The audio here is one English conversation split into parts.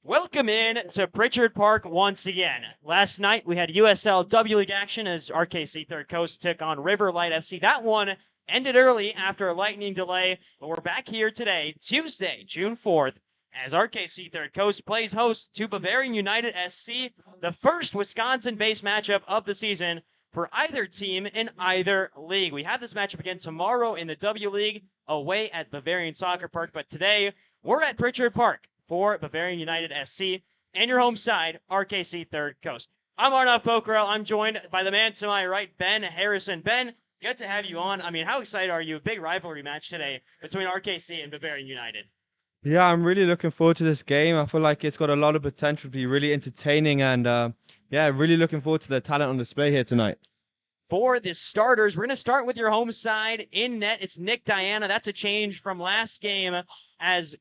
Welcome in to Pritchard Park once again. Last night we had USL W League action as RKC Third Coast took on Riverlight FC. That one ended early after a lightning delay, but we're back here today, Tuesday, June 4th, as RKC Third Coast plays host to Bavarian United SC, the first Wisconsin-based matchup of the season for either team in either league. We have this matchup again tomorrow in the W League away at Bavarian Soccer Park, but today we're at Pritchard Park for Bavarian United SC and your home side, RKC Third Coast. I'm Arnav Pokhrel. I'm joined by the man to my right, Ben Harrison. Ben, good to have you on. I mean, how excited are you? Big rivalry match today between RKC and Bavarian United. Yeah, I'm really looking forward to this game. I feel like it's got a lot of potential to be really entertaining and, really looking forward to the talent on display here tonight. For the starters, we're going to start with your home side. In net, it's Nick Diana. That's a change from last game as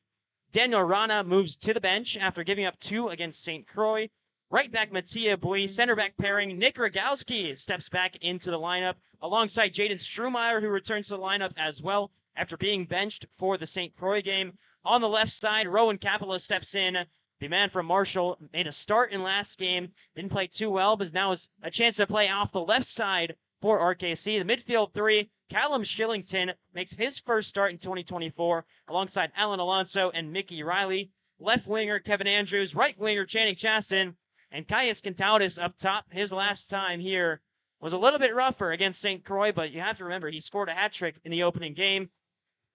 Daniel Rana moves to the bench after giving up 2 against St. Croix. Right back Mattia Bui, center back pairing. Nick Rogowski steps back into the lineup alongside Jaden Strumeyer, who returns to the lineup as well after being benched for the St. Croix game. On the left side, Rowan Capella steps in. The man from Marshall made a start in last game. Didn't play too well, but now is a chance to play off the left side for RKC. The midfield 3, Callum Shillington makes his first start in 2024 alongside Alan Alonso and Mickey Riley. Left winger Kevin Andrews, right winger Channing Chaston, and Caius Cantautis up top. His last time here was a little bit rougher against St. Croix, but you have to remember he scored a hat trick in the opening game.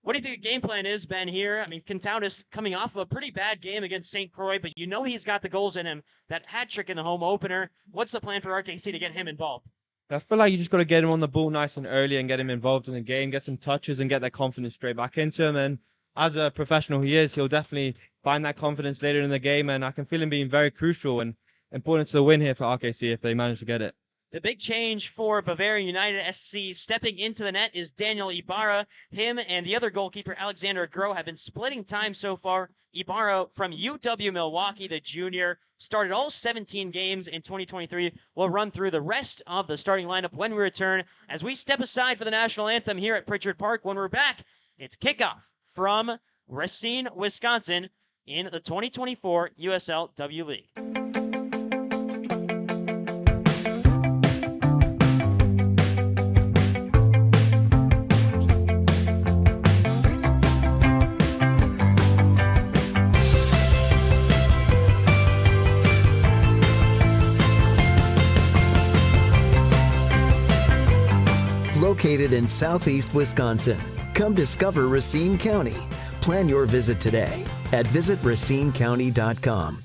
What do you think the game plan is, Ben, here? I mean, Cantautis coming off of a pretty bad game against St. Croix, but you know he's got the goals in him. That hat trick in the home opener. What's the plan for RKC to get him involved? I feel like you just got to get him on the ball nice and early and get him involved in the game, get some touches and get that confidence straight back into him. And as a professional he is, he'll definitely find that confidence later in the game. And I can feel him being very crucial and important to the win here for RKC if they manage to get it. The big change for Bavarian United SC stepping into the net is Daniel Ibarra. Him and the other goalkeeper, Alexander Groh, have been splitting time so far. Ibarra from UW Milwaukee, the junior, started all 17 games in 2023. We'll run through the rest of the starting lineup when we return as we step aside for the national anthem here at Pritchard Park. When we're back, it's kickoff from Racine, Wisconsin in the 2024 USL W League. Located in southeast Wisconsin, come discover Racine County. Plan your visit today at visitracinecounty.com.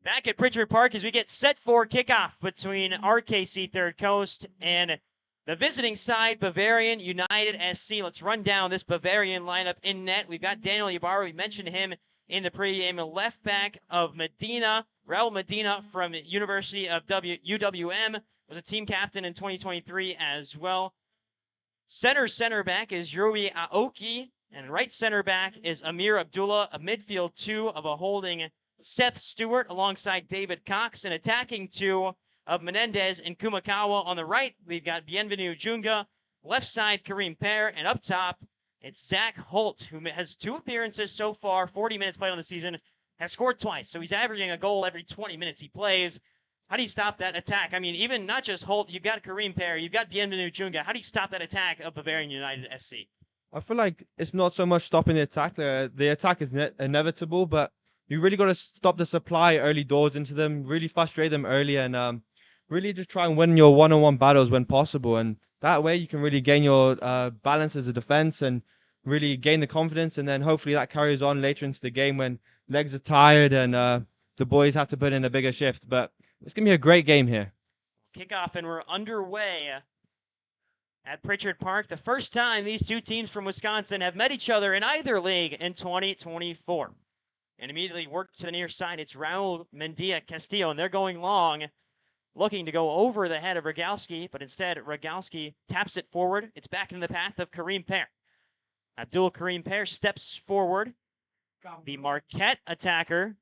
Back at Pritchard Park as we get set for kickoff between RKC Third Coast and the visiting side, Bavarian United SC. Let's run down this Bavarian lineup in net. We've got Daniel Ibarra. We mentioned him in the pregame. A left back of Medina, Raul Medina from University of UWM, was a team captain in 2023 as well. Center back is Yuri Aoki, and right center back is Amir Abdullah, a midfield 2 of a holding Seth Stewart alongside David Cox, and attacking 2 of Menendez and Kumakawa. On the right, we've got Bienvenu Junga. Left side, Kareem Pear. And up top, it's Zach Holt, who has 2 appearances so far, 40 minutes played on the season, has scored twice. So he's averaging a goal every 20 minutes he plays. How do you stop that attack? I mean, even not just Holt, you've got Kareem Pear, you've got Bienvenu Junga. How do you stop that attack of Bavarian United SC? I feel like it's not so much stopping the attack. The attack is inevitable, but you really got to stop the supply early doors into them, really frustrate them early, and really just try and win your one-on-one battles when possible. And that way you can really gain your balance as a defense and really gain the confidence. And then hopefully that carries on later into the game when legs are tired and the boys have to put in a bigger shift. But it's going to be a great game here. Kickoff, and we're underway at Pritchard Park. The first time these 2 teams from Wisconsin have met each other in either league in 2024. And immediately work to the near side. It's Raul Mendia Castillo, and they're going long, looking to go over the head of Rogalski, but instead Rogalski taps it forward. It's back into the path of Kareem Pear. Abdul Kareem Pear steps forward. The Marquette attacker,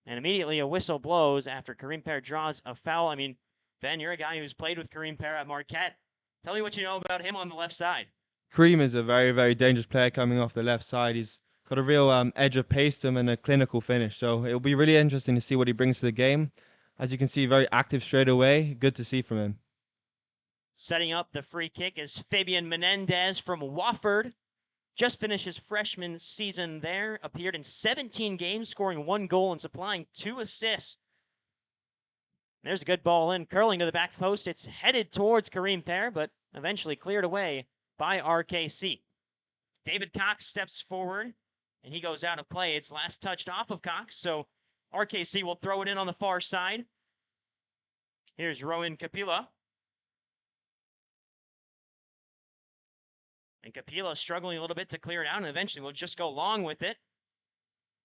and immediately a whistle blows after Kareem Pear draws a foul. I mean, Ben, you're a guy who's played with Kareem Pear at Marquette. Tell me what you know about him on the left side. Kareem is a very, very dangerous player coming off the left side. He's got a real edge of pace to him and a clinical finish. So it'll be really interesting to see what he brings to the game. As you can see, very active straight away. Good to see from him. Setting up the free kick is Fabian Menendez from Wofford. Just finished his freshman season there. Appeared in 17 games, scoring 1 goal and supplying 2 assists. There's a good ball in, curling to the back post. It's headed towards Kareem Pear, but eventually cleared away by RKC. David Cox steps forward, and he goes out of play. It's last touched off of Cox, so RKC will throw it in on the far side. Here's Rowan Capilla. And Capilla struggling a little bit to clear it out, and eventually will just go long with it.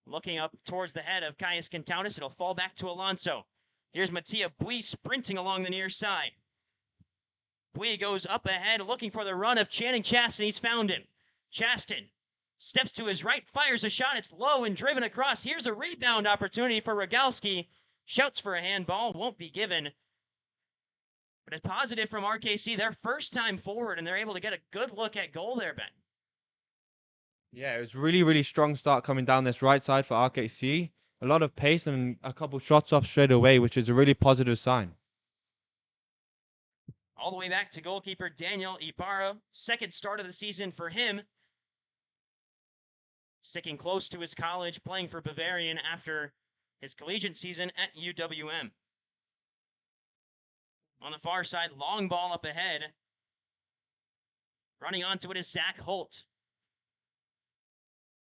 Looking up towards the head of Caius Cantaunis, it'll fall back to Alonso. Here's Mattia Bui sprinting along the near side. Bui goes up ahead, looking for the run of Channing Chaston. He's found him. Chaston steps to his right, fires a shot. It's low and driven across. Here's a rebound opportunity for Rogalski. Shouts for a handball, won't be given. But it's positive from RKC, their first time forward, and they're able to get a good look at goal there, Ben. Yeah, it was really, really strong start coming down this right side for RKC. A lot of pace and a couple shots off straight away, which is a really positive sign. All the way back to goalkeeper Daniel Ibarra. Second start of the season for him. Sticking close to his college, playing for Bavarian after his collegiate season at UWM. On the far side, long ball up ahead. Running onto it is Zach Holt.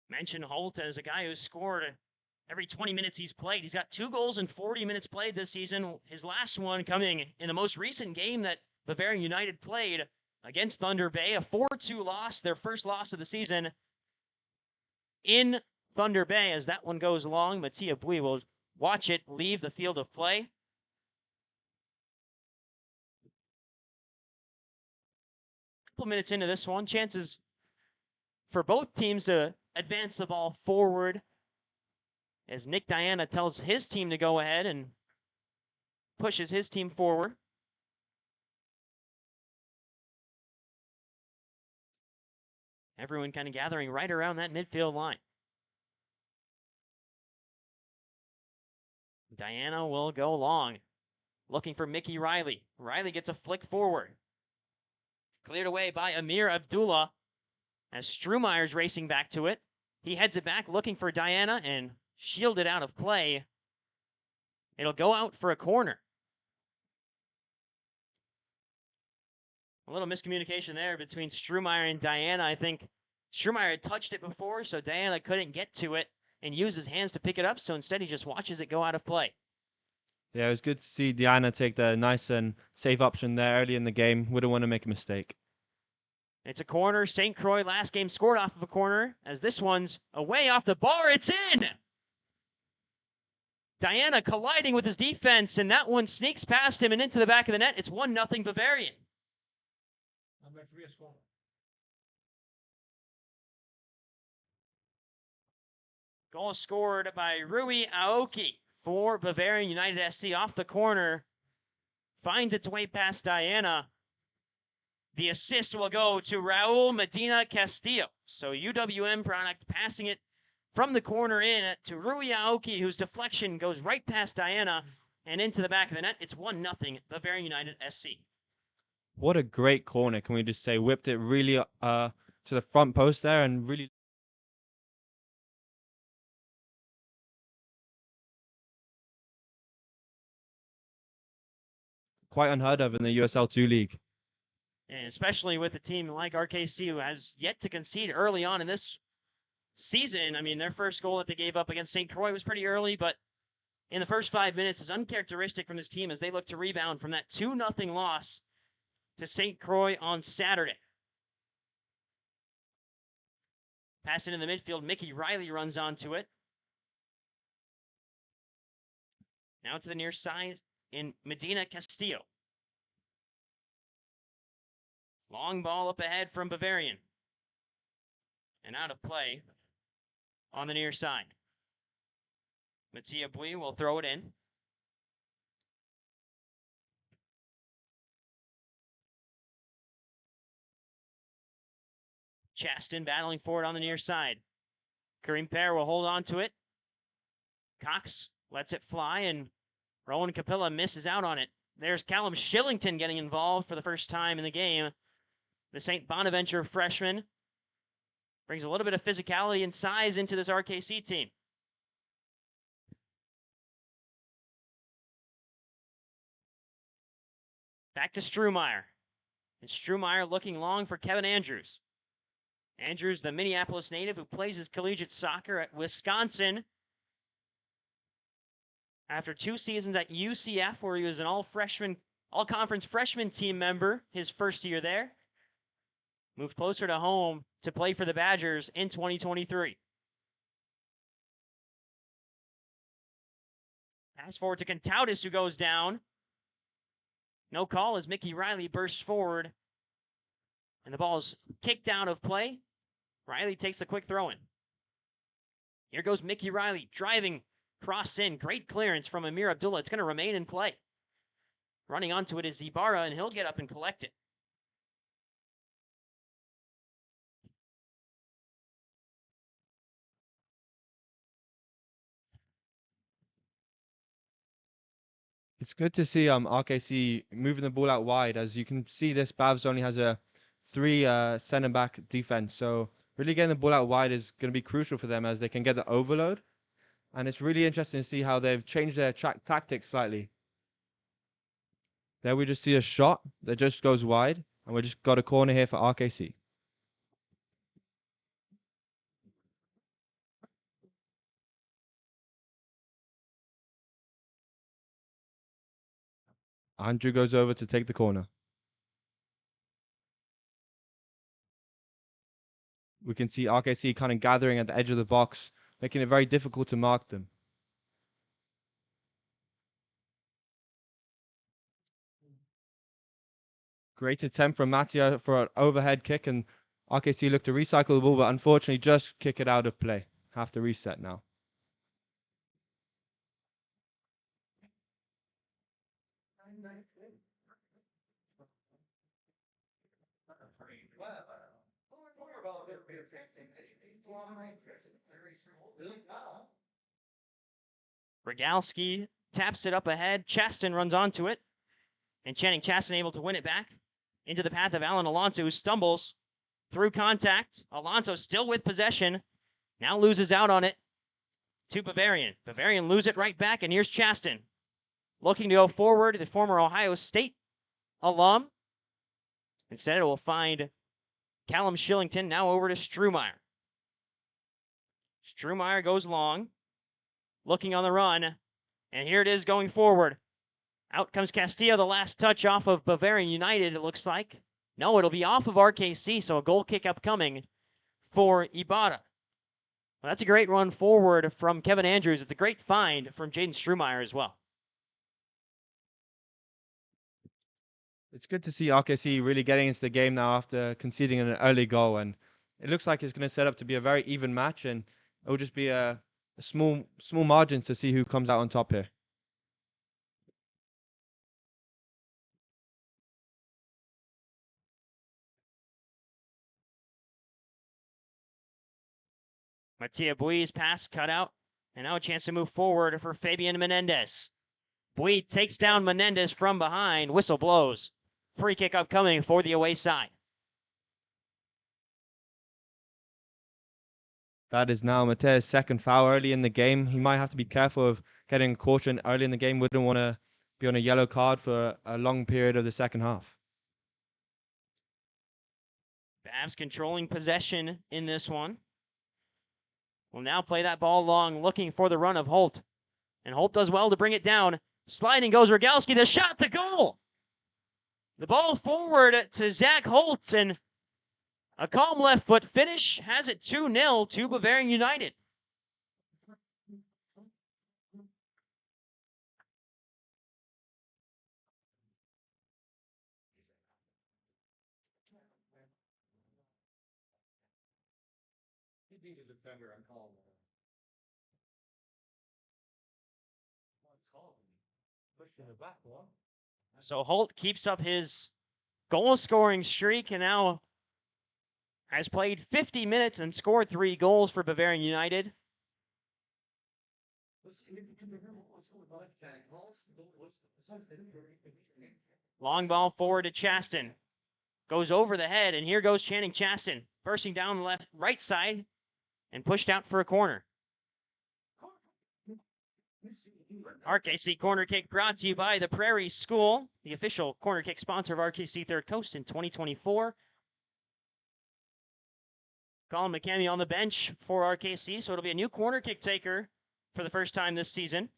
Mention Holt as a guy who's scored every 20 minutes he's played. He's got 2 goals in 40 minutes played this season. His last one coming in the most recent game that Bavarian United played against Thunder Bay. A 4-2 loss, their first loss of the season in Thunder Bay. As that one goes along, Mattia Bui will watch it leave the field of play. A couple minutes into this one, chances for both teams to advance the ball forward as Nick Diana tells his team to go ahead and pushes his team forward. Everyone kind of gathering right around that midfield line. Diana will go long, looking for Mickey Riley. Riley gets a flick forward. Cleared away by Amir Abdullah as Strumeyer's racing back to it. He heads it back, looking for Diana, and shielded out of play. It'll go out for a corner. A little miscommunication there between Strumeyer and Diana. I think Strumeyer had touched it before, so Diana couldn't get to it and use his hands to pick it up, so instead he just watches it go out of play. Yeah, it was good to see Diana take the nice and safe option there early in the game. Wouldn't want to make a mistake. It's a corner. St. Croix last game scored off of a corner, as this one's away off the bar. It's in! Diana colliding with his defense, and that one sneaks past him and into the back of the net. It's 1-0 Bavarian. Goal scored by Rui Aoki for Bavarian United SC off the corner. finds its way past Diana. The assist will go to Raul Medina Castillo. So UWM product passing it from the corner in to Rui Aoki, whose deflection goes right past Diana and into the back of the net. It's 1-0 Bavarian United SC. What a great corner, can we just say? Whipped it really to the front post there and really quite unheard of in the USL 2 league. And especially with a team like RKC, who has yet to concede early on in this season. I mean, their first goal that they gave up against St. Croix was pretty early, but in the first 5 minutes is uncharacteristic from this team as they look to rebound from that 2-0 loss to St. Croix on Saturday. Pass it in the midfield. Mickey Riley runs onto it. Now to the near side in Medina Castillo. Long ball up ahead from Bavarian. And out of play on the near side. Mattia Bui will throw it in. Chaston battling for it on the near side. Karim Per will hold on to it. Cox lets it fly, and Rowan Capilla misses out on it. There's Callum Shillington getting involved for the first time in the game. The St. Bonaventure freshman brings a little bit of physicality and size into this RKC team. Back to Strumeyer. And Strumeyer looking long for Kevin Andrews. Andrews, the Minneapolis native who plays his collegiate soccer at Wisconsin. After 2 seasons at UCF, where he was an all-conference freshman team member his first year there. Moved closer to home to play for the Badgers in 2023. Pass forward to Contautis, who goes down. No call as Mickey Riley bursts forward. And the ball is kicked out of play. Riley takes a quick throw-in. Here goes Mickey Riley driving cross in. Great clearance from Amir Abdullah. It's going to remain in play. Running onto it is Ibarra, and he'll get up and collect it. It's good to see RKC moving the ball out wide. As you can see, this Bavs only has a 3 centre-back defense. So really getting the ball out wide is going to be crucial for them as they can get the overload. And it's really interesting to see how they've changed their tactics slightly. There we just see a shot that just goes wide. And we just got a corner here for RKC. Andrew goes over to take the corner. We can see RKC kind of gathering at the edge of the box, making it very difficult to mark them. Great attempt from Mattia for an overhead kick, and RKC look to recycle the ball, but unfortunately just kick it out of play. Have to reset now. Rogalski taps it up ahead. Chaston runs onto it. And Channing Chaston able to win it back into the path of Alan Alonso, who stumbles through contact. Alonso still with possession. Now loses out on it to Bavarian. Bavarian lose it right back, and here's Chaston. Looking to go forward, the former Ohio State alum. Instead, it will find Callum Shillington, now over to Strumeyer. Strumeyer goes long, looking on the run, and here it is going forward. Out comes Castillo, the last touch off of Bavarian United, it looks like. No, it'll be off of RKC, so a goal kick upcoming for Ibarra. Well, that's a great run forward from Kevin Andrews. It's a great find from Jaden Strumeyer as well. It's good to see RKC really getting into the game now after conceding an early goal, and it looks like it's going to set up to be a very even match, and it will just be a small margins to see who comes out on top here. Mattia Bui's pass cut out, and now a chance to move forward for Fabian Menendez. Bui takes down Menendez from behind. Whistle blows. Free kick upcoming for the away side. That is now Matea's second foul early in the game. He might have to be careful of getting a caution early in the game. Wouldn't want to be on a yellow card for a long period of the second half. Babs controlling possession in this one. Will now play that ball long, looking for the run of Holt. And Holt does well to bring it down. Sliding goes Rogalski. The shot, the goal! The ball forward to Zach Holt, and a calm left foot finish has it 2-0 to Bavarian United. So Holt keeps up his goal-scoring streak and now has played 50 minutes and scored 3 goals for Bavarian United. Long ball forward to Chaston. Goes over the head, and here goes Channing Chaston, bursting down the right side and pushed out for a corner. RKC corner kick brought to you by the Prairie School, the official corner kick sponsor of RKC Third Coast in 2024. Colin McCamey on the bench for RKC, so it'll be a new corner kick taker for the first time this season.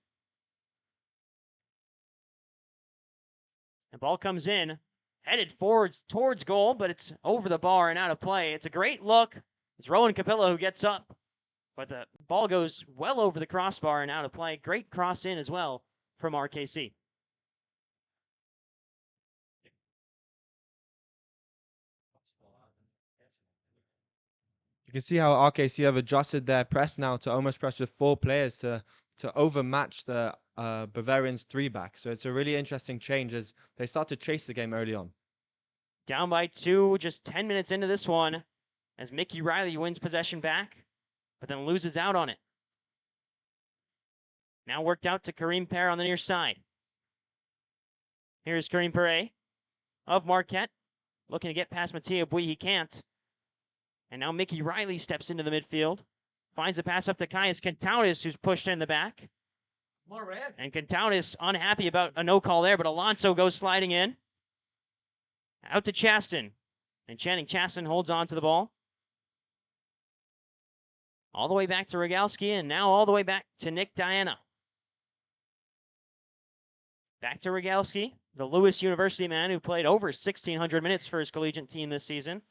The ball comes in, headed forward towards goal, but it's over the bar and out of play. It's a great look. It's Rowan Capilla who gets up, but the ball goes well over the crossbar and out of play. Great cross in as well from RKC. You can see how RKC have adjusted their press now to almost press with 4 players to overmatch the Bavarians 3-back. So it's a really interesting change as they start to chase the game early on. Down by 2, just 10 minutes into this one, as Mickey Riley wins possession back, but then loses out on it. Now worked out to Kareem Pear on the near side. Here's Kareem Pear of Marquette, looking to get past Mattia Bui. He can't. And now Mickey Riley steps into the midfield. Finds a pass up to Caius Cantaunis, who's pushed in the back. And Cantaunis unhappy about a no call there, but Alonso goes sliding in. Out to Chaston. And Channing Chaston holds on to the ball. All the way back to Rogalski, and now all the way back to Nick Diana. Back to Rogalski, the Lewis University man who played over 1,600 minutes for his collegiate team this season.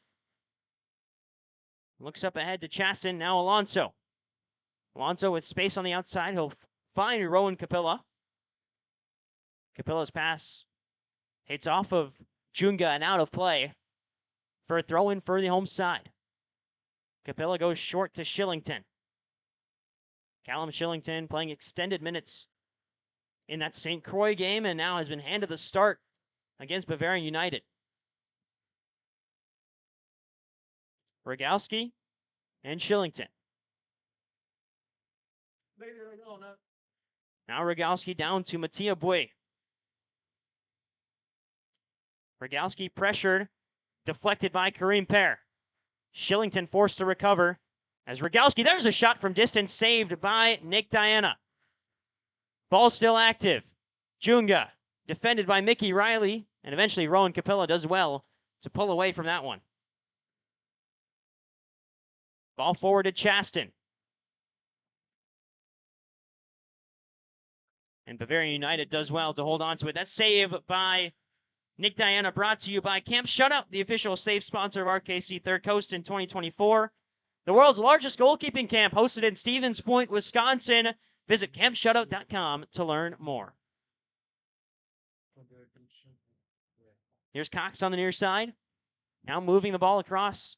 Looks up ahead to Chaston, now Alonso. Alonso with space on the outside. He'll find Rowan Capilla. Capilla's pass hits off of Junga and out of play for a throw-in for the home side. Capilla goes short to Shillington. Callum Shillington playing extended minutes in that St. Croix game and now has been handed the start against Bavarian United. Rogalski and Shillington. Now Rogalski down to Mattia Bui. Rogalski pressured, deflected by Kareem Pear. Shillington forced to recover as Rogalski, there's a shot from distance saved by Nick Diana. Ball still active. Junga defended by Mickey Riley, and eventually Rowan Capilla does well to pull away from that one. Ball forward to Chaston. And Bavarian United does well to hold on to it. That save by Nick Diana brought to you by Camp Shutout, the official safe sponsor of RKC Third Coast in 2024. The world's largest goalkeeping camp hosted in Stevens Point, Wisconsin. Visit campshutout.com to learn more. Here's Cox on the near side. Now moving the ball across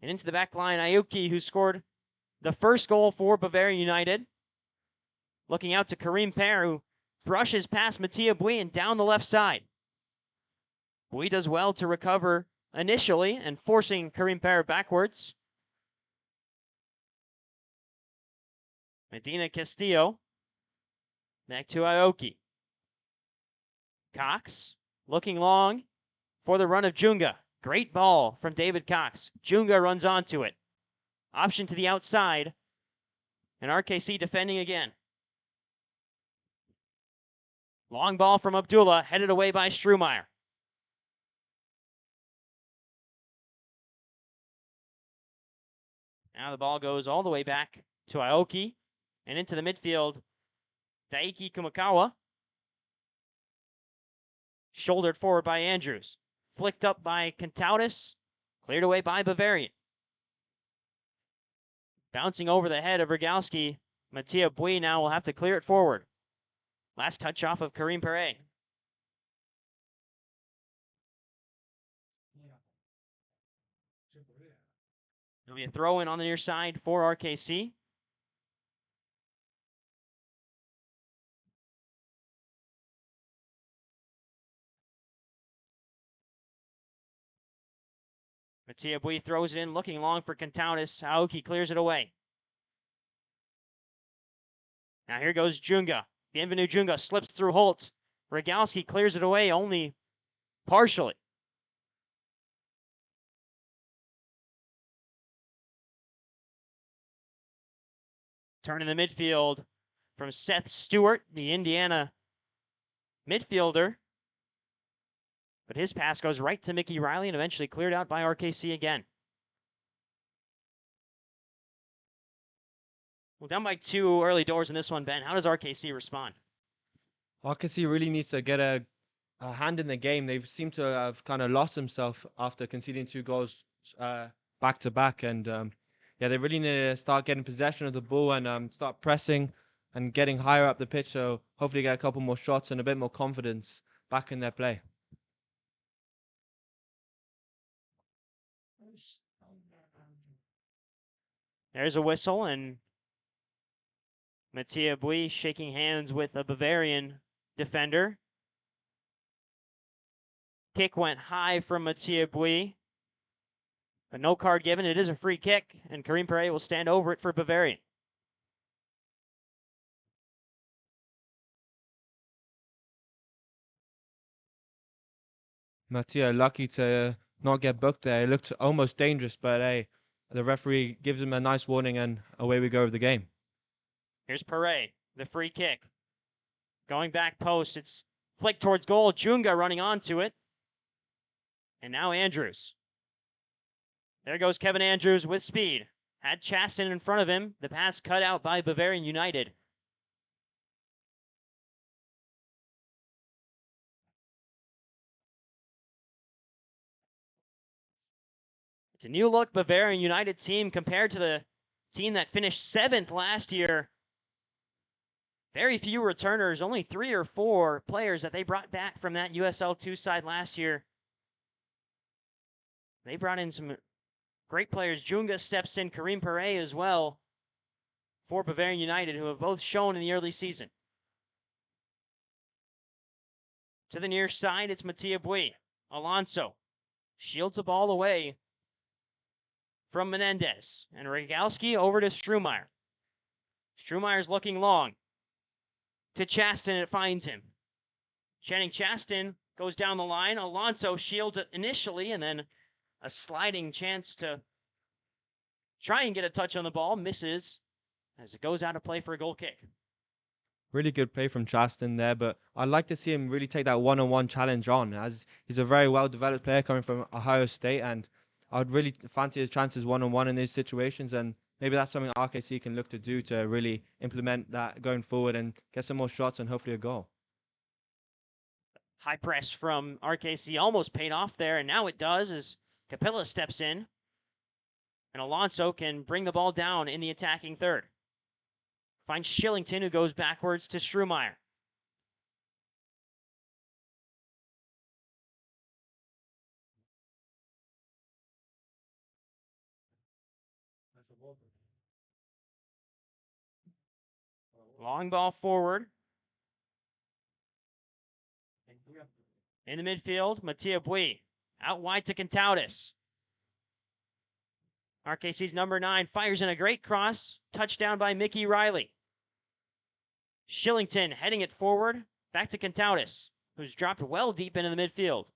and into the back line. Ayuki, who scored the first goal for Bavarian United. Looking out to Kareem Pear, who brushes past Mattia Bui and down the left side. Bui does well to recover initially and forcing Kareem Pear backwards. Medina Castillo. Back to Aoki. Cox looking long for the run of Junga. Great ball from David Cox. Junga runs onto it. Option to the outside. And RKC defending again. Long ball from Abdullah, headed away by Strumeyer. Now the ball goes all the way back to Aoki and into the midfield. Daiki Kumakawa. Shouldered forward by Andrews. Flicked up by Kantautis. Cleared away by Bavarian. Bouncing over the head of Rogalski. Mattia Bui now will have to clear it forward. Last touch off of Karim Pere. There'll be a throw in on the near side for RKC. Mattia Bui throws it in, looking long for Kantautis. Aoki clears it away. Now here goes Junga. Bienvenu Junga slips through Holt. Rogalski clears it away only partially. Turn in the midfield from Seth Stewart, the Indiana midfielder. But his pass goes right to Mickey Riley and eventually cleared out by RKC again. Well, down by 2 early doors in this one, Ben. How does RKC respond? RKC really needs to get a hand in the game. They seem to have kind of lost themselves after conceding 2 goals back to back. And yeah, they really need to start getting possession of the ball and start pressing and getting higher up the pitch. So hopefully get a couple more shots and a bit more confidence back in their play. There's a whistle, and Mattia Bui shaking hands with a Bavarian defender. Kick went high from Mattia Bui, but no card given. It is a free kick, and Karim Pere will stand over it for Bavarian. Mattia lucky to not get booked there. It looked almost dangerous, but hey, the referee gives him a nice warning, and away we go with the game. Here's Pere, the free kick. Going back post, it's flicked towards goal. Junga running onto it. And now Andrews. There goes Kevin Andrews with speed. Had Chaston in front of him. The pass cut out by Bavarian United. It's a new look Bavarian United team compared to the team that finished 7th last year. Very few returners, only 3 or 4 players that they brought back from that USL 2 side last year. They brought in some great players. Junga steps in, Karim Pere as well for Bavarian United, who have both shown in the early season. To the near side, it's Mattia Bui. Alonso shields the ball away from Menendez. And Rogalski over to Strumeyer. Strumeyer's looking long. To Chaston, it finds him. Channing Chaston goes down the line. Alonso shields it initially, and then a sliding chance to try and get a touch on the ball. Misses as it goes out of play for a goal kick. Really good play from Chaston there, but I'd like to see him really take that one-on-one challenge on, as he's a very well-developed player coming from Ohio State, and I would really fancy his chances one-on-one in these situations, and maybe that's something RKC can look to do to really implement that going forward and get some more shots and hopefully a goal. High press from RKC almost paid off there, and now it does as Capilla steps in, and Alonso can bring the ball down in the attacking third. Finds Shillington, who goes backwards to Strumeyer. Long ball forward. In the midfield, Mattia Bui. Out wide to Kantautis. RKC's number 9 fires in a great cross. Touchdown by Mickey Riley. Shillington heading it forward. Back to Commentators, who's dropped well deep into the midfield.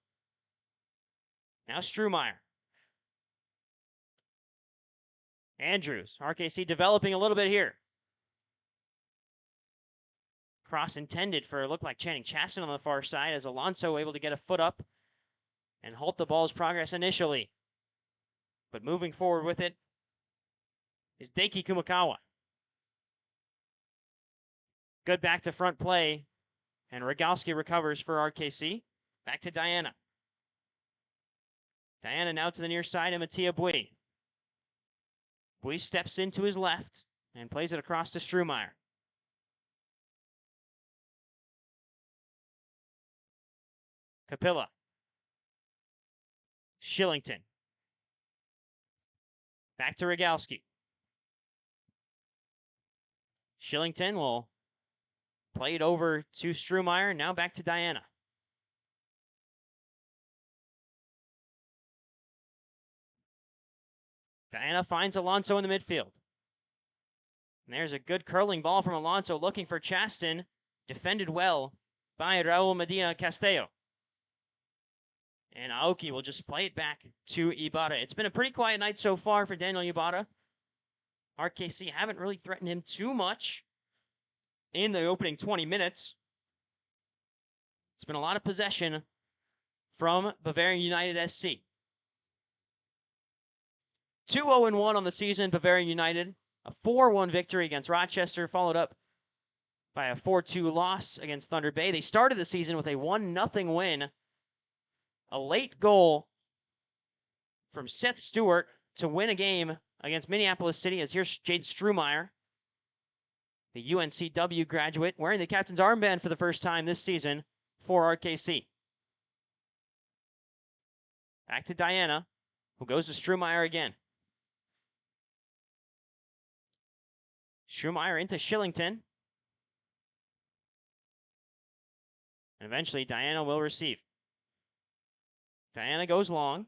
Now Strumeyer. Andrews. RKC developing a little bit here. Cross intended for, it looked like Channing Chaston on the far side, as Alonso able to get a foot up and halt the ball's progress initially. But moving forward with it is Daiki Kumakawa. Good back to front play, and Rogalski recovers for RKC. Back to Diana. Diana now to the near side, and Mattia Bui. Bui steps into his left and plays it across to Strumeyer. Capilla. Shillington. Back to Rogalski. Shillington will play it over to Strumeyer. Now back to Diana. Diana finds Alonso in the midfield. And there's a good curling ball from Alonso looking for Chaston. Defended well by Raul Medina Castello. And Aoki will just play it back to Ibarra. It's been a pretty quiet night so far for Daniel Ibarra. RKC haven't really threatened him too much in the opening 20 minutes. It's been a lot of possession from Bavarian United SC. 2-0-1 on the season, Bavarian United. A 4-1 victory against Rochester, followed up by a 4-2 loss against Thunder Bay. They started the season with a 1-0 win. A late goal from Seth Stewart to win a game against Minneapolis City, as here's Jade Strumeyer, the UNCW graduate, wearing the captain's armband for the first time this season for RKC. Back to Diana, who goes to Strumeyer again. Strumeyer into Shillington. And eventually Diana will receive. Diana goes long.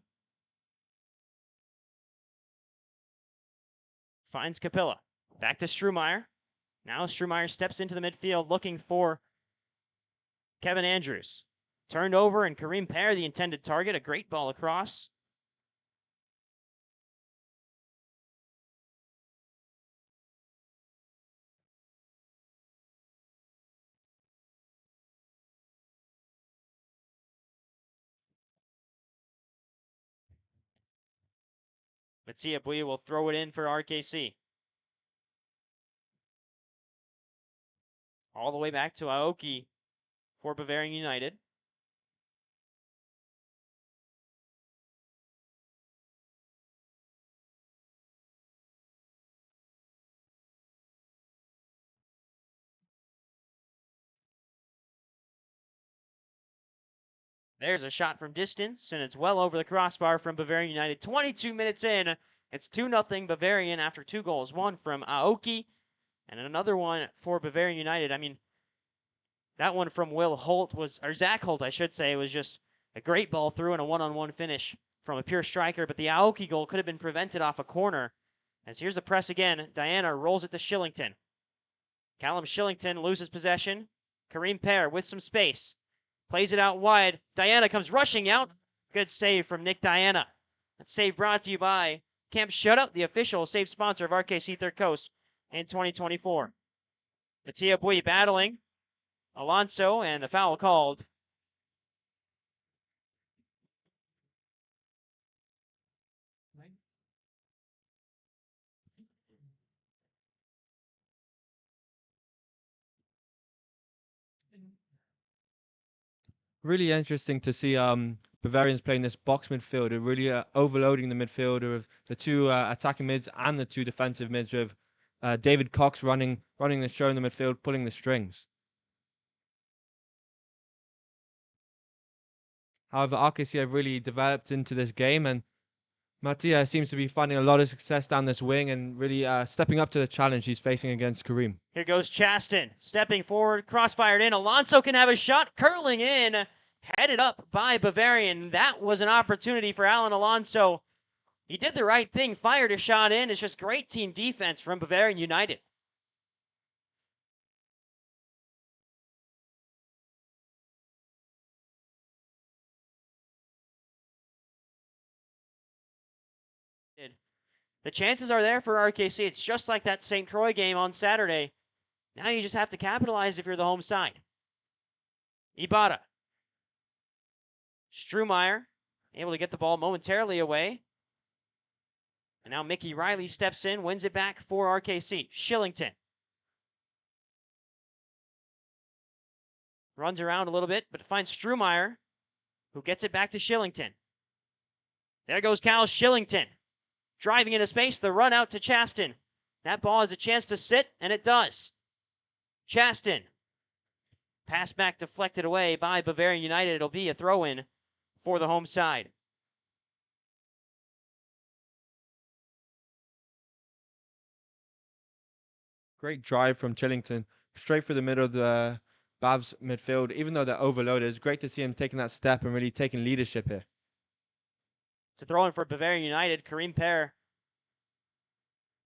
Finds Capilla. Back to Strumeyer. Now Strumeyer steps into the midfield looking for Kevin Andrews. Turned over, and Kareem Pear, the intended target. A great ball across. Mattia Bui will throw it in for RKC. All the way back to Aoki for Bavarian United. There's a shot from distance, and it's well over the crossbar from Bavarian United. 22 minutes in, it's 2-0 Bavarian after 2 goals. One from Aoki, and another one for Bavarian United. I mean, that one from Zach Holt, I should say, was just a great ball through and a one-on-one finish from a pure striker. But the Aoki goal could have been prevented off a corner. As here's the press again. Diana rolls it to Shillington. Callum Shillington loses possession. Kareem Pear with some space. Plays it out wide. Diana comes rushing out. Good save from Nick Diana. That save brought to you by Camp Shutout, the official save sponsor of RKC Third Coast in 2024. Mattia Bui battling Alonso, and the foul called. Really interesting to see Bavarians playing this box midfield, really overloading the midfield of the 2 attacking mids and the 2 defensive mids, with David Cox running the show in the midfield, pulling the strings. However, RKC have really developed into this game, and Mattia seems to be finding a lot of success down this wing and really stepping up to the challenge he's facing against Kareem. Here goes Chaston, stepping forward, crossfired in. Alonso can have a shot, curling in, headed up by Bavarian. That was an opportunity for Alan Alonso. He did the right thing, fired a shot in. It's just great team defense from Bavarian United. The chances are there for RKC. It's just like that St. Croix game on Saturday. Now you just have to capitalize if you're the home side. Ibarra. Strumeyer able to get the ball momentarily away. And now Mickey Riley steps in, wins it back for RKC. Shillington. Runs around a little bit, but finds Strumeyer, who gets it back to Shillington. There goes Cal Shillington. Driving into space, the run out to Chaston. That ball has a chance to sit, and it does. Chaston. Pass back deflected away by Bavarian United. It'll be a throw-in for the home side. Great drive from Chillington, straight through the middle of the Bavs midfield. Even though they're overloaded, it's great to see him taking that step and really taking leadership here. To throw in for Bavarian United, Karim Pear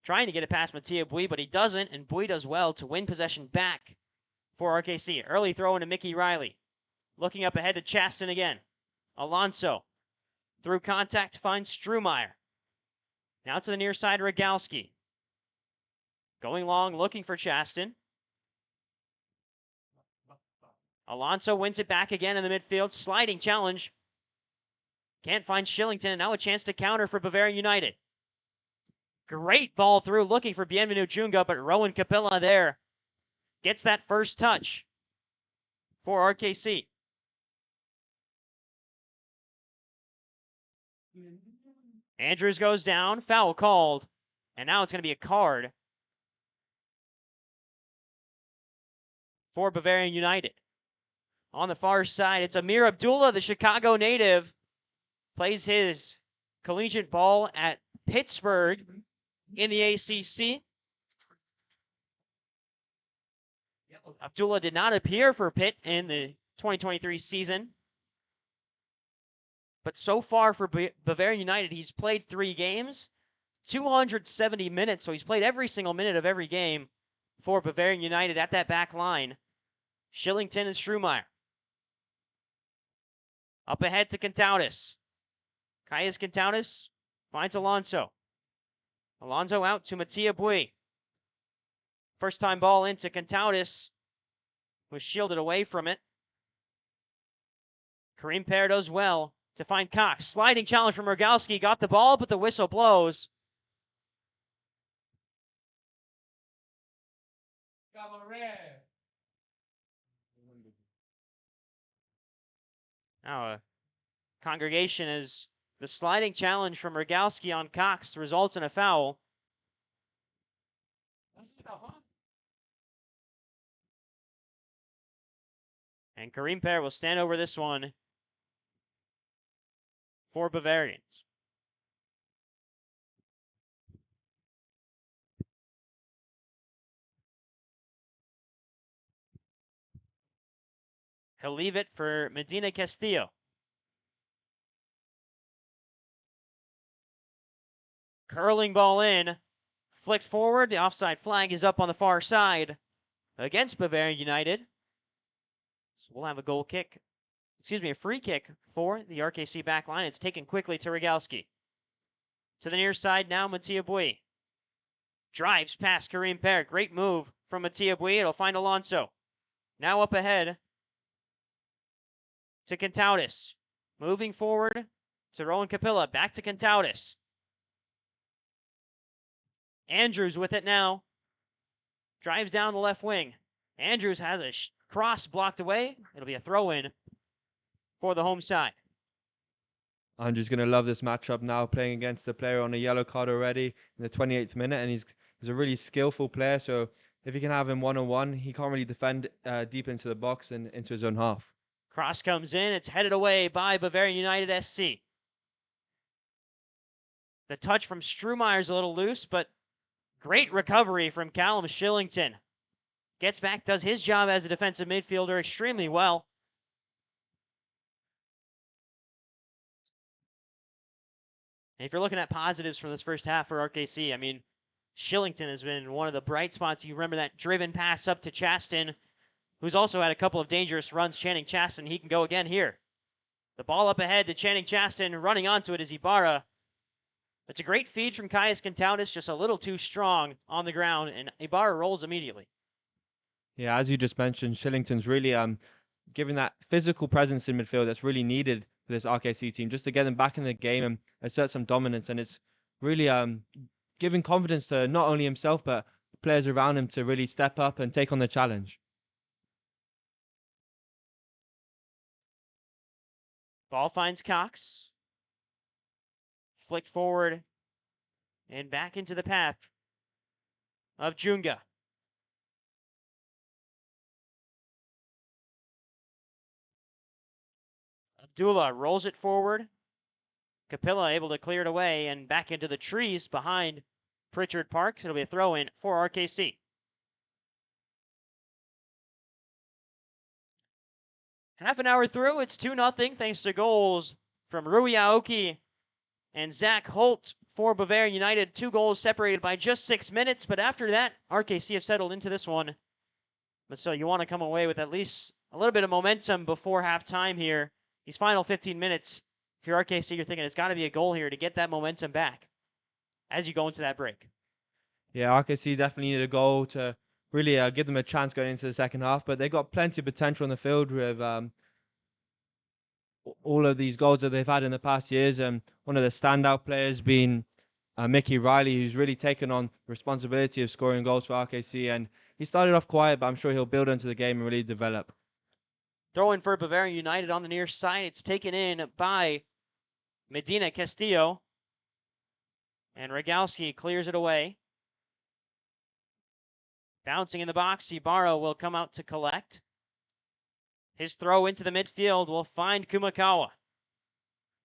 trying to get it past Mattia Bui, but he doesn't, and Bui does well to win possession back for RKC. Early throw into Mickey Riley. Looking up ahead to Chaston again. Alonso. Through contact finds Strumeyer. Now to the near side, Rogalski. Going long, looking for Chaston. Alonso wins it back again in the midfield. Sliding challenge. Can't find Shillington, and now a chance to counter for Bavarian United. Great ball through, looking for Bienvenu Junga, but Rowan Capilla there gets that first touch for RKC. Andrews goes down, foul called, and now it's going to be a card for Bavarian United. On the far side, it's Amir Abdullah, the Chicago native, plays his collegiate ball at Pittsburgh in the ACC. Abdullah did not appear for Pitt in the 2023 season. But so far for Bavarian United, he's played 3 games, 270 minutes, so he's played every single minute of every game for Bavarian United at that back line. Shillington and Strumeyer. Up ahead to Cantautis. Caius Cantautis finds Alonso. Alonso out to Mattia Bui. First time ball into Cantautis. Was shielded away from it. Karim Pear does well to find Cox. Sliding challenge from Rogalski. Got the ball, but the whistle blows. Now a congregation as the sliding challenge from Rogalski on Cox results in a foul. And Karim Pear will stand over this one for Bavarians. He'll leave it for Medina Castillo. Curling ball in. Flicked forward. The offside flag is up on the far side against Bavarian United. So we'll have a goal kick. Excuse me, a free kick for the RKC back line. It's taken quickly to Rogalski. To the near side now, Mattia Bui. Drives past Karim Pear. Great move from Mattia Bui. It'll find Alonso. Now up ahead to Cantautis. Moving forward to Rowan Capilla. Back to Cantautis. Andrews with it now. Drives down the left wing. Andrews has a cross blocked away. It'll be a throw-in for the home side. Andrew's going to love this matchup now, playing against the player on a yellow card already in the 28th minute, and he's a really skillful player, so if he can have him one-on-one, he can't really defend deep into the box and into his own half. Cross comes in. It's headed away by Bavarian United SC. The touch from Strumeyer's a little loose, but great recovery from Callum Shillington. Gets back, does his job as a defensive midfielder extremely well. And if you're looking at positives from this first half for RKC, I mean, Shillington has been one of the bright spots. You remember that driven pass up to Chaston, who's also had a couple of dangerous runs. Channing Chaston, he can go again here. The ball up ahead to Channing Chaston. Running onto it is Ibarra. It's a great feed from Caius Contautas, just a little too strong on the ground, and Ibarra rolls immediately. Yeah, as you just mentioned, Shillington's really giving that physical presence in midfield that's really needed for this RKC team, just to get them back in the game and assert some dominance. And it's really giving confidence to not only himself, but players around him to really step up and take on the challenge. Ball finds Cox. Flicked forward and back into the path of Junga. Abdullah rolls it forward. Capilla able to clear it away and back into the trees behind Pritchard Park. It'll be a throw in for RKC. Half an hour through, it's 2-0 thanks to goals from Rui Aoki and Zach Holt for Bavarian United. 2 goals separated by just 6 minutes, but after that, RKC have settled into this one. But so you want to come away with at least a little bit of momentum before halftime here. These final 15 minutes, if you're RKC, you're thinking it's got to be a goal here to get that momentum back as you go into that break. Yeah, RKC definitely need a goal to really give them a chance going into the second half, but they've got plenty of potential on the field with all of these goals that they've had in the past years. One of the standout players being Mickey Riley, who's really taken on the responsibility of scoring goals for RKC. And he started off quiet, but I'm sure he'll build into the game and really develop. Throw in for Bavarian United on the near side. It's taken in by Medina Castillo. And Rogalski clears it away. Bouncing in the box, Ibarra will come out to collect. His throw into the midfield will find Kumakawa.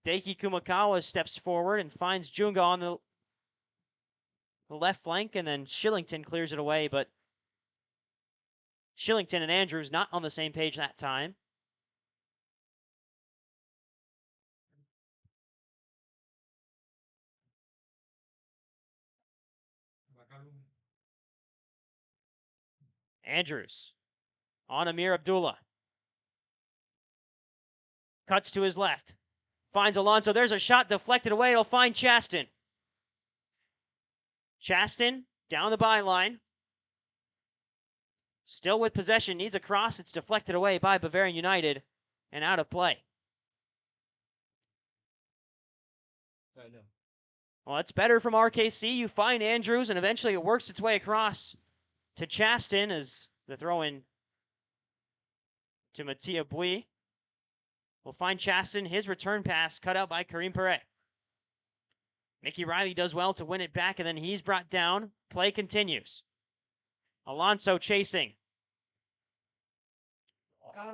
Daiki Kumakawa steps forward and finds Junga on the left flank, and then Shillington clears it away, but Shillington and Andrews not on the same page that time. Andrews on Amir Abdullah. Cuts to his left. Finds Alonso. There's a shot deflected away. It'll find Chaston. Chaston down the byline. Still with possession. Needs a cross. It's deflected away by Bavarian United and out of play. Well, it's better from RKC. You find Andrews, and eventually it works its way across to Chaston as the throw-in to Mattia Bui. We'll find Chaston. His return pass cut out by Karim Pere. Mickey Riley does well to win it back, and then he's brought down. Play continues. Alonso chasing.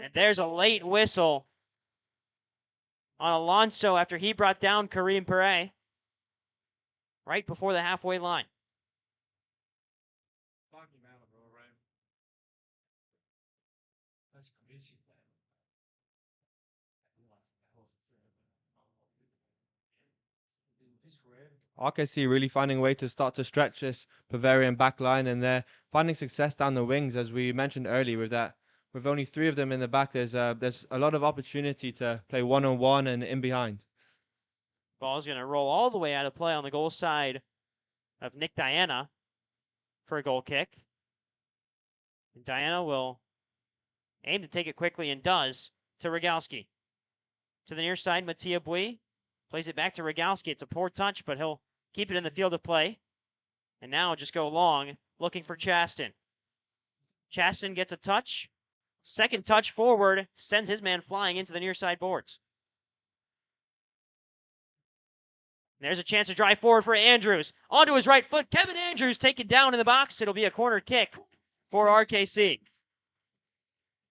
And there's a late whistle on Alonso after he brought down Karim Pere right before the halfway line. RKC really finding a way to start to stretch this Bavarian backline, and they're finding success down the wings, as we mentioned earlier. With only 3 of them in the back, there's a lot of opportunity to play one-on-one and in behind. Ball's going to roll all the way out of play on the goal side of Nick Diana for a goal kick. And Diana will aim to take it quickly and does to Rogalski. To the near side, Mattia Bui plays it back to Rogalski. It's a poor touch, but he'll keep it in the field of play. And now just go long, looking for Chaston. Chaston gets a touch. Second touch forward, sends his man flying into the near side boards. There's a chance to drive forward for Andrews. Onto his right foot. Kevin Andrews taken down in the box. It'll be a corner kick for RKC.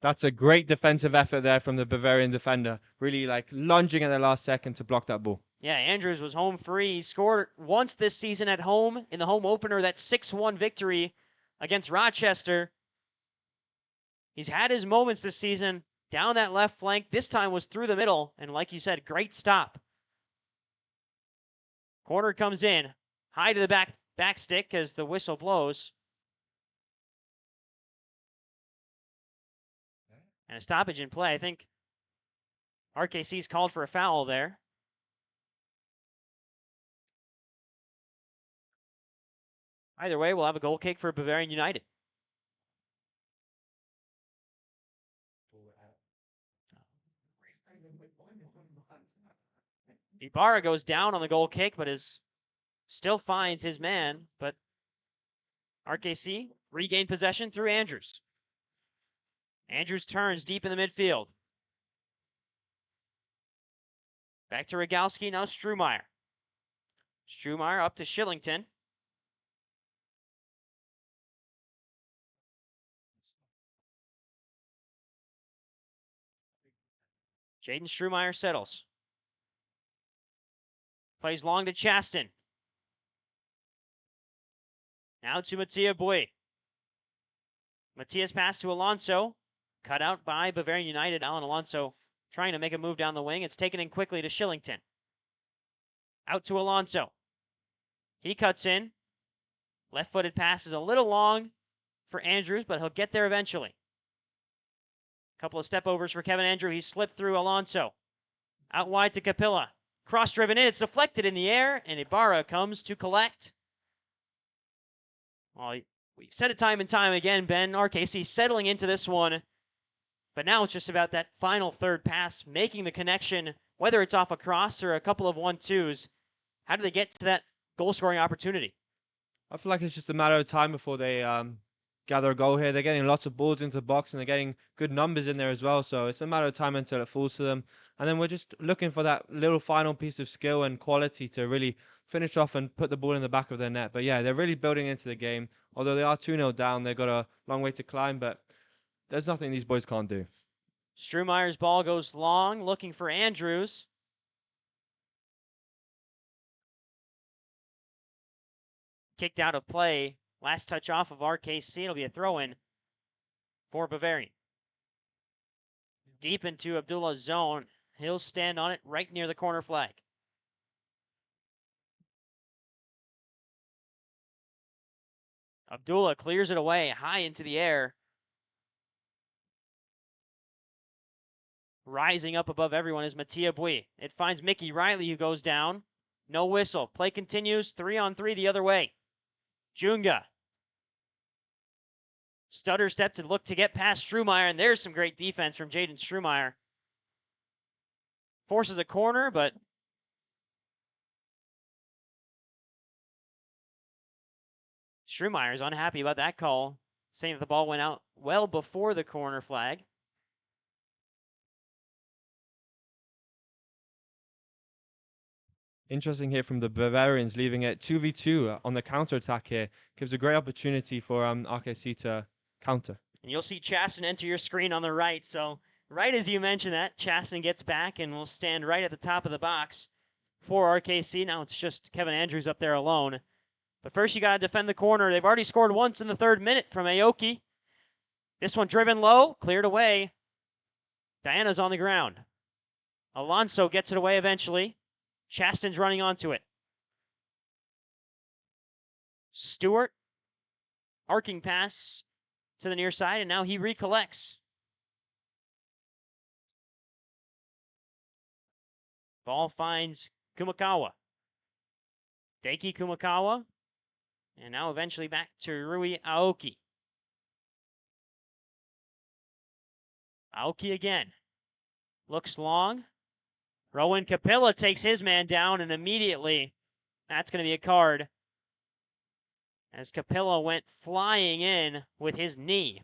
That's a great defensive effort there from the Bavarian defender. Really lunging at the last second to block that ball. Yeah, Andrews was home free. He scored once this season at home in the home opener, that 6-1 victory against Rochester. He's had his moments this season down that left flank. This time was through the middle, and like you said, great stop. Corner comes in, high to the back stick as the whistle blows. And a stoppage in play. I think RKC's called for a foul there. Either way, we'll have a goal kick for Bavarian United. Ibarra goes down on the goal kick, but still finds his man. But RKC regained possession through Andrews. Andrews turns deep in the midfield. Back to Rogalski, now Strumeyer. Strumeyer up to Shillington. Jaden Strumeyer settles. Plays long to Chaston. Now to Mattia Bui. Mattia's pass to Alonso. Cut out by Bavarian United. Alan Alonso trying to make a move down the wing. It's taken in quickly to Shillington. Out to Alonso. He cuts in. Left-footed pass is a little long for Andrews, but he'll get there eventually. Couple of step overs for Kevin Andrew. He slipped through Alonso. Out wide to Capilla. Cross driven in. It's deflected in the air, and Ibarra comes to collect. Well, we've said it time and time again, Ben. RKC settling into this one. But now it's just about that final third pass, making the connection, whether it's off a cross or a couple of 1-2s. How do they get to that goal-scoring opportunity? I feel like it's just a matter of time before they gather a goal here. They're getting lots of balls into the box, and they're getting good numbers in there as well. So it's a matter of time until it falls to them. And then we're just looking for that little final piece of skill and quality to really finish off and put the ball in the back of their net. But yeah, they're really building into the game. Although they are 2-0 down, they've got a long way to climb, but there's nothing these boys can't do. Strumeyer's ball goes long, looking for Andrews. Kicked out of play. Last touch off of RKC. It'll be a throw-in for Bavarian. Deep into Abdullah's zone. He'll stand on it right near the corner flag. Abdullah clears it away high into the air. Rising up above everyone is Mattia Bui. It finds Mickey Riley, who goes down. No whistle. Play continues. 3-on-3 the other way. Junga. Stutter step to look to get past Strumeyer, and there's some great defense from Jaden Strumeyer. Forces a corner, but Strumeyer's unhappy about that call, saying that the ball went out well before the corner flag. Interesting here from the Bavarians, leaving it 2v2 on the counter-attack here. Gives a great opportunity for RKC to counter. And you'll see Chaston enter your screen on the right. So right as you mentioned that, Chaston gets back and will stand right at the top of the box for RKC. Now it's just Kevin Andrews up there alone. But first you got to defend the corner. They've already scored once in the 3rd minute from Aoki. This one driven low, cleared away. Diana's on the ground. Alonso gets it away eventually. Chaston's running onto it. Stewart, arcing pass to the near side, and now he recollects. Ball finds Kumakawa. Daiki Kumakawa, and now eventually back to Rui Aoki. Aoki again. Looks long. Rowan Capilla takes his man down, and immediately that's going to be a card as Capilla went flying in with his knee.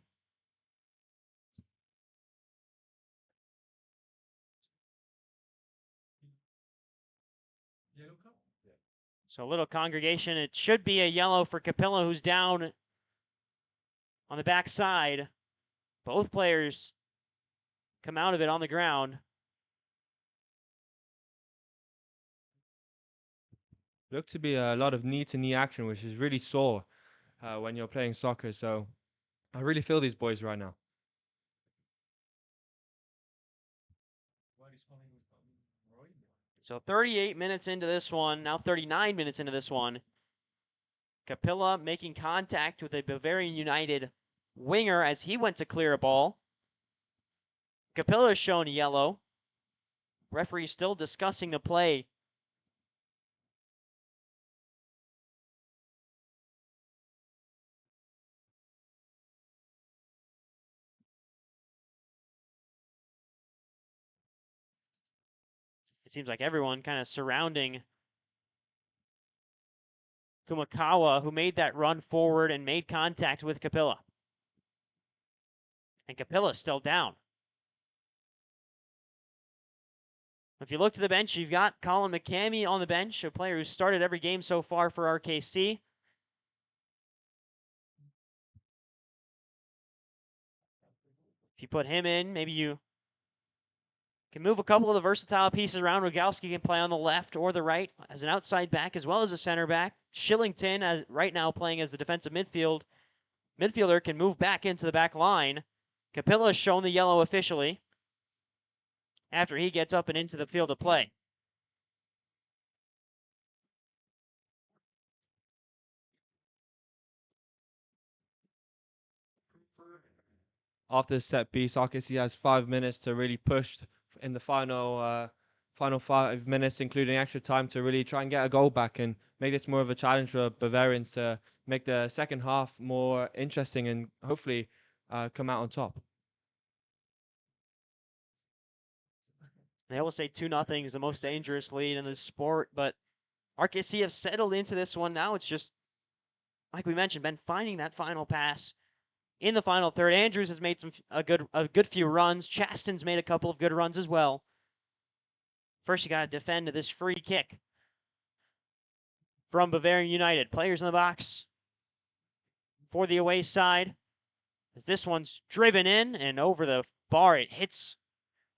So a little congregation. It should be a yellow for Capilla, who's down on the backside. Both players come out of it on the ground. Looked to be a lot of knee-to-knee action, which is really sore when you're playing soccer. So I really feel these boys right now. So 38 minutes into this one, now 39 minutes into this one. Capilla making contact with a Bavarian United winger as he went to clear a ball. Capilla is shown yellow. Referee still discussing the play. It seems like everyone kind of surrounding Kumakawa, who made that run forward and made contact with Capilla. And Capilla's still down. If you look to the bench, you've got Colin McCamey on the bench, a player who's started every game so far for RKC. If you put him in, maybe you can move a couple of the versatile pieces around. Rogalski can play on the left or the right as an outside back as well as a center back. Shillington, as right now playing as the defensive midfielder, can move back into the back line. Capilla has shown the yellow officially after he gets up and into the field of play. After the set piece, RKC has 5 minutes to really push in the final 5 minutes, including extra time, to really try and get a goal back and make this more of a challenge for Bavarians to make the second half more interesting and hopefully come out on top. They always say 2-0 is the most dangerous lead in this sport, but RKC have settled into this one. Now it's just, like we mentioned, been finding that final pass in the final third. Andrews has made a good few runs. Chasten's made a couple of good runs as well. First, you got to defend this free kick from Bavarian United. Players in the box for the away side. As this one's driven in and over the bar, it hits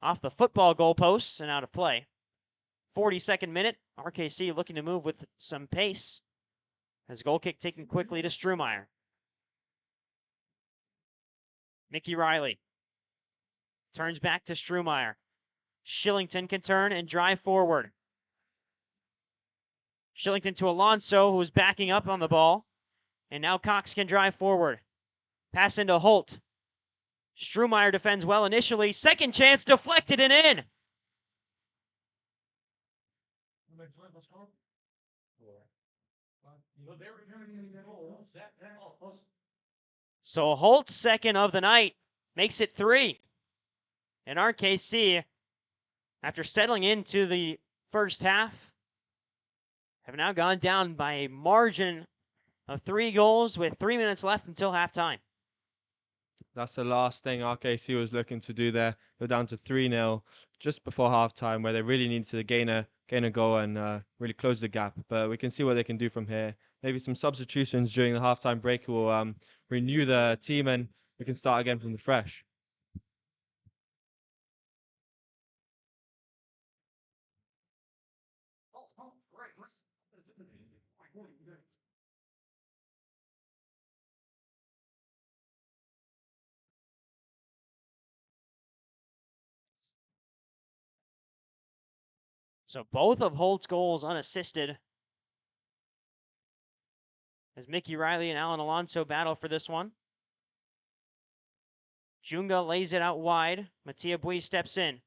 off the football goalposts and out of play. 42nd minute, RKC looking to move with some pace. As goal kick taken quickly to Strumeyer. Mickey Riley turns back to Strumeyer. Shillington can turn and drive forward. Shillington to Alonso, who's backing up on the ball. And now Cox can drive forward. Pass into Holt. Strumeyer defends well initially. Second chance deflected and in. So Holt's second of the night makes it 3. And RKC, after settling into the first half, have now gone down by a margin of 3 goals with 3 minutes left until halftime. That's the last thing RKC was looking to do there. Go down to 3-0 just before halftime, where they really need to gain a goal and really close the gap. But we can see what they can do from here. Maybe some substitutions during the halftime break will renew the team, and we can start again from the fresh. So both of Holt's goals unassisted, as Mickey Riley and Alan Alonso battle for this one. Junga lays it out wide. Mattia Bui steps in.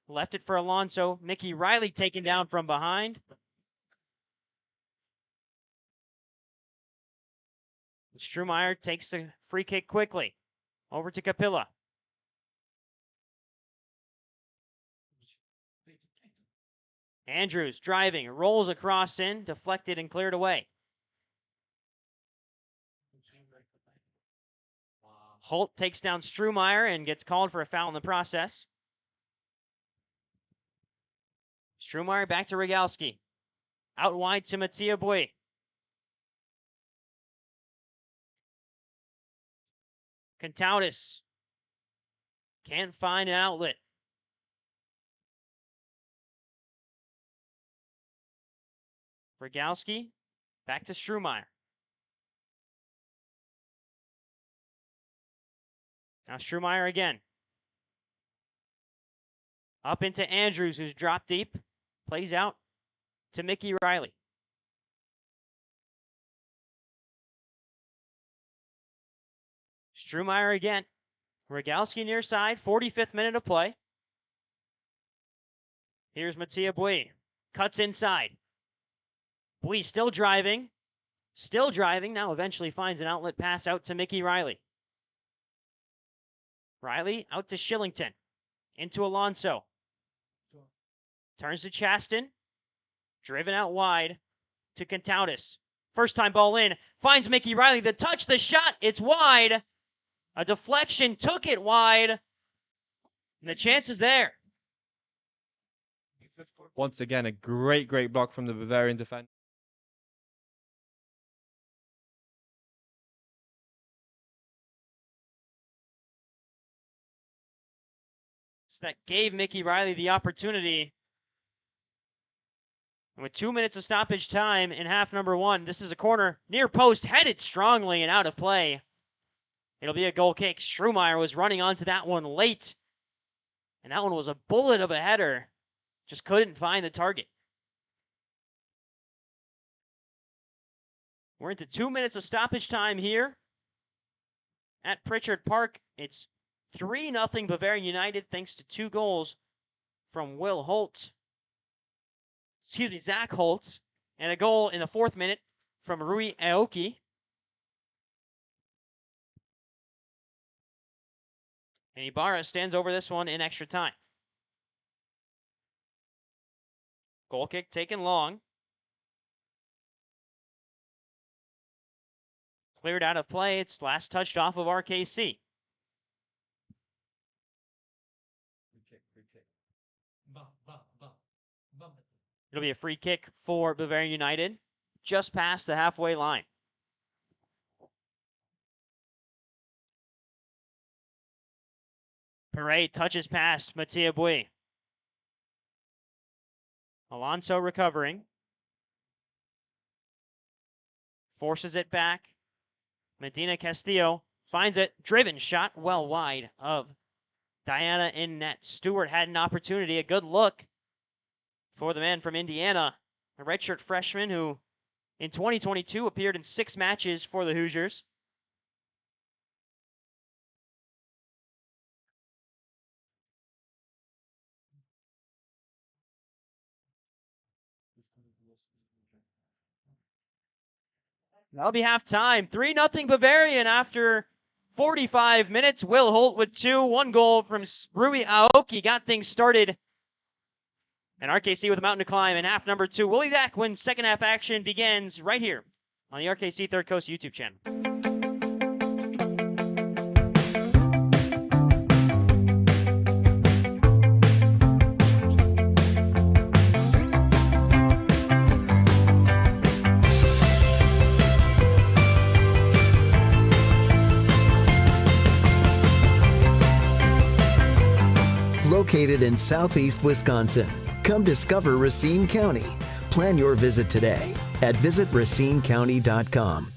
Left it for Alonso. Mickey Riley taken down from behind. Strumeyer takes the free kick quickly. Over to Capilla. Andrews driving, rolls across in, deflected and cleared away. Holt takes down Strumeyer and gets called for a foul in the process. Strumeyer back to Rogalski. Out wide to Mattia Bui. Contautis can't find an outlet. Rogalski back to Strumeyer. Now Strumeyer again. Up into Andrews, who's dropped deep. Plays out to Mickey Riley. Strumeyer again. Rogalski near side, 45th minute of play. Here's Mattia Bui. Cuts inside. Bui still driving. Now eventually finds an outlet pass out to Mickey Riley. Riley out to Shillington. Into Alonso. Turns to Chaston. Driven out wide to Contoutis. First time ball in. Finds Mickey Riley. The touch, the shot. It's wide. A deflection took it wide. And the chance is there. Once again, a great block from the Bavarian defense. So that gave Mickey Riley the opportunity. And with 2 minutes of stoppage time in half number one, this is a corner near post, headed strongly and out of play. It'll be a goal kick. Strumeyer was running onto that one late. And that one was a bullet of a header. Just couldn't find the target. We're into 2 minutes of stoppage time here at Pritchard Park. It's 3-0 Bavarian United thanks to 2 goals from Zach Holt, and a goal in the 4th minute from Rui Aoki. And Ibarra stands over this one in extra time. Goal kick taken long. Cleared out of play. It's last touched off of RKC. It'll be a free kick for Bavarian United, just past the halfway line. Parade touches past Mattia Bui. Alonso recovering. Forces it back. Medina Castillo finds it. Driven shot well wide of Diana in net. Stewart had an opportunity, a good look for the man from Indiana, a redshirt freshman who in 2022 appeared in 6 matches for the Hoosiers. That'll be halftime. 3-0 Bavarian after 45 minutes. Will Holt with 2. 1 goal from Rui Aoki got things started. And RKC with a mountain to climb in half number 2. We'll be back when second half action begins right here on the RKC Third Coast YouTube channel. Located in southeast Wisconsin, come discover Racine County. Plan your visit today at visitracinecounty.com.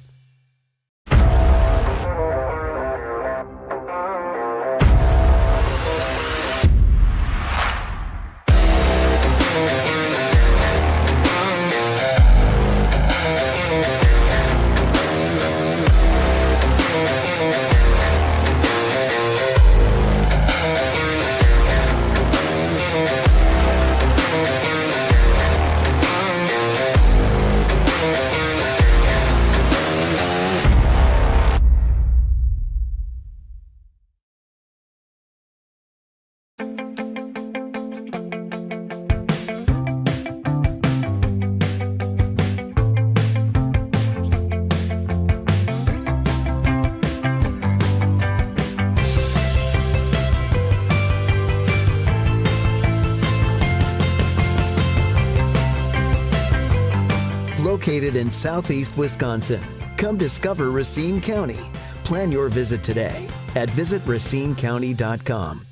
Located in southeast Wisconsin, come discover Racine County. Plan your visit today at visitracinecounty.com.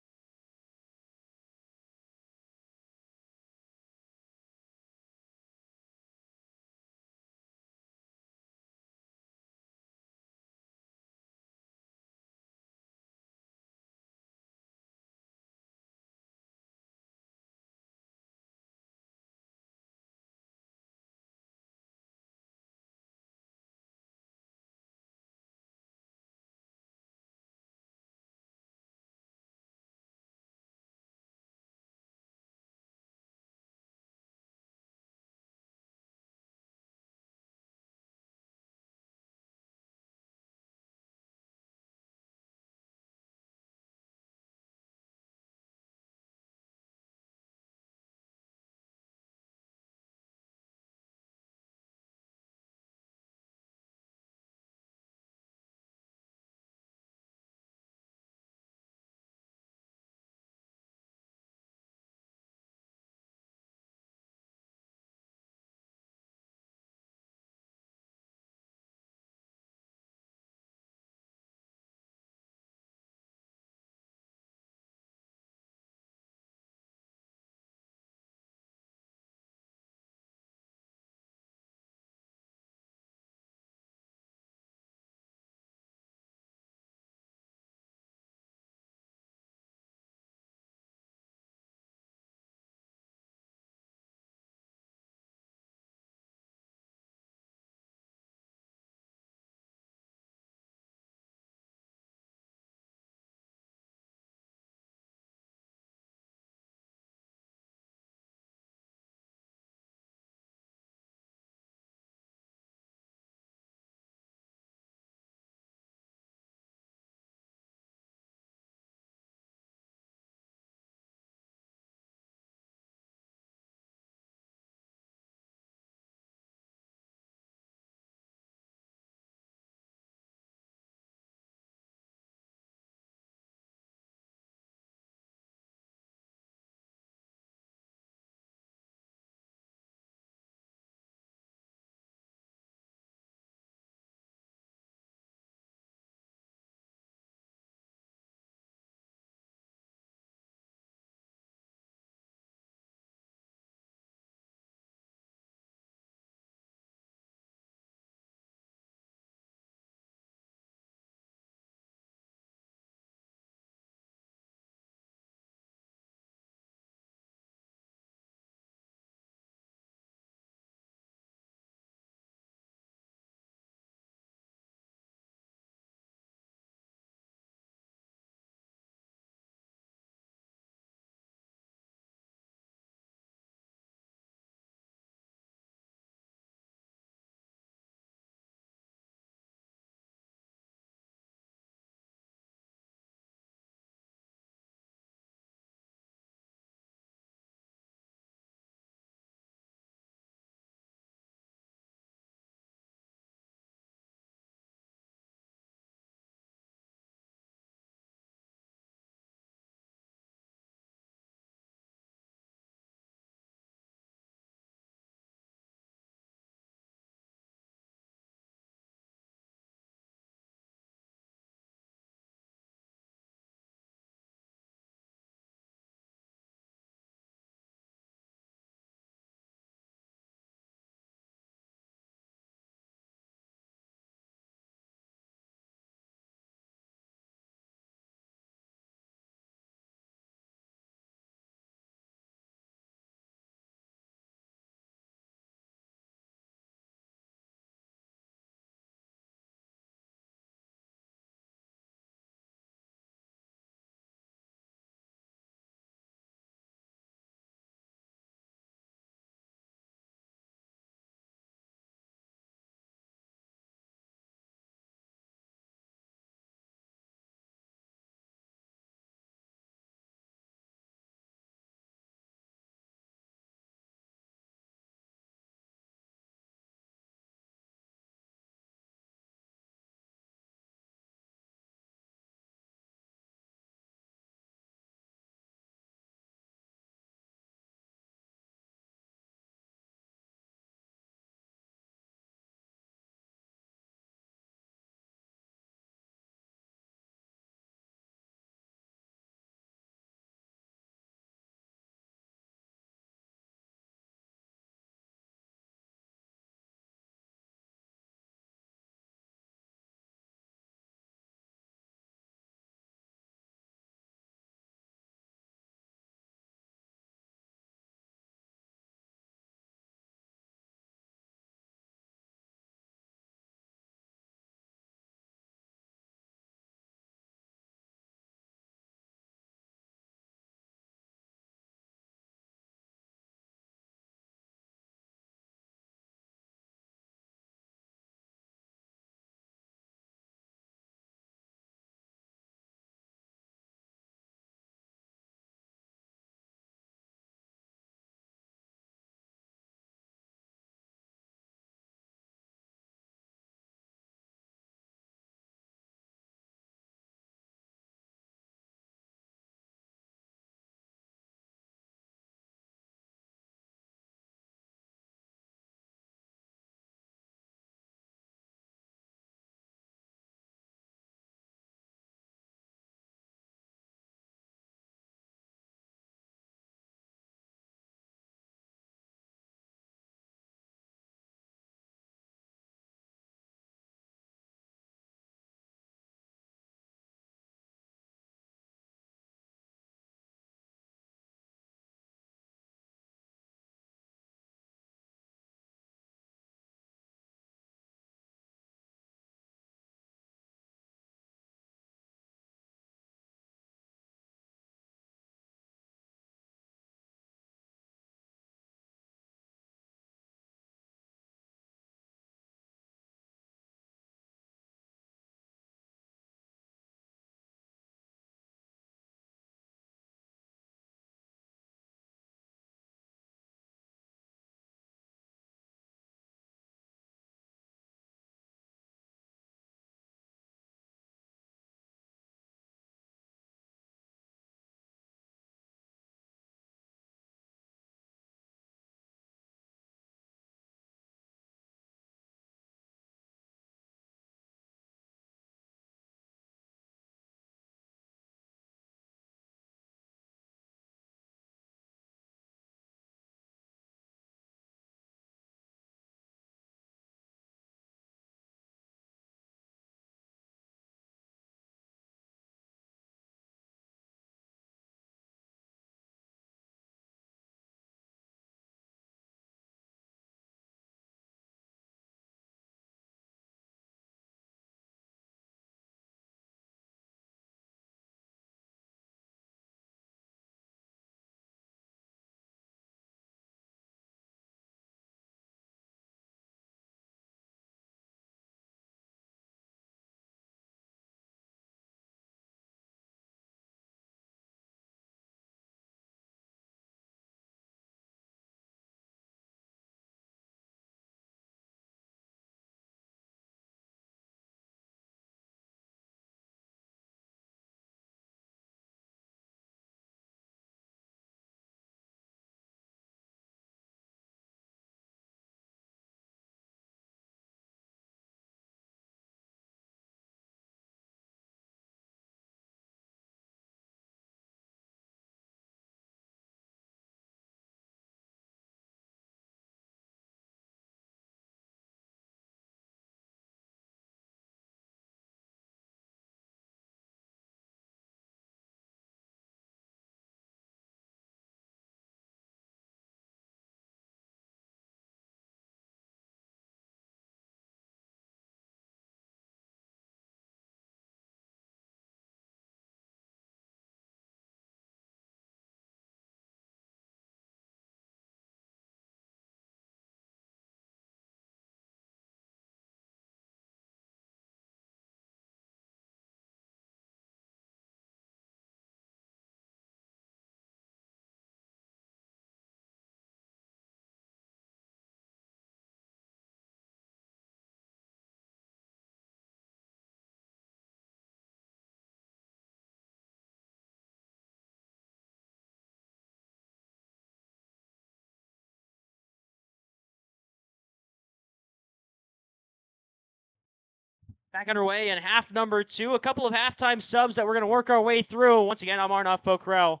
Back underway in half number 2. A couple of halftime subs that we're going to work our way through. Once again, I'm Arnav Pokhrel,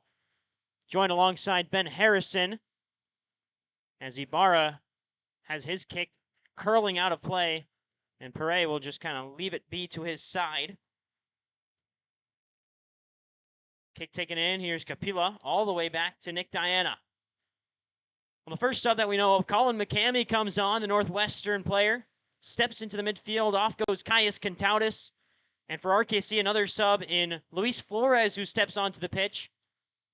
joined alongside Ben Harrison, as Ibarra has his kick curling out of play, and Pere will just kind of leave it be to his side. Kick taken in. Here's Kapila all the way back to Nick Diana. Well, the first sub that we know of, Colin McCamey comes on, the Northwestern player. Steps into the midfield. Off goes Caius Cantautis. And for RKC, another sub in Luis Flores, who steps onto the pitch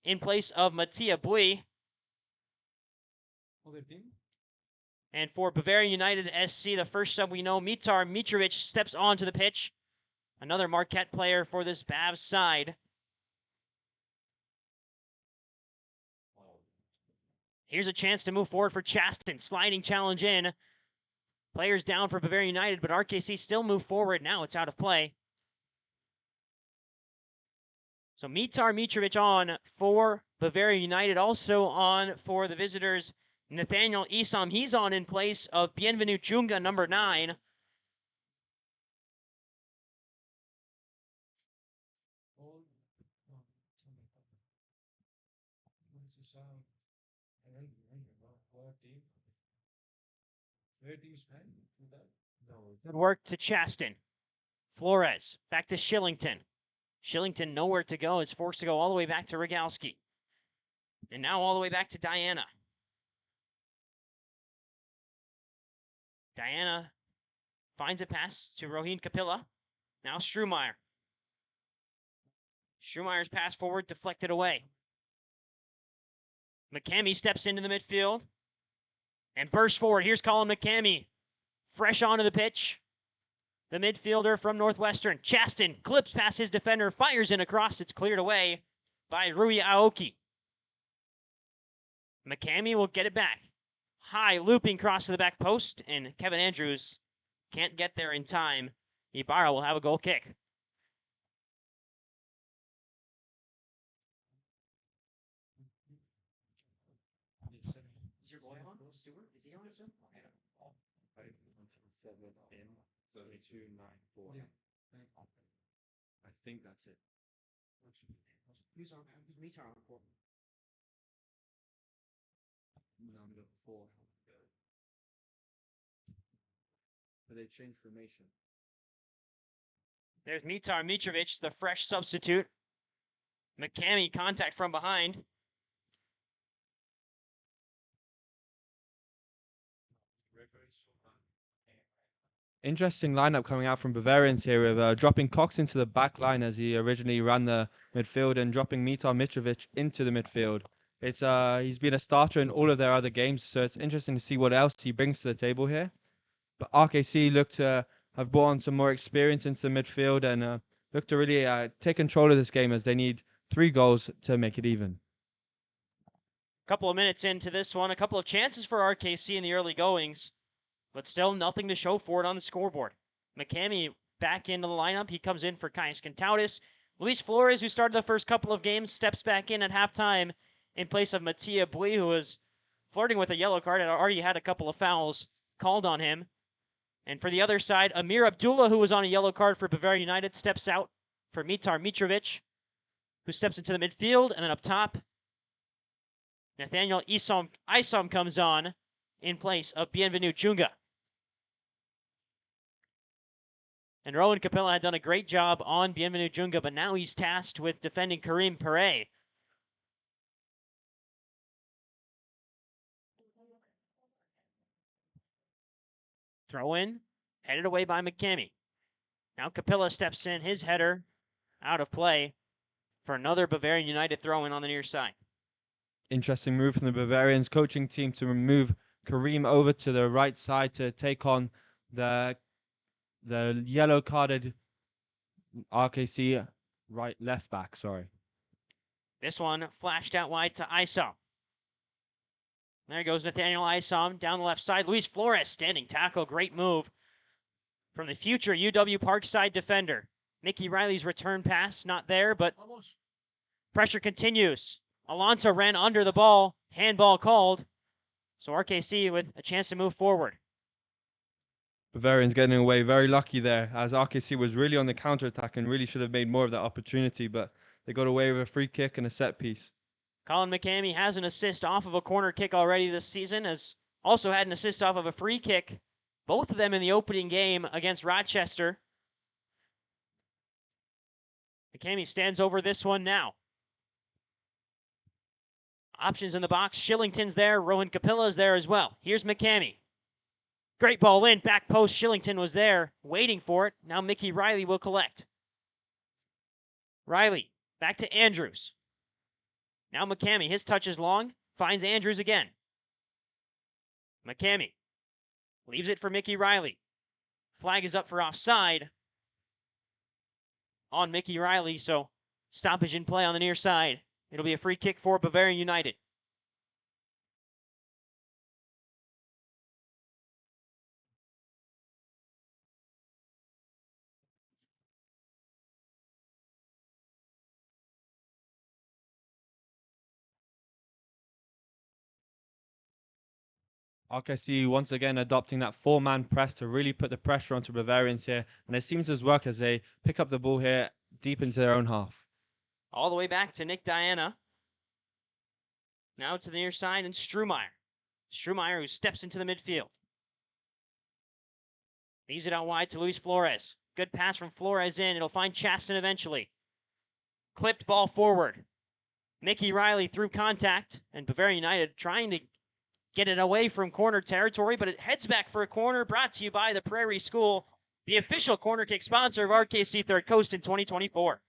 in place of Mattia Bui. And for Bavarian United SC, the first sub we know, Mitar Mitrovic steps onto the pitch. Another Marquette player for this Bav side. Here's a chance to move forward for Chaston. Sliding challenge in. Players down for Bavarian United, but RKC still move forward. Now it's out of play. So Mitar Mitrovic on for Bavarian United. Also on for the visitors, Nathaniel Isam. He's on in place of Bienvenu Junga, number 9. Good work to Chaston. Flores back to Shillington. Shillington nowhere to go, is forced to go all the way back to Rogalski. And now all the way back to Diana. Diana finds a pass to Rohin Kapila. Now Strumeyer. Strumeyer's pass forward, deflected away. McCamey steps into the midfield and bursts forward. Here's Colin McCamey, fresh onto the pitch. The midfielder from Northwestern. Chaston clips past his defender, fires in across. It's cleared away by Rui Aoki. McCamey will get it back. High looping cross to the back post, and Kevin Andrews can't get there in time. Ibarra will have a goal kick. Is your boy on? Stewart? Is he on it soon? 3294. Yeah. I think that's it. Who's Mitar on for? Number 4. But they changed formation. There's Mitar Mitrovic, the fresh substitute. McCamey contact from behind. Interesting lineup coming out from Bavarians here with dropping Cox into the back line as he originally ran the midfield and dropping Mitar Mitrovic into the midfield. It's he's been a starter in all of their other games, so it's interesting to see what else he brings to the table here. But RKC look to have brought on some more experience into the midfield and look to really take control of this game as they need 3 goals to make it even. Couple of minutes into this one, a couple of chances for RKC in the early goings, but still nothing to show for it on the scoreboard. McCamey back into the lineup. He comes in for Caius Cantautis. Luis Flores, who started the first couple of games, steps back in at halftime in place of Mattia Bui, who was flirting with a yellow card and already had a couple of fouls called on him. And for the other side, Amir Abdullah, who was on a yellow card for Bavarian United, steps out for Mitar Mitrovic, who steps into the midfield. And then up top, Nathaniel Isam comes on in place of Bienvenu Junga. And Rowan Capella had done a great job on Bienvenu Junga, but now he's tasked with defending Karim Pere. Throw in, headed away by McCamey. Now Capella steps in, his header out of play for another Bavarian United throw in on the near side. Interesting move from the Bavarians coaching team to move Karim over to the right side to take on the yellow carded RKC left back, sorry. This one flashed out wide to Isam. There goes Nathaniel Isam down the left side. Luis Flores standing tackle, great move from the future UW Parkside defender. Mickey Riley's return pass, not there, but pressure continues. Alonso ran under the ball, handball called. So RKC with a chance to move forward. Bavarians getting away very lucky there, as RKC was really on the counter-attack and really should have made more of that opportunity, but they got away with a free kick and a set piece. Colin McCamey has an assist off of a corner kick already this season, has also had an assist off of a free kick, both of them in the opening game against Rochester. McCamey stands over this one now. Options in the box. Shillington's there. Rowan Capilla's there as well. Here's McCamey. Great ball in. Back post. Shillington was there waiting for it. Now Mickey Riley will collect. Riley back to Andrews. Now McCamey. His touch is long. Finds Andrews again. McCamey leaves it for Mickey Riley. Flag is up for offside on Mickey Riley, so stoppage in play on the near side. It'll be a free kick for Bavarian United. RKC once again adopting that four-man press to really put the pressure onto Bavarians here, and it seems to work as they pick up the ball here deep into their own half. All the way back to Nick Diana. Now to the near side and Strumeyer. Strumeyer who steps into the midfield. Leaves it out wide to Luis Flores. Good pass from Flores in. It'll find Chaston eventually. Clipped ball forward. Mickey Riley through contact, and Bavarian United trying to get it away from corner territory, but it heads back for a corner, brought to you by the Prairie School, the official corner kick sponsor of RKC Third Coast in 2024.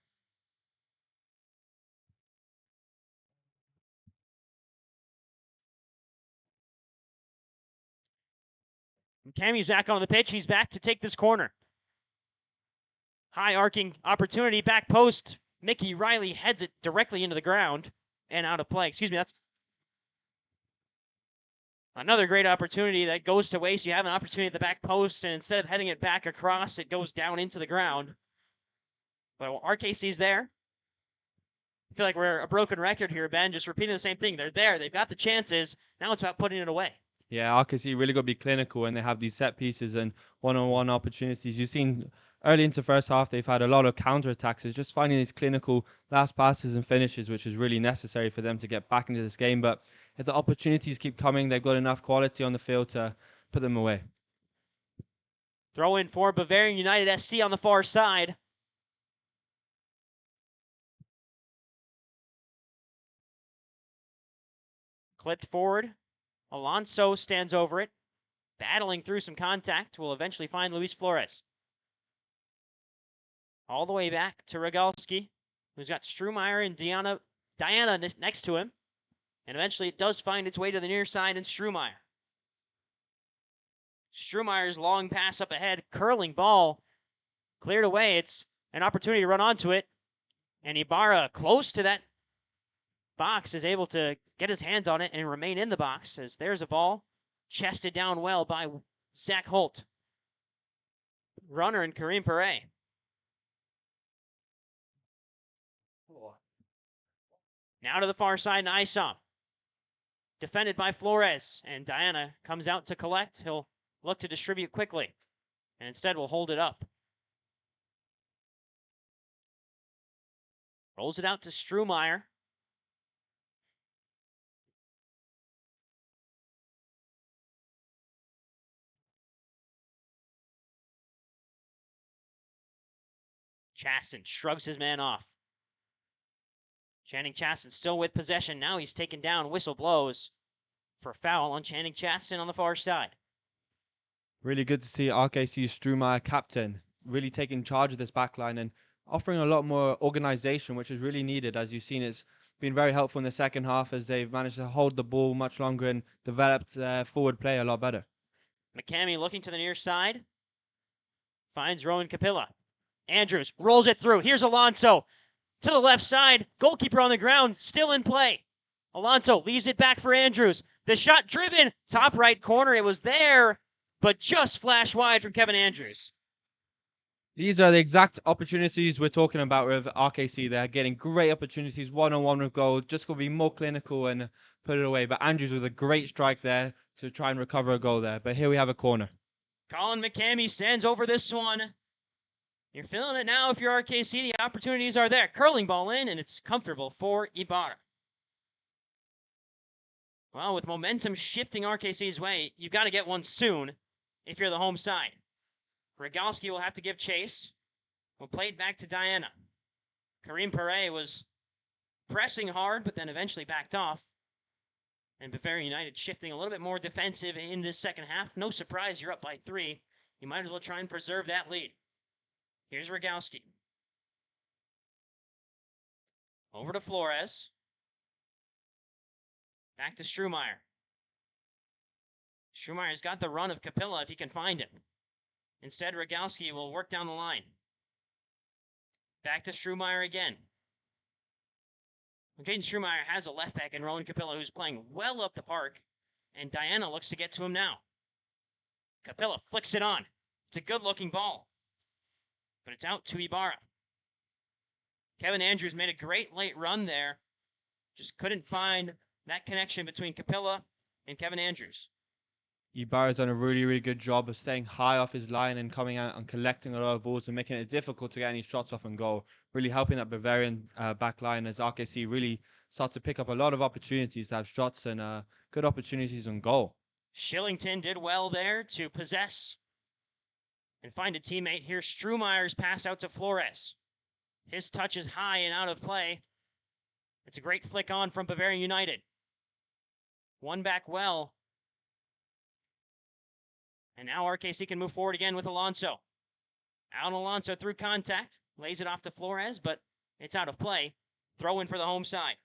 Cammy's back on the pitch. He's back to take this corner. High arcing opportunity, back post. Mickey Riley heads it directly into the ground and out of play. Excuse me, that's another great opportunity that goes to waste. You have an opportunity at the back post, and instead of heading it back across, it goes down into the ground. But RKC's there. I feel like we're a broken record here, Ben, just repeating the same thing. They're there. They've got the chances. Now it's about putting it away. Yeah, RKC really got to be clinical when they have these set pieces and one-on-one opportunities. You've seen early into first half, they've had a lot of counter-attacks. It's just finding these clinical last passes and finishes, which is really necessary for them to get back into this game. But if the opportunities keep coming, they've got enough quality on the field to put them away. Throw in for Bavarian United SC on the far side. Clipped forward. Alonso stands over it. Battling through some contact. Will eventually find Luis Flores. All the way back to Rogalski, who's got Strumeyer and Diana next to him. And eventually it does find its way to the near side and Strumeyer. Strumeyer's long pass up ahead. Curling ball. Cleared away. It's an opportunity to run onto it. And Ibarra, close to that box, is able to get his hands on it and remain in the box, as there's a ball chested down well by Zach Holt. Runner and Kareem Pere. Now to the far side, and Isom. Defended by Flores, and Diana comes out to collect. He'll look to distribute quickly, and instead will hold it up. Rolls it out to Strumeyer. Chaston shrugs his man off. Channing Chaston still with possession. Now he's taken down. Whistle blows for a foul on Channing Chaston on the far side. Really good to see RKC Strumeyer, captain, really taking charge of this backline and offering a lot more organization, which is really needed. As you've seen, it's been very helpful in the second half as they've managed to hold the ball much longer and developed forward play a lot better. McCamey looking to the near side. Finds Rowan Capilla. Andrews rolls it through. Here's Alonso to the left side. Goalkeeper on the ground, still in play. Alonso leaves it back for Andrews. The shot driven, top right corner. It was there, but just flash wide from Kevin Andrews. These are the exact opportunities we're talking about with RKC. They're getting great opportunities, one-on-one with goal. Just going to be more clinical and put it away. But Andrews with a great strike there to try and recover a goal there. But here we have a corner. Colin McCamey stands over this one. You're feeling it now if you're RKC. The opportunities are there. Curling ball in, and it's comfortable for Ibarra. Well, with momentum shifting RKC's way, you've got to get one soon if you're the home side. Rogalski will have to give chase. We'll play it back to Diana. Karim Pere was pressing hard, but then eventually backed off. And Bavarian United shifting a little bit more defensive in this second half. No surprise, you're up by 3. You might as well try and preserve that lead. Here's Rogalski. Over to Flores. Back to Strumeyer. Strumeyer's got the run of Capilla if he can find him. Instead, Rogalski will work down the line. Back to Strumeyer again. Jaden Strumeyer has a left back in Rowan Capilla who's playing well up the park, and Diana looks to get to him now. Capilla flicks it on. It's a good-looking ball, but it's out to Ibarra. Kevin Andrews made a great late run there. Just couldn't find that connection between Capilla and Kevin Andrews. Ibarra's done a really, really good job of staying high off his line and coming out and collecting a lot of balls and making it difficult to get any shots off and goal. Really helping that Bavarian back line as RKC really start to pick up a lot of opportunities to have shots and good opportunities on goal. Shillington did well there to possess and find a teammate. Here's Strumeyer's pass out to Flores. His touch is high and out of play. It's a great flick on from Bavarian United. One back well. And now RKC can move forward again with Alonso. Out Alonso through contact. Lays it off to Flores, but it's out of play. Throw in for the home side.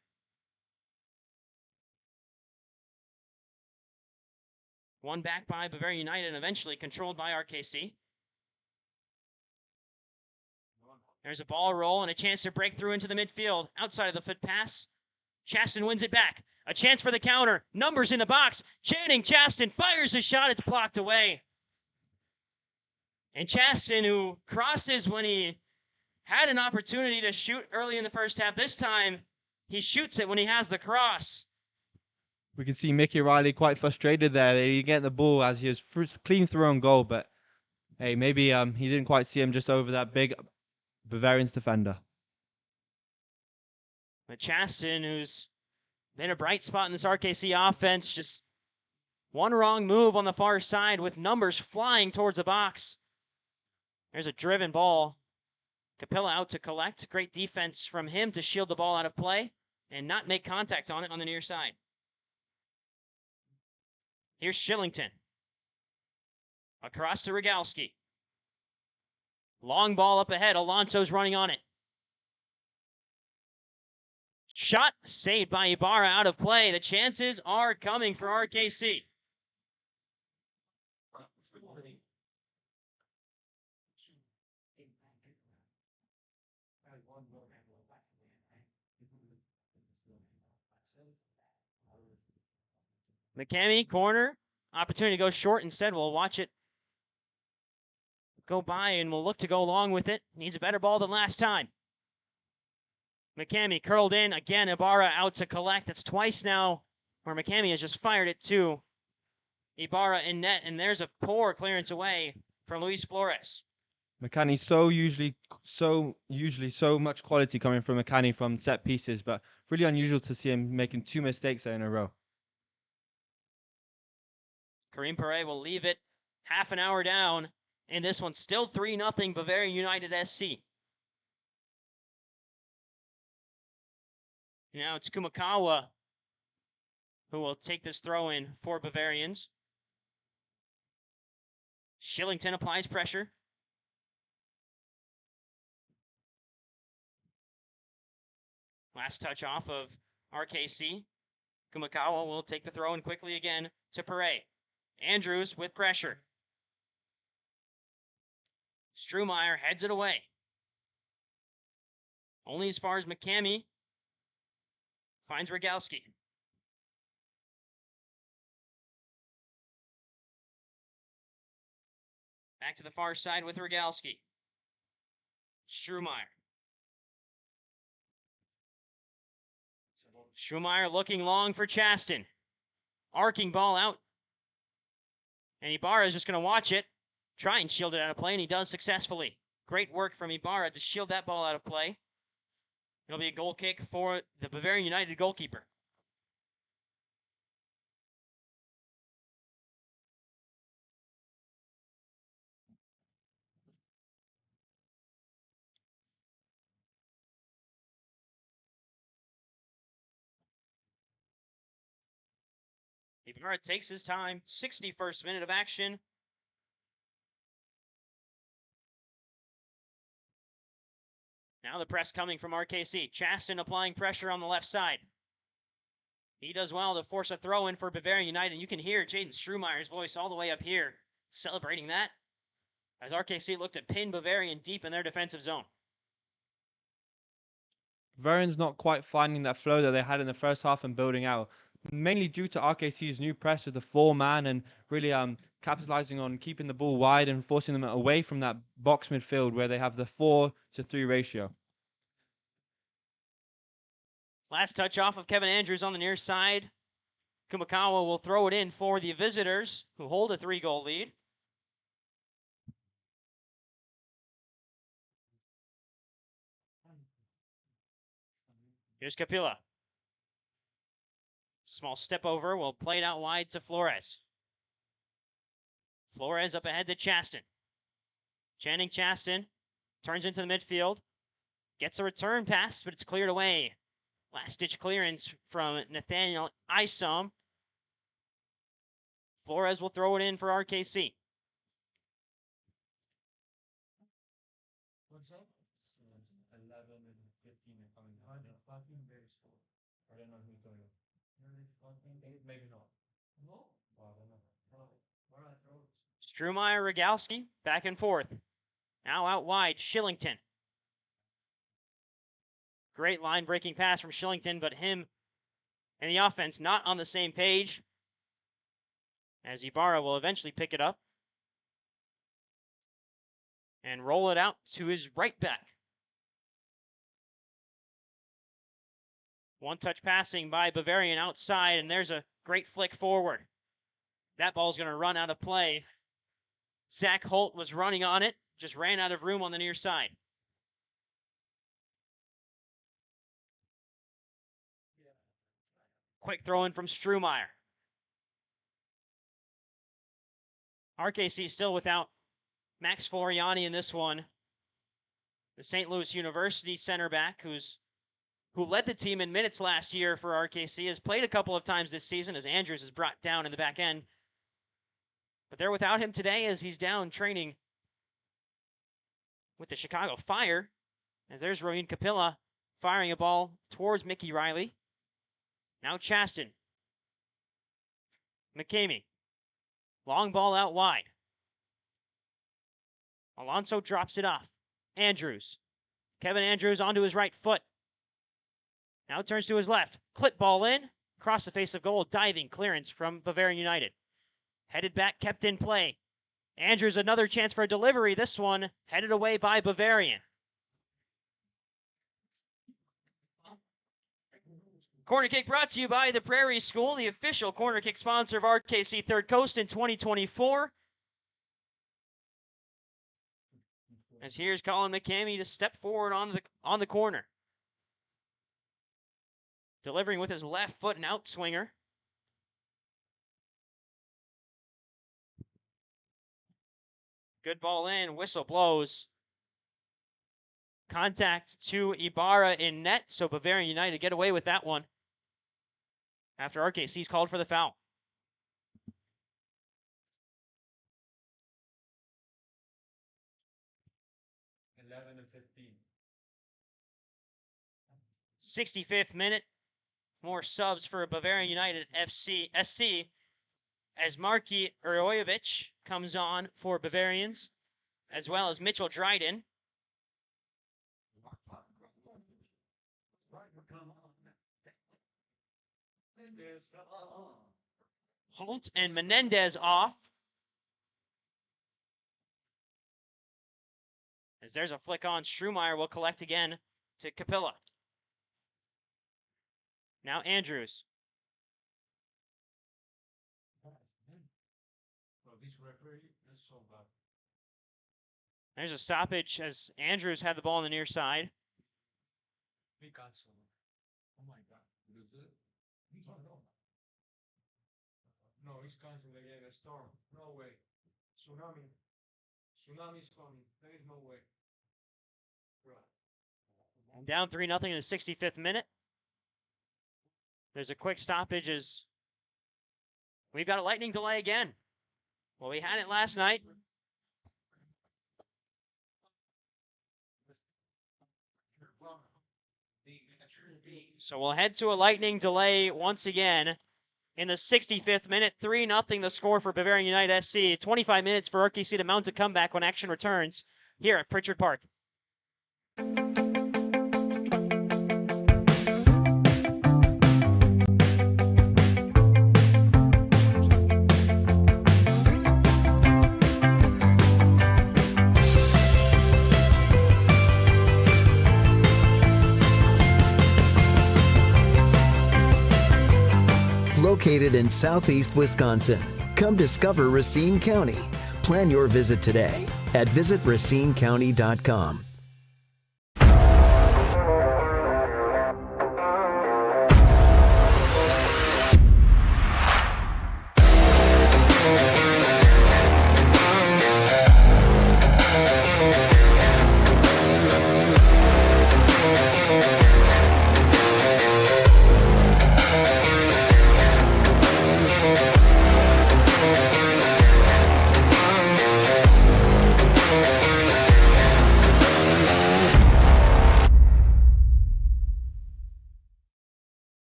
One back by Bavarian United and eventually controlled by RKC. There's a ball roll and a chance to break through into the midfield. Outside of the foot pass. Chaston wins it back. A chance for the counter. Numbers in the box. Channing Chaston fires a shot. It's blocked away. And Chaston, who crosses when he had an opportunity to shoot early in the first half. This time, he shoots it when he has the cross. We can see Mickey Riley quite frustrated there. He didn't get the ball as he was clean through on goal, but hey, maybe he didn't quite see him just over that big Bavarian's defender. But Chaston, who's been a bright spot in this RKC offense, just one wrong move on the far side with Numbers flying towards the box. There's a driven ball. Capilla out to collect. Great defense from him to shield the ball out of play and not make contact on it on the near side. Here's Shillington. Across to Rogalski. Long ball up ahead. Alonso's running on it. Shot saved by Ibarra out of play. The chances are coming for RKC. McCamey, corner. Opportunity to go short. Instead, we'll watch it go by and we'll look to go along with it. Needs a better ball than last time. McCamey curled in. Again, Ibarra out to collect. That's twice now where McCamey has just fired it to Ibarra in net. And there's a poor clearance away from Luis Flores. McCanny usually so much quality coming from McCanny from set pieces, but really unusual to see him making 2 mistakes there in a row. Karim Pere will leave it half an hour down. And this one's still 3-0 Bavarian United SC. Now it's Kumakawa who will take this throw in for Bavarians. Shillington applies pressure. Last touch off of RKC. Kumakawa will take the throw in quickly again to Pere. Andrews with pressure. Strumeyer heads it away. Only as far as McCamey finds Rogalski. Back to the far side with Rogalski. Strumeyer. Strumeyer looking long for Chaston. Arcing ball out. And Ibarra is just going to watch it. try and shield it out of play, and he does successfully. Great work from Ibarra to shield that ball out of play. It'll be a goal kick for the Bavarian United goalkeeper. Ibarra takes his time. 61st minute of action. Now the press coming from RKC. Chaston applying pressure on the left side. He does well to force a throw in for Bavarian United. You can hear Jaden Strumeier's voice all the way up here, celebrating that, as RKC looked to pin Bavarian deep in their defensive zone. Bavarian's not quite finding that flow that they had in the first half and building out, mainly due to RKC's new press with the 4-man and really capitalizing on keeping the ball wide and forcing them away from that box midfield where they have the 4-to-3 ratio. Last touch off of Kevin Andrews on the near side. Kumakawa will throw it in for the visitors, who hold a 3-goal lead. Here's Capilla. Small step over, will play it out wide to Flores. Flores up ahead to Chaston. Channing Chaston turns into the midfield. Gets a return pass, but it's cleared away. Last-ditch clearance from Nathaniel Isom. Flores will throw it in for RKC. What's up? 11 and 15 are coming down. 14 very slow. I don't know who's going to. Maybe not. No? Well, I don't know. Strumeyer, Rogalski, back and forth. Now out wide, Shillington. Great line-breaking pass from Shillington, but him and the offense not on the same page, as Ibarra will eventually pick it up and roll it out to his right back. One-touch passing by Bavarian outside, and there's a great flick forward. That ball's going to run out of play. Zach Holt was running on it, just ran out of room on the near side. Quick throw in from Strumeyer. RKC still without Max Floriani in this one. The St. Louis University center back who led the team in minutes last year for RKC, has played a couple of times this season as Andrews is brought down in the back end. But they're without him today as he's down training with the Chicago Fire. As there's Rohin Capilla firing a ball towards Mickey Riley. Now Chaston. McCamey. Long ball out wide. Alonso drops it off. Andrews. Kevin Andrews onto his right foot. Now turns to his left. Clip ball in. Across the face of goal. Diving clearance from Bavarian United. Headed back, kept in play. Andrews, another chance for a delivery. This one headed away by Bavarian. Corner kick brought to you by the Prairie School, the official corner kick sponsor of RKC Third Coast in 2024. As here's Colin McCamey to step forward on the corner. Delivering with his left foot, an outswinger. Good ball in, whistle blows. Contact to Ibarra in net, so Bavarian United get away with that one after RKC's called for the foul. And 15. 65th minute. More subs for Bavarian United SC as Marki Urojevic comes on for Bavarians, as well as Mitchell Dryden. Holt and Menendez off. As there's a flick on, Strumeyer will collect again to Capilla. Now Andrews. Well, this referee is so bad. There's a stoppage as Andrews had the ball on the near side. Oh my God. Is it? No, he's canceling again. A storm. No way. Tsunami. Tsunami's coming. There is no way. Right. Down 3-0 in the 65th minute. There's a quick stoppage as we've got a lightning delay again. Well, we had it last night. So we'll head to a lightning delay once again in the 65th minute. 3-0 the score for Bavarian United SC. 25 minutes for RKC to mount a comeback when action returns here at Pritchard Park. Located in southeast Wisconsin, come discover Racine County. Plan your visit today at visitracinecounty.com.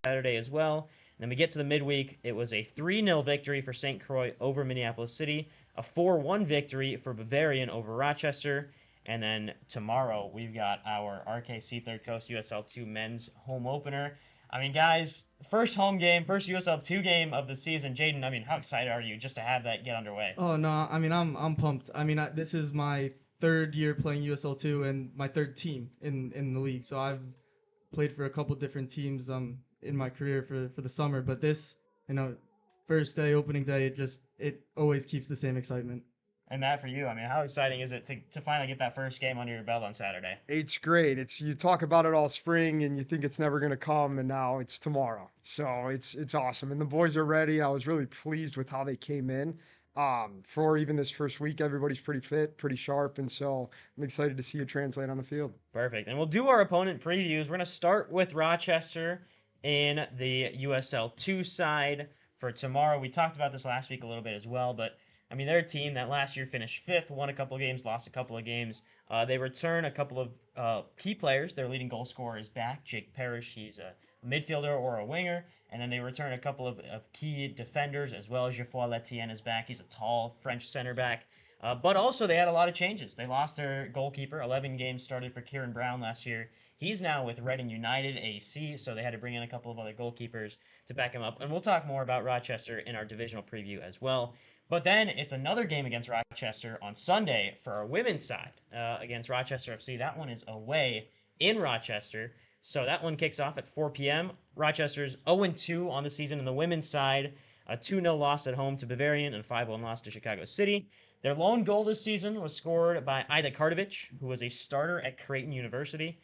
Saturday as well. And then we get to the midweek. It was a 3-0 victory for St. Croix over Minneapolis City, a 4-1 victory for Bavarian over Rochester, and then tomorrow we've got our RKC Third Coast USL 2 men's home opener. I mean, guys, first home game, first USL 2 game of the season. Jaden, I mean, how excited are you just to have that get underway? Oh no, I mean, I'm pumped. I mean, this is my third year playing USL 2 and my third team in the league. So I've played for a couple different teams in my career for the summer, but this, first day, opening day, it always keeps the same excitement. And that for you, I mean, how exciting is it to finally get that first game under your belt on Saturday? It's great. You talk about it all spring and you think it's never going to come, and now it's tomorrow. So it's awesome. And the boys are ready. I was really pleased with how they came in. For even this first week, everybody's pretty fit, pretty sharp, and so I'm excited to see it translate on the field. Perfect. And we'll do our opponent previews. We're going to start with Rochester in the USL 2 side for tomorrow. We talked about this last week a little bit as well, but I mean, they're a team that last year finished 5th, won a couple of games, lost a couple of games. They return a couple of key players. Their leading goal scorer is back, Jake Parrish. He's a midfielder or a winger. And then they return a couple of key defenders, as well as Geoffroy Letienne is back. He's a tall French center back. But also, they had a lot of changes. They lost their goalkeeper. 11 games started for Kieran Brown last year. He's now with Reading United AC, so they had to bring in a couple of other goalkeepers to back him up. And we'll talk more about Rochester in our divisional preview as well. But then it's another game against Rochester on Sunday for our women's side against Rochester FC. That one is away in Rochester. So that one kicks off at 4 p.m. Rochester's 0-2 on the season on the women's side. A 2-0 loss at home to Bavarian and a 5-1 loss to Chicago City. Their lone goal this season was scored by Ida Kardovic, who was a starter at Creighton University.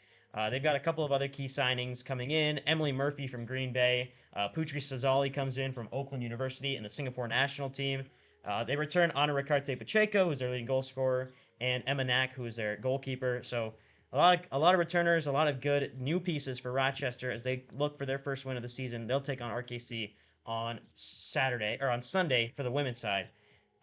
They've got a couple of other key signings coming in. Emily Murphy from Green Bay. Putri Sazali comes in from Oakland University and the Singapore national team. They return Ana Ricarte Pacheco, who's their leading goal scorer, and Emma Knack, who is their goalkeeper. So a lot of returners, a lot of good new pieces for Rochester as they look for their first win of the season. They'll take on RKC on Sunday for the women's side.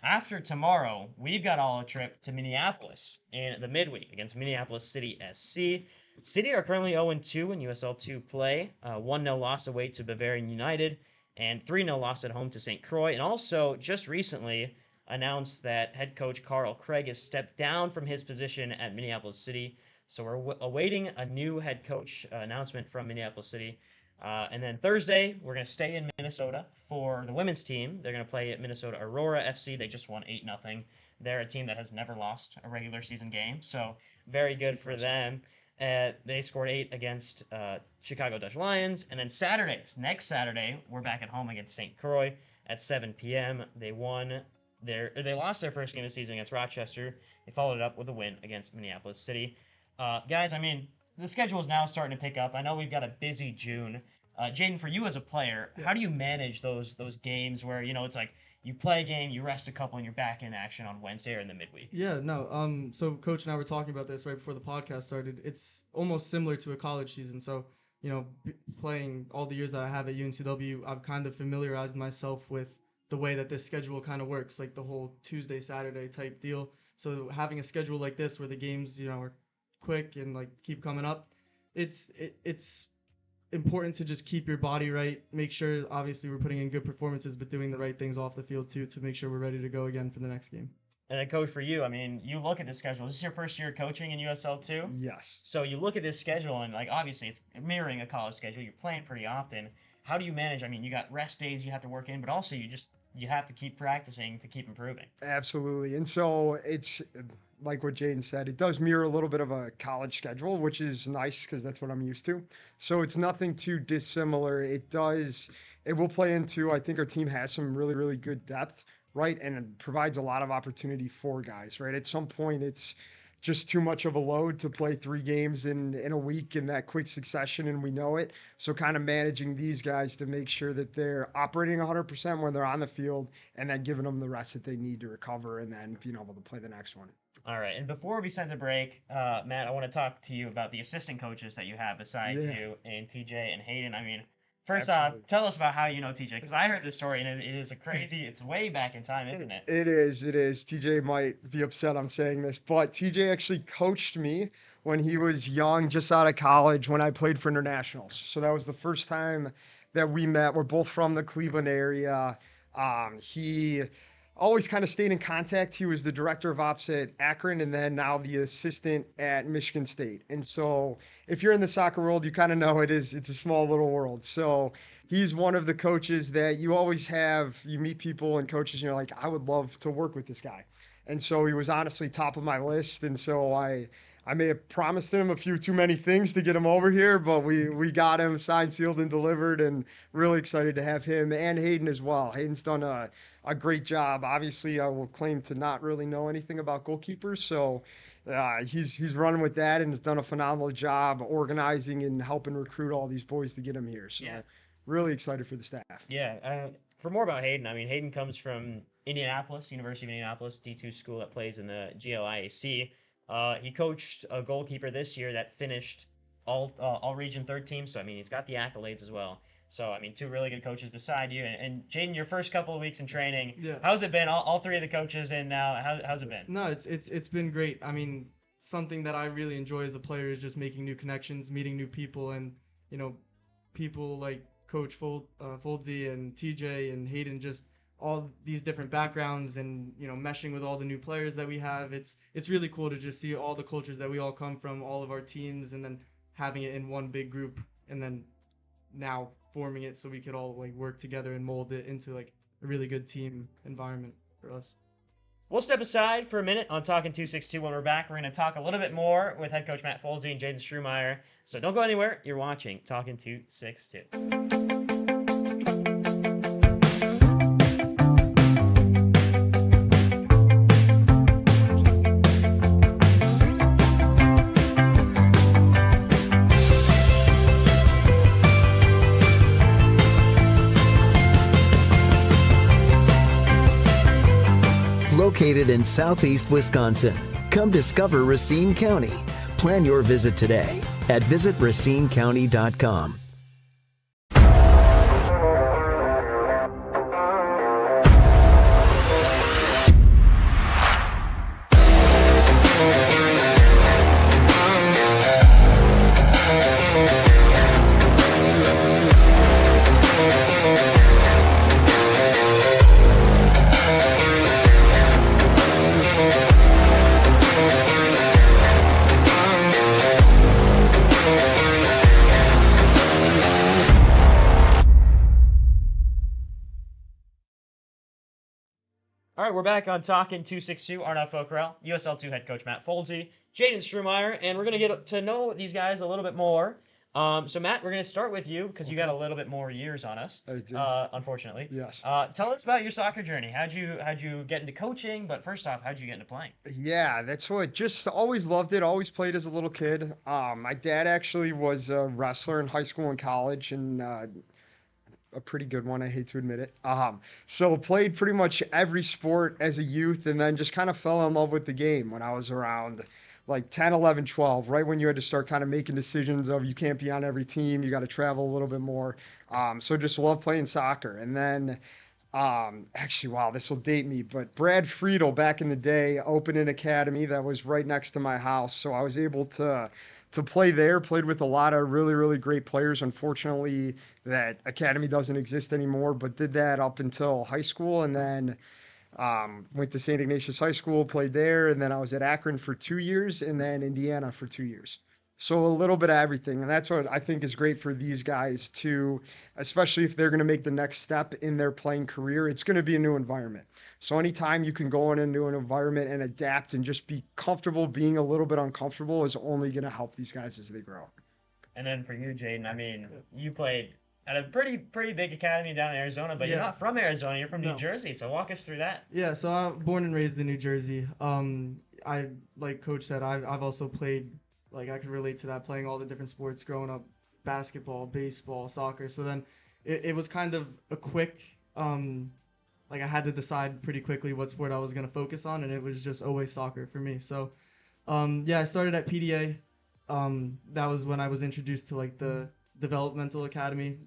After tomorrow, we've got all a trip to Minneapolis in the midweek against Minneapolis City SC. City are currently 0-2 in USL 2 play, 1-0 loss away to Bavarian United, and 3-0 loss at home to St. Croix. And also, just recently announced that head coach Carl Craig has stepped down from his position at Minneapolis City. So we're awaiting a new head coach announcement from Minneapolis City. And then Thursday, we're going to stay in Minnesota for the women's team. They're going to play at Minnesota Aurora FC. They just won 8-0. They're a team that has never lost a regular season game, so very good for them. They scored 8 against Chicago Dutch Lions. And then next Saturday, we're back at home against St. Croix at 7 p.m. They lost their first game of the season against Rochester. They followed it up with a win against Minneapolis City. Guys, I mean, the schedule is now starting to pick up. I know we've got a busy June. Jaden, for you as a player, how do you manage those games where, it's like you play a game, you rest a couple, and you're back in action on Wednesday or in the midweek? Yeah, no. So Coach and I were talking about this right before the podcast started. It's almost similar to a college season. So, playing all the years that I have at UNCW, I've kind of familiarized myself with the way that this schedule kind of works, like the whole Tuesday, Saturday type deal. So having a schedule like this where the games, are quick and like keep coming up, it's important to just keep your body right, make sure obviously we're putting in good performances but doing the right things off the field too to make sure we're ready to go again for the next game. And then, Coach, for you, I mean, you look at the schedule. This is your first year coaching in USL 2? Yes. So you look at this schedule and, obviously it's mirroring a college schedule. You're playing pretty often. How do you manage? I mean, you got rest days you have to work in, but also you have to keep practicing to keep improving. Absolutely. And so it's like what Jaden said, it does mirror a little bit of a college schedule, which is nice because that's what I'm used to. So it's nothing too dissimilar. It will play into, I think our team has some really, really good depth, right? And it provides a lot of opportunity for guys, right? At some point, it's just too much of a load to play 3 games in a week in that quick succession, and we know it. So kind of managing these guys to make sure that they're operating 100% when they're on the field and then giving them the rest that they need to recover and then being able to play the next one. All right, and before we send a break, Matt, I want to talk to you about the assistant coaches that you have beside you and TJ and Hayden. I mean, first off, tell us about how you know TJ, because I heard this story and it is it's way back in time, isn't it? It is. TJ might be upset I'm saying this, but TJ actually coached me when he was young, just out of college, when I played for internationals. So that was the first time that we met. We're both from the Cleveland area. He always kind of stayed in contact. He was the director of ops at Akron and then now the assistant at Michigan State. And so if you're in the soccer world, you kind of know it's a small little world. So he's one of the coaches that you always you meet people and coaches and you're like, I would love to work with this guy. And so he was honestly top of my list. And so I may have promised him a few too many things to get him over here, but we got him signed, sealed, and delivered, and really excited to have him and Hayden as well. Hayden's done a great job. Obviously, I will claim to not really know anything about goalkeepers, so he's running with that and has done a phenomenal job organizing and helping recruit all these boys to get him here. So really excited for the staff. Yeah. For more about Hayden, I mean, Hayden comes from Indianapolis, University of Indianapolis, D2 school that plays in the GLIAC. He coached a goalkeeper this year that finished all region third team. So, I mean, he's got the accolades as well. So, I mean, two really good coaches beside you. And Jaden, your first couple of weeks in training, Yeah. how's it been? All three of the coaches in now. How's it been? No, it's been great. I mean, something that I really enjoy as a player is just making new connections, meeting new people, and people like Coach Foldsy and TJ and Hayden, just all these different backgrounds, and meshing with all the new players that we have. It's really cool to just see all the cultures that we all come from, all of our teams, and then having it in one big group, and then now forming it so we could all like work together and mold it into like a really good team environment for us. We'll step aside for a minute on Talking 262. When we're back, we're going to talk a little bit more with head coach Matt Foldsy and Jaden Strumeyer. So don't go anywhere. You're watching Talking 262. Located in southeast Wisconsin, come discover Racine County. Plan your visit today at visitracinecounty.com. All right, we're back on Talking 262. Arnav Pokhrel, USL 2 head coach Matt Foldsy, Jaden Strumeyer, and we're going to get to know these guys a little bit more. So, Matt, we're going to start with you because you got a little bit more years on us, I do. Unfortunately. Yes. Tell us about your soccer journey. How'd you get into coaching? But first off, how'd you get into playing? Yeah, that's what. Just always loved it. Always played as a little kid. My dad actually was a wrestler in high school and college, and a pretty good one. I hate to admit it. So played pretty much every sport as a youth, and then just kind of fell in love with the game when I was around like 10, 11, 12, right when you had to start kind of making decisions of you can't be on every team, you got to travel a little bit more. So just love playing soccer. And then actually, wow, this will date me, but Brad Friedel back in the day opened an academy that was right next to my house. So I was able to play there, played with a lot of really, really great players. Unfortunately, that academy doesn't exist anymore, but did that up until high school, and then went to St. Ignatius High School, played there, and then I was at Akron for 2 years, and then Indiana for 2 years. So a little bit of everything, and that's what I think is great for these guys too, especially if they're going to make the next step in their playing career. It's going to be a new environment. So anytime you can go into an environment and adapt and just be comfortable being a little bit uncomfortable is only going to help these guys as they grow. And then for you, Jaden, I mean, you played at a pretty big academy down in Arizona, but you're not from Arizona. You're from New Jersey. So walk us through that. Yeah, so I'm born and raised in New Jersey. I, like Coach said, I've also played, like I could relate to that, playing all the different sports growing up, basketball, baseball, soccer. So then it was kind of a quick, like I had to decide pretty quickly what sport I was going to focus on, and it was just always soccer for me. So yeah, I started at PDA. That was when I was introduced to like the developmental academy.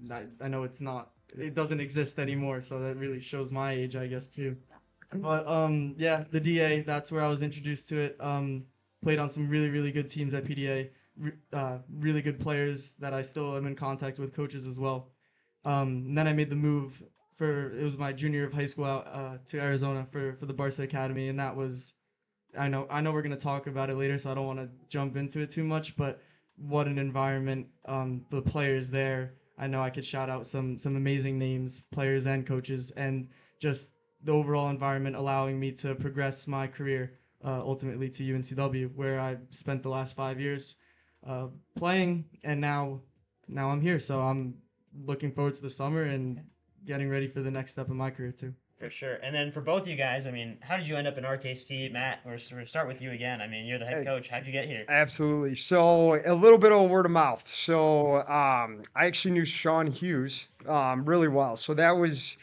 I know it doesn't exist anymore, so that really shows my age, I guess, too. But yeah, the DA, that's where I was introduced to it. Played on some really, really good teams at PDA, really good players that I still am in contact with, coaches as well. And then I made the move it was my junior year of high school out to Arizona for the Barca Academy, and that was, I know we're going to talk about it later, so I don't want to jump into it too much, but what an environment. The players there, I know I could shout out some amazing names, players and coaches, and just the overall environment allowing me to progress my career ultimately to UNCW, where I spent the last 5 years playing, and now I'm here. So I'm looking forward to the summer and getting ready for the next step in my career too. For sure. And then for both of you guys, I mean, how did you end up in RKC? Matt, we're going to start with you again. I mean, you're the head coach. How'd you get here? Absolutely. So a little bit of word of mouth. So I actually knew Sean Hughes really well. So that was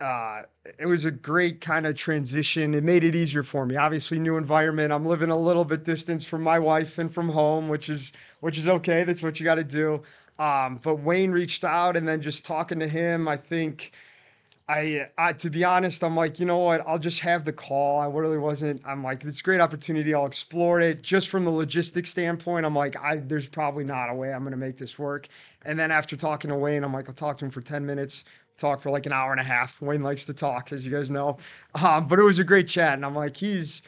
it was a great kind of transition. It made it easier for me. Obviously, new environment. I'm living a little bit distance from my wife and from home, which is okay. That's what you got to do. But Wayne reached out, and then just talking to him, I think to be honest, I'm like, you know what? I'll just have the call. I really wasn't. I'm like, it's a great opportunity. I'll explore it. Just from the logistics standpoint, I'm like, there's probably not a way I'm going to make this work. And then after talking to Wayne, I'm like, I'll talk to him for 10 minutes. Talk for like an hour and a half. Wayne likes to talk, as you guys know. But it was a great chat, and I'm like, he's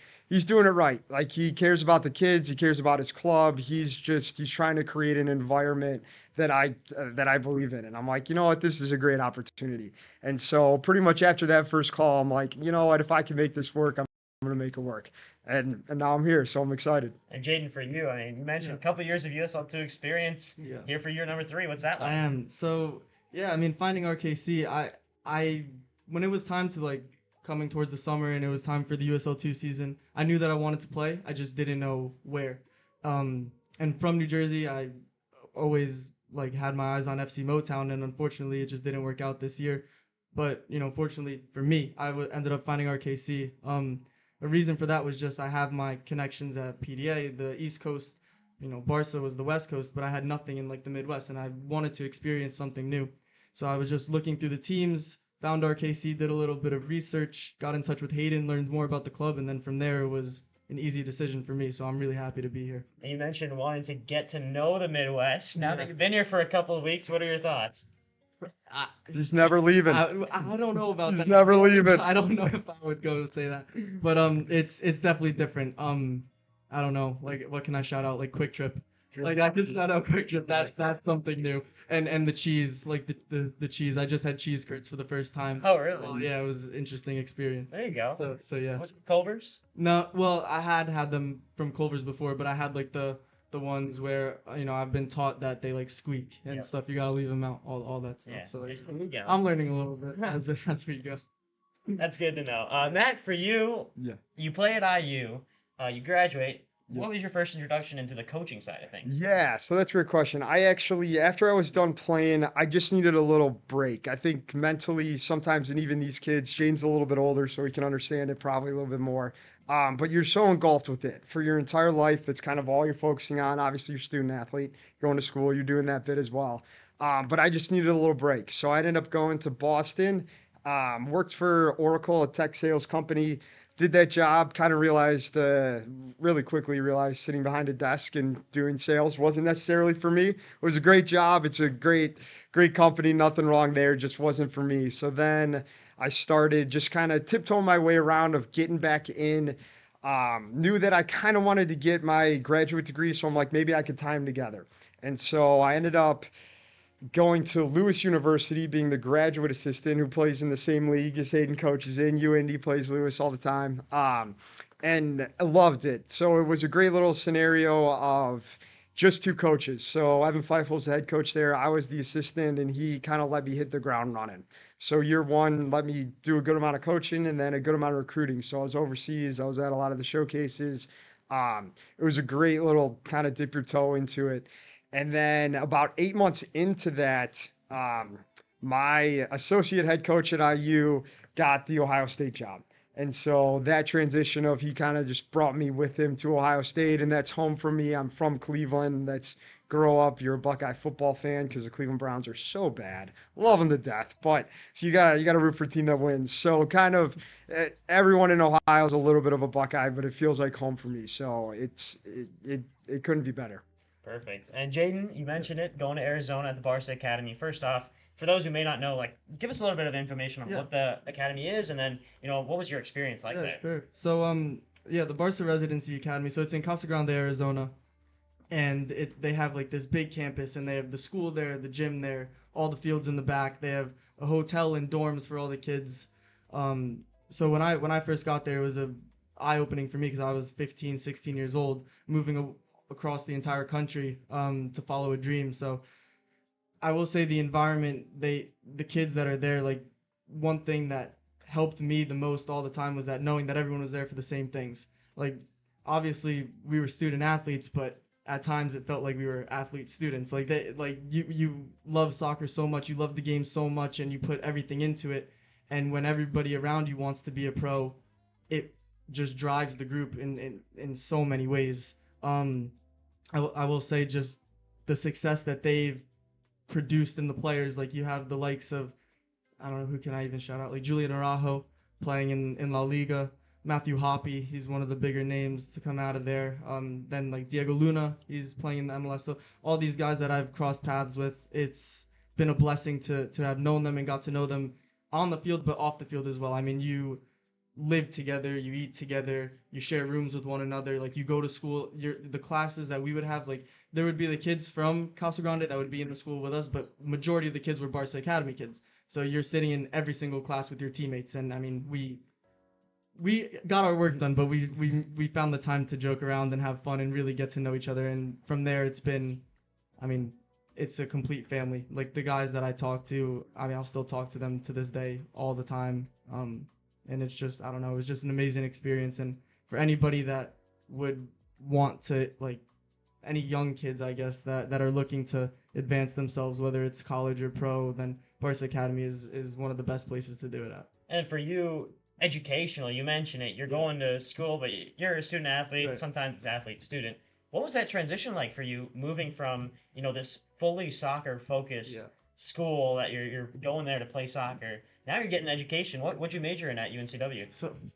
doing it right. Like, he cares about the kids. He cares about his club. He's trying to create an environment that I believe in. And I'm like, you know what? This is a great opportunity. And so pretty much after that first call, I'm like, you know what? If I can make this work, I'm going to make it work. And now I'm here, so I'm excited. And Jaden, for you, I mean, you mentioned a couple years of USL2 experience. Yeah. Here for year number 3. What's that like? I am. So, yeah, I mean, finding RKC, I when it was time to, like, coming towards the summer and it was time for the USL2 season, I knew that I wanted to play. I just didn't know where. And from New Jersey, I always, like, had my eyes on FC Motown, and unfortunately, it just didn't work out this year. But, you know, fortunately for me, I ended up finding RKC. A reason for that was just I have my connections at PDA, the East Coast. You know, Barca was the West Coast, but I had nothing in, like, the Midwest, and I wanted to experience something new. So I was just looking through the teams, found RKC, did a little bit of research, got in touch with Hayden, learned more about the club, and then from there it was an easy decision for me. So I'm really happy to be here. You mentioned wanting to get to know the Midwest. Now that you've been here for a couple of weeks, what are your thoughts? He's never leaving. I don't know about He's that. never leaving. I don't know if I would go to say that, but it's definitely different. I don't know. Like, what can I shout out? Like, Quick Trip. Like, I just shout out Quick Trip. That's something new. And the cheese, like the cheese. I just had cheese curds for the first time. Oh, really? Well, yeah, it was an interesting experience. There you go. So yeah. Was it Culver's? No, well, I had them from Culver's before, but I had, like, the ones where, you know, I've been taught that they, like, squeak and stuff. You gotta leave them out, all that stuff. Yeah. So, like, There you go. I'm learning a little bit as we go. That's good to know. Matt, for you, Yeah. you play at IU, you graduate. What was your first introduction into the coaching side of things? Yeah, so that's a great question. I actually, after I was done playing, I just needed a little break. I think mentally sometimes, and even these kids, Jane's a little bit older, so he can understand it probably a little bit more. But you're so engulfed with it for your entire life. That's kind of all you're focusing on. Obviously, you're a student athlete, going to school, you're doing that bit as well. But I just needed a little break. So I ended up going to Boston, worked for Oracle, a tech sales company. Did that job, kind of realized, really quickly realized sitting behind a desk and doing sales wasn't necessarily for me. It was a great job. It's a great company. Nothing wrong there. Just wasn't for me. So then I started just kind of tiptoeing my way around of getting back in. Knew that I kind of wanted to get my graduate degree. So I'm like, maybe I could tie them together. And so I ended up going to Lewis University, being the graduate assistant who plays in the same league as Hayden coaches in. UND plays Lewis all the time. And I loved it. So it was a great little scenario of just 2 coaches. So Evan Feifel's the head coach there. I was the assistant, and he kind of let me hit the ground running. So year 1, let me do a good amount of coaching and then a good amount of recruiting. So I was overseas. I was at a lot of the showcases. It was a great little kind of dip your toe into it. And then about 8 months into that, my associate head coach at IU got the Ohio State job. And so that transition of he kind of just brought me with him to Ohio State, and that's home for me. I'm from Cleveland. That's grow up. You're a Buckeye football fan because the Cleveland Browns are so bad. Love them to death. But so you gotta root for a team that wins. So kind of everyone in Ohio is a little bit of a Buckeye, but it feels like home for me. So it couldn't be better. Perfect. And Jaden, you mentioned it, going to Arizona at the Barca Academy. First off, for those who may not know, like, give us a little bit of information on what the academy is, and then, you know, what was your experience like there? Sure. So, the Barca Residency Academy. So it's in Casa Grande, Arizona, and they have, like, this big campus, and they have the school there, the gym there, all the fields in the back. They have a hotel and dorms for all the kids. So when I first got there, it was a eye-opening for me because I was 15, 16 years old, moving across the entire country to follow a dream. So I will say the environment, the kids that are there, like, one thing that helped me the most all the time was that knowing that everyone was there for the same things. Like, obviously we were student athletes, but at times it felt like we were athlete students. Like, you love soccer so much, you love the game so much, and you put everything into it. And when everybody around you wants to be a pro, it just drives the group in so many ways. I will say just the success that they've produced in the players. Like you have the likes of, I don't know, who can I even shout out? Like Julian Araujo playing in La Liga. Matthew Hoppe, he's one of the bigger names to come out of there. Then like Diego Luna, he's playing in the MLS. So all these guys that I've crossed paths with, it's been a blessing to have known them and got to know them on the field, but off the field as well. I mean, you live together, you eat together, you share rooms with one another. Like you go to school, the classes that we would have, like there would be the kids from Casa Grande that would be in the school with us, but majority of the kids were Barca Academy kids. So you're sitting in every single class with your teammates, and I mean, we got our work done, but we found the time to joke around and have fun and really get to know each other. And from there, it's been, I mean, it's a complete family. Like the guys that I talk to, I mean, I'll still talk to them to this day all the time. And it's just, I don't know, it was just an amazing experience. And for anybody that would want to, like, any young kids, I guess, that are looking to advance themselves, whether it's college or pro, then Barca Academy is one of the best places to do it at. And for you, educational, you mentioned it. You're going to school, but you're a student athlete. Right. Sometimes it's athlete student. What was that transition like for you, moving from this fully soccer focused school that you're going there to play soccer? Now you're getting education. What'd you major in at UNCW?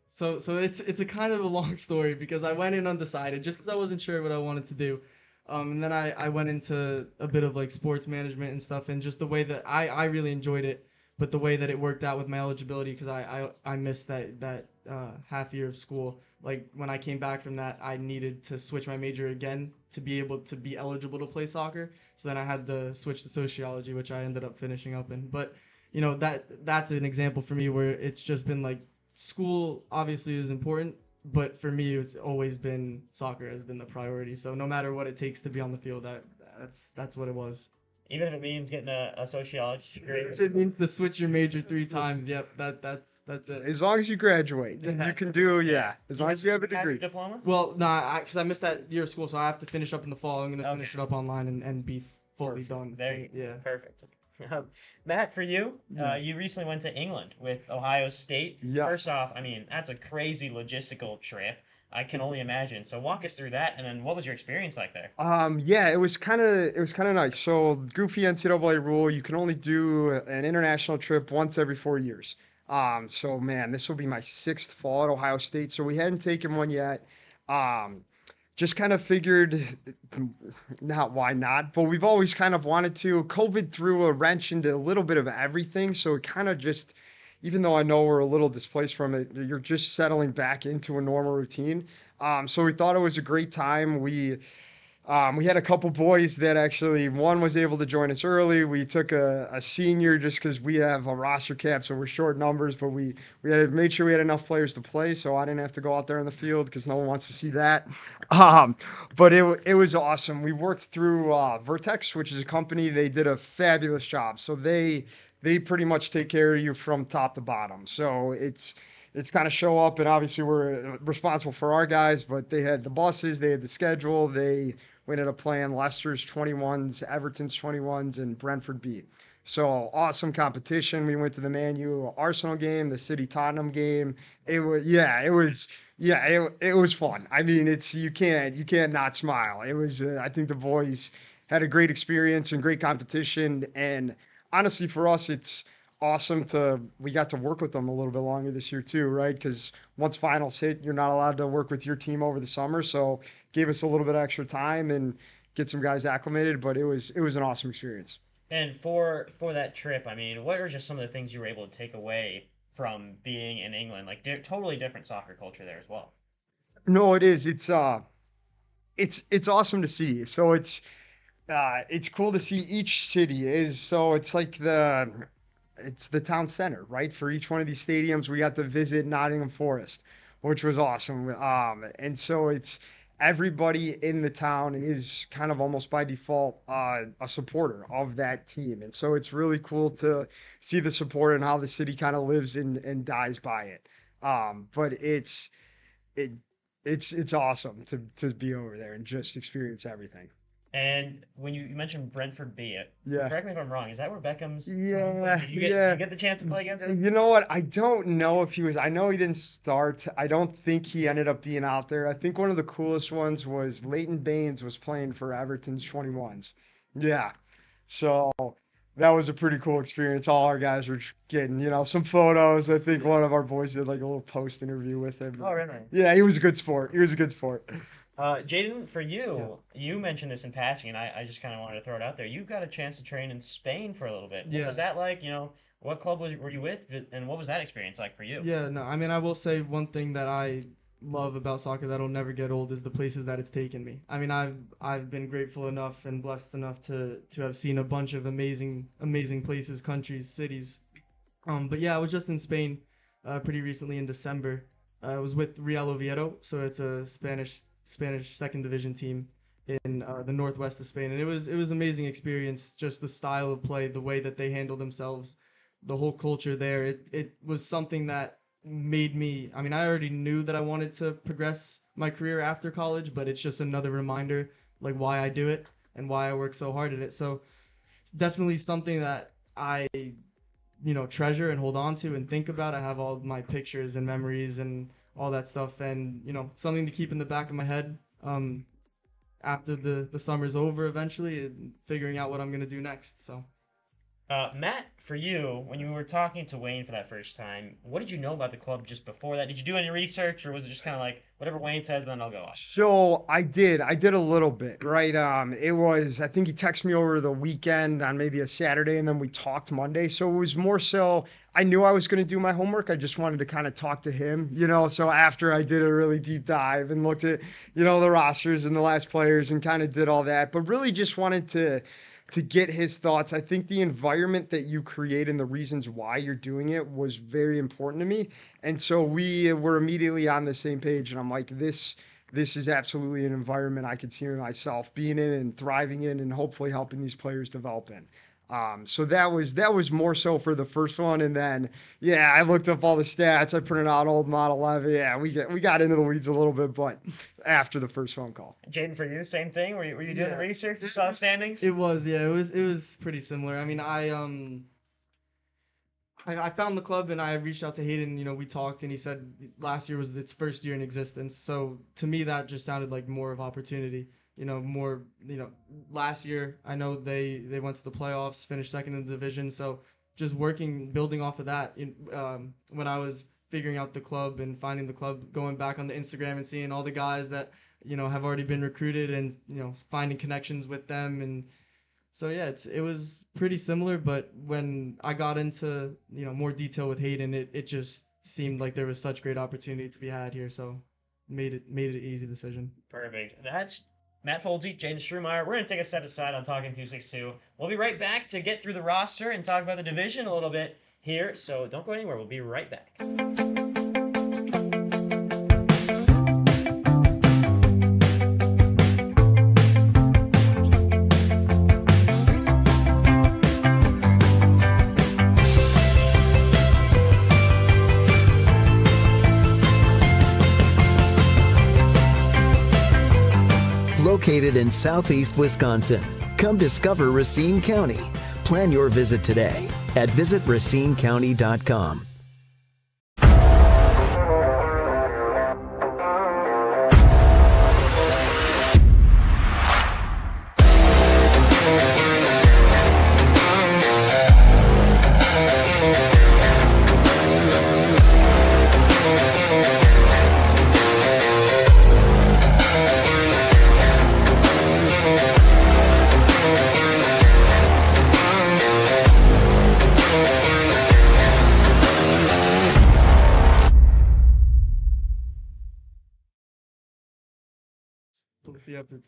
So it's a kind of a long story because I went in undecided just because I wasn't sure what I wanted to do. And then I went into a bit of like sports management and stuff, and just the way that I really enjoyed it, but the way that it worked out with my eligibility, because I missed that half year of school. Like when I came back from that, I needed to switch my major again to be able to be eligible to play soccer. So then I had to switch to sociology, which I ended up finishing up in. But that's an example for me where it's just been like school obviously is important, but for me it's always been soccer has been the priority. So no matter what it takes to be on the field, that's what it was. Even if it means getting a sociology degree. If it means to switch your major 3 times, yep, that's it. As long as you graduate, Yeah. you can do, as long as you have a Have degree. your diploma? Well, because I missed that year of school, so I have to finish up in the fall. I'm gonna finish it up online and be fully done. There you Yeah. Perfect. Matt, for you, you recently went to England with Ohio State. Yeah. First off, I mean, that's a crazy logistical trip. I can only imagine. So walk us through that, and then what was your experience like there? It was kind of nice. So goofy NCAA rule, you can only do an international trip once every 4 years. So man, this will be my 6th fall at Ohio State. So we hadn't taken one yet. Just kind of figured, not why not, but we've always kind of wanted to. COVID threw a wrench into a little bit of everything. So it kind of just, even though I know we're a little displaced from it, you're just settling back into a normal routine. So we thought it was a great time. We had a couple boys that actually, one was able to join us early. We took a senior just because we have a roster cap, so we're short numbers, but we had made sure we had enough players to play, so I didn't have to go out there in the field because no one wants to see that. But it was awesome. We worked through Vertex, which is a company. They did a fabulous job. So they pretty much take care of you from top to bottom. So it's kind of show up, and obviously we're responsible for our guys, but they had the buses, they had the schedule. We ended up playing Leicester's 21s, Everton's 21s, and Brentford B. So awesome competition. We went to the Man U Arsenal game, the City Tottenham game. It was fun. I mean, you can't not smile. It was, I think the boys had a great experience and great competition. And honestly, for us, it's awesome we got to work with them a little bit longer this year too, right? Because once finals hit, you're not allowed to work with your team over the summer. So gave us a little bit extra time and get some guys acclimated, but it was an awesome experience. And for that trip, I mean, what are just some of the things you were able to take away from being in England? Like totally different soccer culture there as well. No, it is. It's awesome to see. So it's cool to see each city it's like it's the town center, right? For each one of these stadiums, we got to visit Nottingham Forest, which was awesome. And so it's everybody in the town is kind of almost by default a supporter of that team. And so it's really cool to see the support and how the city kind of lives and dies by it. But it's awesome to be over there and just experience everything. And when you mentioned Brentford B, Yeah. correct me if I'm wrong, is that where Beckham's? Yeah, Did you yeah. get the chance to play against him? You know what? I don't know if he was. I know he didn't start. I don't think he ended up being out there. I think one of the coolest ones was Leighton Baines was playing for Everton's 21s. Yeah. So that was a pretty cool experience. All our guys were getting, some photos. I think one of our boys did like a little post interview with him. Oh, really? Yeah, he was a good sport. He was a good sport. Jaden, for you, you mentioned this in passing, and I just kind of wanted to throw it out there. You got a chance to train in Spain for a little bit. What Yeah. was that like? What club were you with, and what was that experience like for you? Yeah, no, I mean, I will say one thing that I love about soccer that'll never get old is the places that it's taken me. I mean, I've been grateful enough and blessed enough to have seen a bunch of amazing places, countries, cities. But yeah, I was just in Spain pretty recently in December. I was with Real Oviedo, so it's a Spanish second division team in the northwest of Spain, and it was amazing experience. Just the style of play, the way that they handle themselves, the whole culture there. It was something that made me. I mean, I already knew that I wanted to progress my career after college, but it's just another reminder like why I do it and why I work so hard at it. So it's definitely something that I treasure and hold on to and think about. I have all my pictures and memories and all that stuff, and something to keep in the back of my head after the summer's over eventually, and figuring out what I'm gonna do next. So Matt, for you, when you were talking to Wayne for that first time, what did you know about the club just before that? Did you do any research, or was it just kind of like whatever Wayne says, then I'll go off? So I did a little bit, right? It was, I think he texted me over the weekend on maybe a Saturday, and then we talked Monday. So it was more so, I knew I was going to do my homework. I just wanted to kind of talk to him, So after I did a really deep dive and looked at, the rosters and the last players and kind of did all that, but really just wanted to get his thoughts. I think the environment that you create and the reasons why you're doing it was very important to me. And so we were immediately on the same page. And I'm like, this is absolutely an environment I could see myself being in and thriving in and hopefully helping these players develop in. So that was more so for the first one. And then, yeah, I looked up all the stats. I printed out old Model 11. Yeah, we got into the weeds a little bit, but after the first phone call. Jaden, for you, same thing? Were you doing the research? You saw the standings? it was pretty similar. I mean, I found the club and I reached out to Hayden. We talked, and he said last year was its first year in existence. So to me, that just sounded like more of opportunity. Last year, I know they went to the playoffs, finished second in the division. So just building off of that, when I was figuring out the club and finding the club, going back on the Instagram and seeing all the guys that, have already been recruited and, finding connections with them. And so, yeah, it was pretty similar. But when I got into, more detail with Hayden, it just seemed like there was such great opportunity to be had here. So made it an easy decision. Perfect. That's Matt Folsey, Jaden Strumeyer. We're going to take a step aside on Talking 262. We'll be right back to get through the roster and talk about the division a little bit here. So don't go anywhere. We'll be right back. Located in southeast Wisconsin, come discover Racine County. Plan your visit today at visitracinecounty.com.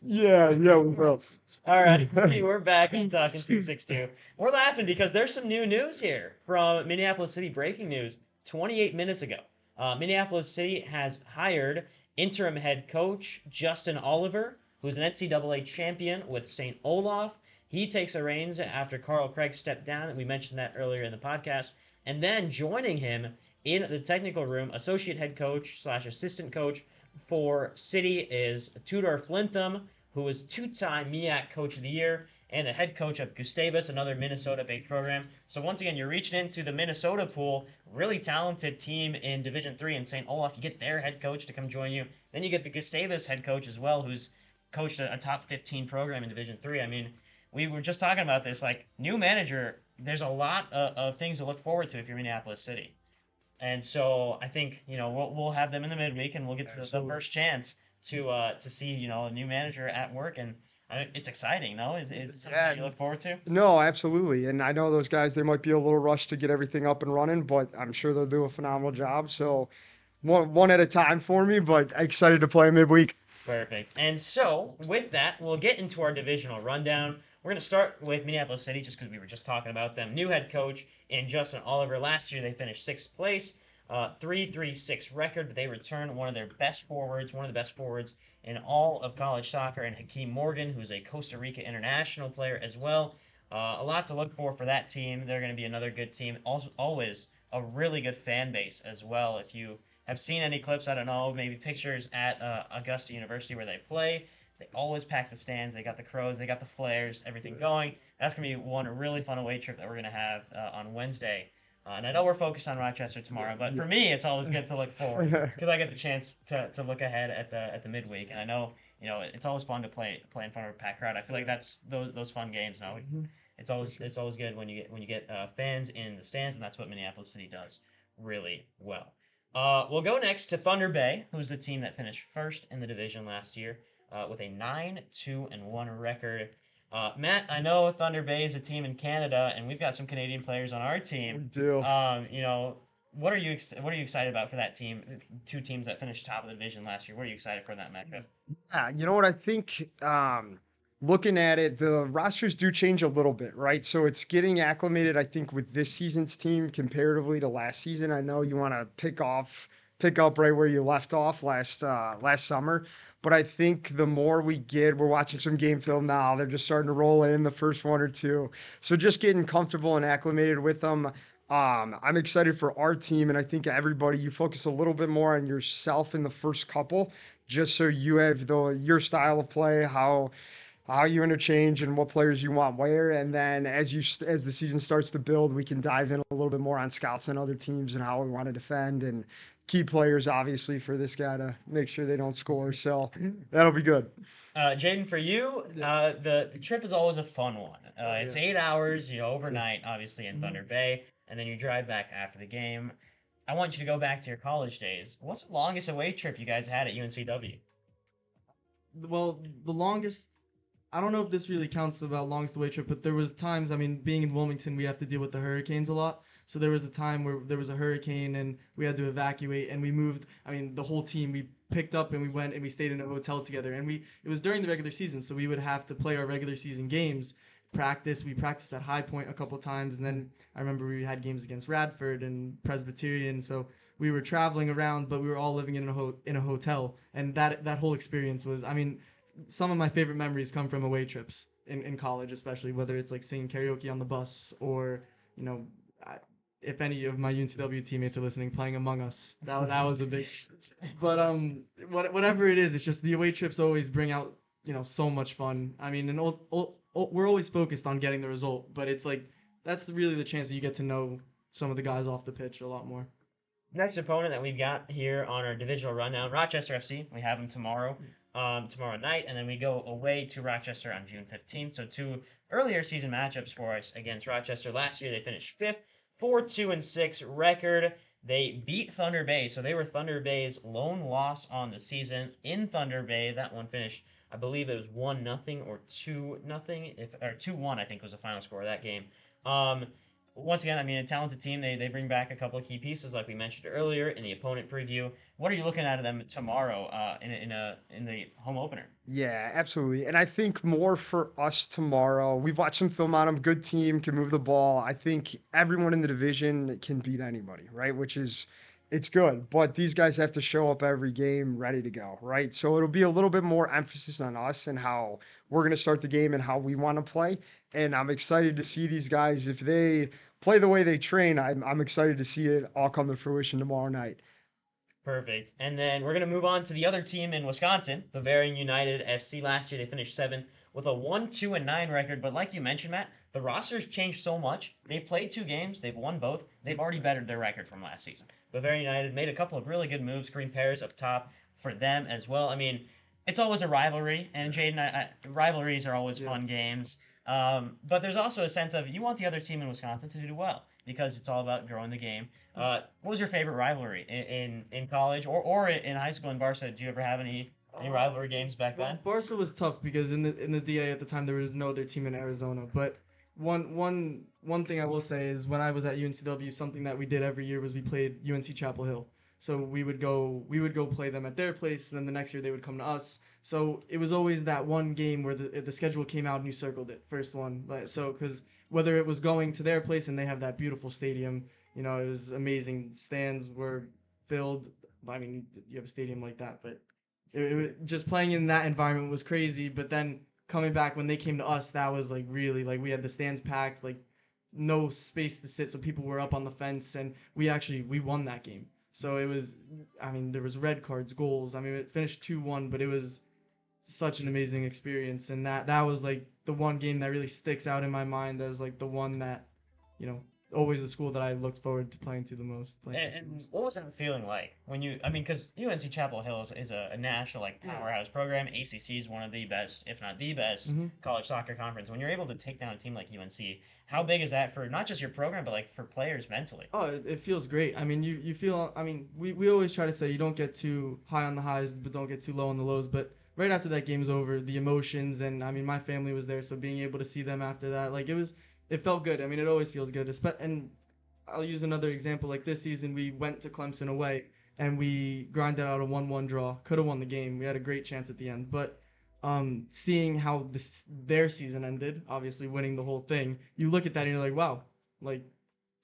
Yeah, we will. All right, hey, we're back on Talking 262. We're laughing because there's some new news here from Minneapolis City. Breaking news 28 minutes ago. Minneapolis City has hired interim head coach Justin Oliver, who's an NCAA champion with St. Olaf. He takes the reins after Carl Craig stepped down, and we mentioned that earlier in the podcast. And then joining him in the technical room, associate head coach / assistant coach for City is Tudor Flintham, who was two-time MEAC Coach of the Year and the head coach of Gustavus, another Minnesota-based program. So once again, you're reaching into the Minnesota pool, really talented team in Division III in St. Olaf. You get their head coach to come join you. Then you get the Gustavus head coach as well, who's coached a top 15 program in Division III. I mean, we were just talking about this, like, new manager, there's a lot of things to look forward to if you're Minneapolis City. And so I think, we'll have them in the midweek, and we'll get to the first chance to see, a new manager at work. And it's exciting, no? Is it something you look forward to? No, absolutely. And I know those guys, they might be a little rushed to get everything up and running, but I'm sure they'll do a phenomenal job. So one at a time for me, but excited to play midweek. Perfect. And so with that, we'll get into our divisional rundown. We're going to start with Minneapolis City just because we were just talking about them. New head coach in Justin Oliver. Last year they finished 6th place, 3-3-6 record. But they return one of their best forwards, one of the best forwards in all of college soccer, and Hakeem Morgan, who's a Costa Rica international player as well. A lot to look for that team. They're going to be another good team. Also, always a really good fan base as well. If you have seen any clips, I don't know, maybe pictures at Augusta University where they play. They always pack the stands. They got the crows. They got the flares, everything going. That's going to be one really fun away trip that we're going to have on Wednesday. And I know we're focused on Rochester tomorrow, but for me, it's always good to look forward because I get the chance to look ahead at the midweek. And I know, it's always fun to play in front of a packed crowd. I feel like that's those fun games. It's always good when you get fans in the stands, and that's what Minneapolis City does really well. We'll go next to Thunder Bay, who's the team that finished first in the division last year. With a 9-2-1 record. Matt, I know Thunder Bay is a team in Canada, and we've got some Canadian players on our team. We do. What are you excited about for that team? Two teams that finished top of the division last year. What are you excited for that matchup? Yeah, you know what I think? Looking at it, the rosters do change a little bit, right? So it's getting acclimated, I think, with this season's team comparatively to last season. I know you want to pick up right where you left off last summer. But I think the more we're watching some game film now, they're just starting to roll in the first one or two. So just getting comfortable and acclimated with them. I'm excited for our team, and I think everybody, you focus a little bit more on yourself in the first couple, just so you have your style of play, how you interchange and what players you want where. And then as the season starts to build, we can dive in a little bit more on scouts and other teams and how we want to defend and key players, obviously, for this guy to make sure they don't score. So that'll be good. Jaden, for you, the trip is always a fun one. It's 8 hours, overnight, obviously, in Thunder Bay, and then you drive back after the game. I want you to go back to your college days. What's the longest away trip you guys had at UNCW? Well, the longest, I don't know if this really counts about longest away trip, but there was times, being in Wilmington, we have to deal with the hurricanes a lot. So there was a time where there was a hurricane and we had to evacuate, and we moved, the whole team, we picked up and we went and we stayed in a hotel together. And it was during the regular season, so we would have to play our regular season games, we practiced at High Point a couple times, and then I remember we had games against Radford and Presbyterian, so we were traveling around, but we were all living in a hotel. And that whole experience was, some of my favorite memories come from away trips in college, especially, whether it's like singing karaoke on the bus or, if any of my UNCW teammates are listening, playing Among Us. That was a big. But whatever it is, it's just the away trips always bring out so much fun. And we're always focused on getting the result, but it's like that's really the chance that you get to know some of the guys off the pitch a lot more. Next opponent that we've got here on our divisional rundown, Rochester FC. We have them tomorrow night, and then we go away to Rochester on June 15th. So 2 earlier season matchups for us against Rochester. Last year they finished 5th. 4-2-6 record. They beat Thunder Bay, so they were Thunder Bay's lone loss on the season in Thunder Bay. That one finished, I believe it was 1-0 or 2-0, or 2-1, I think was the final score of that game. Once again, a talented team. They bring back a couple of key pieces, like we mentioned earlier in the opponent preview. What are you looking at them tomorrow in the home opener? Yeah, absolutely. And I think more for us tomorrow, we've watched some film on them. Good team, can move the ball. I think everyone in the division can beat anybody, right? It's good. But these guys have to show up every game ready to go, right? So it'll be a little bit more emphasis on us and how we're going to start the game and how we want to play. And I'm excited to see these guys. If they play the way they train, I'm excited to see it all come to fruition tomorrow night. Perfect. And then we're going to move on to the other team in Wisconsin, Bavarian United FC. Last year they finished 7th with a 1-2-9 record. But like you mentioned, Matt, the roster's changed so much. They've played 2 games. They've won both. They've already bettered their record from last season. Bavarian United made a couple of really good moves. Green pairs up top for them as well. I mean, it's always a rivalry. And Jaden, rivalries are always fun games. But there's also a sense of you want the other team in Wisconsin to do well because it's all about growing the game. What was your favorite rivalry in college or in high school in Barca? Did you ever have any rivalry games back then? Barca was tough because in the DA at the time there was no other team in Arizona. But one thing I will say is when I was at UNCW, something that we did every year was we played UNC Chapel Hill. So we would go play them at their place, and then the next year they would come to us. So it was always that one game where the schedule came out and you circled it, first one. So because whether it was going to their place and they have that beautiful stadium, it was amazing. Stands were filled. I mean, you have a stadium like that, but just playing in that environment was crazy. But then coming back when they came to us, that was really we had the stands packed, no space to sit, so people were up on the fence, and we won that game. So it was, there was red cards, goals. It finished 2-1, but it was such an amazing experience. And that was the one game that really sticks out in my mind as the one that, always the school that I looked forward to playing to the most. And what was that feeling like when you, because UNC Chapel Hill is a national powerhouse program. ACC is one of the best, if not the best, college soccer conference. When you're able to take down a team like UNC, how big is that for not just your program, but for players mentally? Oh, it feels great. You feel, we always try to say you don't get too high on the highs, but don't get too low on the lows. But right after that game's over, the emotions, and my family was there, so being able to see them after that, it felt good. It always feels good. And I'll use another example. This season, we went to Clemson away, and we grinded out a 1-1 draw. Could have won the game. We had a great chance at the end. But seeing how their season ended, obviously winning the whole thing, you look at that and you're like, wow,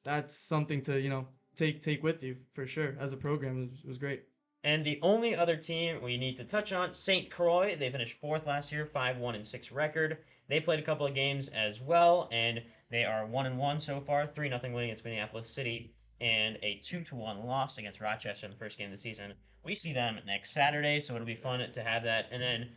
that's something to, take with you for sure. As a program, it was great. And the only other team we need to touch on, St. Croix. They finished 4th last year, 5-1-6 record. They played a couple of games as well, and they are 1-1 so far, 3-0 win against Minneapolis City, and a 2-1 loss against Rochester in the first game of the season. We see them next Saturday, so it'll be fun to have that. And then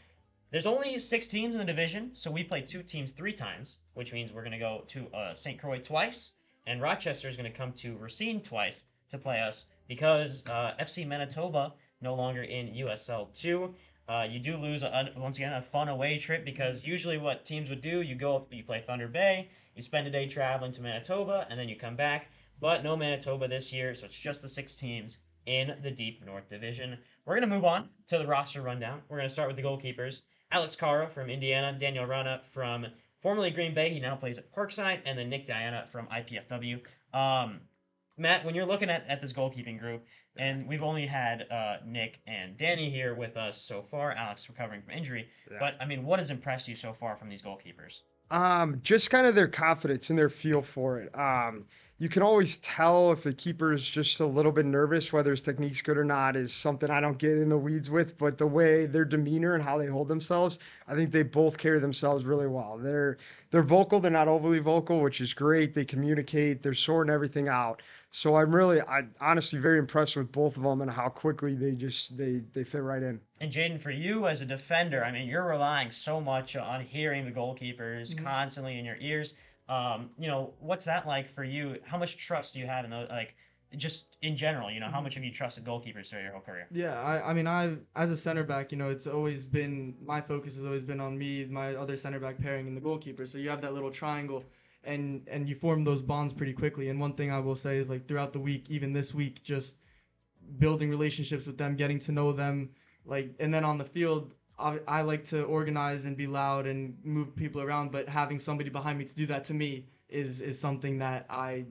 there's only 6 teams in the division, so we play 2 teams 3 times, which means we're going to go to St. Croix twice, and Rochester is going to come to Racine twice to play us because FC Manitoba no longer in USL 2. You do lose, once again, a fun away trip because usually what teams would do, you play Thunder Bay, you spend a day traveling to Manitoba, and then you come back. But no Manitoba this year, so it's just the 6 teams in the Deep North Division. We're going to move on to the roster rundown. We're going to start with the goalkeepers. Alex Cara from Indiana, Daniel Rana from formerly Green Bay, he now plays at Parkside, and then Nick Diana from IPFW. Matt, when you're looking at this goalkeeping group, and we've only had Nick and Danny here with us so far, Alex recovering from injury, but what has impressed you so far from these goalkeepers? Just kind of their confidence and their feel for it. You can always tell if the keeper is just a little bit nervous, whether his technique's good or not is something I don't get in the weeds with, but the way their demeanor and how they hold themselves, I think they both carry themselves really well. They're vocal, they're not overly vocal, which is great. They communicate, they're sorting everything out. So I'm honestly very impressed with both of them and how quickly they fit right in. And Jaden, for you as a defender, you're relying so much on hearing the goalkeepers constantly in your ears. What's that like for you? How much trust do you have in those, just in general, how much have you trusted goalkeepers through your whole career? Yeah, I've as a center back, it's always been, my focus has always been on me, my other center back pairing, and the goalkeeper. So you have that little triangle, and you form those bonds pretty quickly. And one thing I will say is throughout the week, even this week, just building relationships with them, getting to know them, and then on the field, I like to organize and be loud and move people around, but having somebody behind me to do that to me is something that I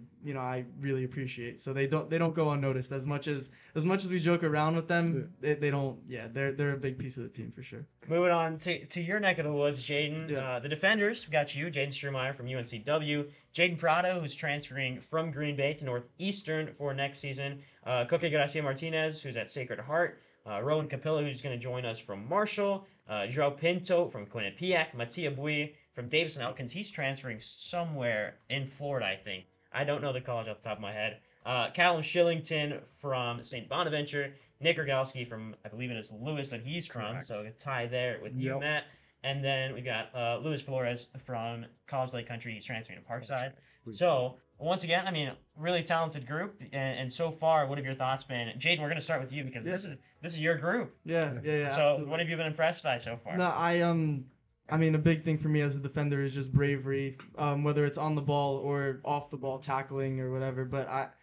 really appreciate. So they don't go unnoticed. As much as we joke around with them, they don't. Yeah, they're a big piece of the team for sure. Moving on to your neck of the woods, Jaden. Yeah. The defenders, we got you, Jaden Strumeyer from UNCW, Jaden Prado, who's transferring from Green Bay to Northeastern for next season, Coque Gracia Martinez, who's at Sacred Heart, Rowan Capilla, who's going to join us from Marshall, Joao Pinto from Quinnipiac, Mattia Bui from Davidson Elkins. He's transferring somewhere in Florida, I think. I don't know the college off the top of my head. Callum Shillington from St. Bonaventure, Nick Rogalski from, I believe it is Lewis that he's from, Correct. so a tie there with you, Yep. Matt. And then we got Luis Flores from College Lake Country. He's transferring to Parkside. So, once again, I mean, really talented group. And so far, what have your thoughts been? Jaden, we're going to start with you because this is your group. Yeah. So, absolutely. what have you been impressed by so far? No, I mean, a big thing for me as a defender is just bravery, whether it's on the ball or off the ball, tackling or whatever. But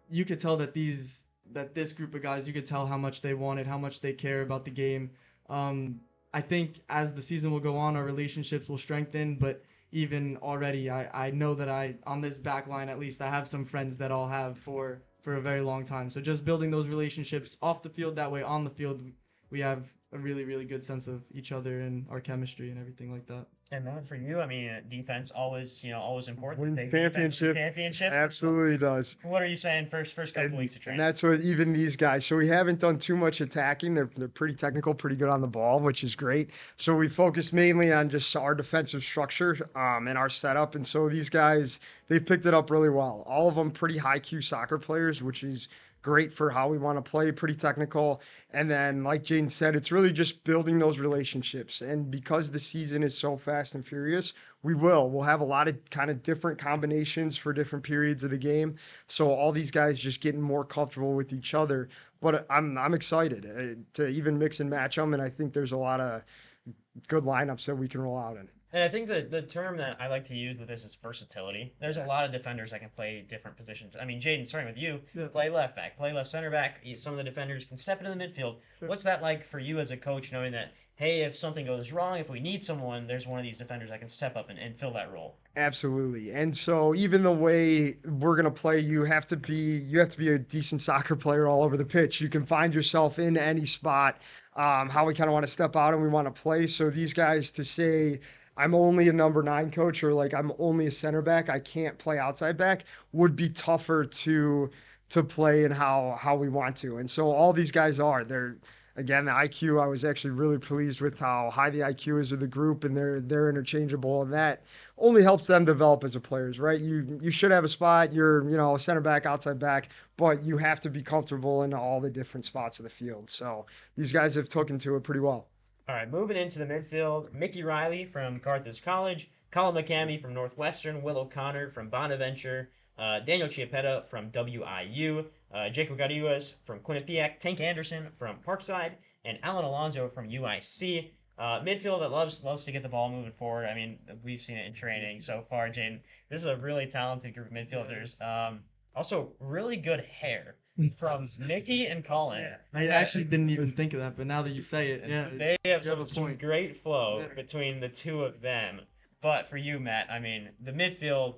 you could tell that this group of guys, you could tell how much they want it, how much they care about the game. I think as the season will go on, our relationships will strengthen. But even already, I know that on this back line at least, I have some friends that I'll have for a very long time. So just building those relationships off the field, that way on the field, we have a really, really good sense of each other and our chemistry and everything like that. And Matt, for you, I mean, defense always important. Win Big championship. Championship. Absolutely does. What are you saying first couple weeks of And training? that's what even these guys. So we haven't done too much attacking. They're pretty technical, pretty good on the ball, which is great. So we focus mainly on just our defensive structure and our setup. And so these guys, they've picked it up really well. All of them pretty high Q soccer players, which is great for how we want to play, pretty technical. And then, like Jane said, it's really just building those relationships. And because the season is so fast and furious, we'll have a lot of kind of different combinations for different periods of the game. So all these guys just getting more comfortable with each other. But I'm excited to even mix and match them. And I think there's a lot of good lineups that we can roll out in. And I think the term that I like to use with this is versatility. There's a lot of defenders that can play different positions. I mean, Jaden, starting with you, play left back, play left center back. Some of the defenders can step into the midfield. Sure. What's that like for you as a coach, knowing that, hey, if something goes wrong, if we need someone, there's one of these defenders that can step up and fill that role? Absolutely. And so even the way we're going to play, you have to be a decent soccer player all over the pitch. You can find yourself in any spot, how we kind of want to step out and we want to play. So these guys to say, I'm only a number 9 coach, or like I'm only a center back, I can't play outside back, would be tougher to play and how we want to. And so all these guys they're again, the IQ, I was actually really pleased with how high the IQ is of the group, and they're interchangeable, and that only helps them develop as a players, right? You should have a spot, you're a center back, outside back, but you have to be comfortable in all the different spots of the field. So these guys have taken to it pretty well. All right, moving into the midfield, Mickey Riley from Carthage College, Colin McCamey from Northwestern, Will O'Connor from Bonaventure, Daniel Chiappetta from WIU, Jacob Garrigues from Quinnipiac, Tank Anderson from Parkside, and Alan Alonso from UIC. Midfield that loves to get the ball moving forward. I mean, we've seen it in training so far, Jane. This is a really talented group of midfielders. Also, really good hair from Mickey and Colin. I actually didn't even think of that, but now that you say it, They have you have a some point. great flow Yeah. between the two of them. But for you, Matt, I mean, the midfield,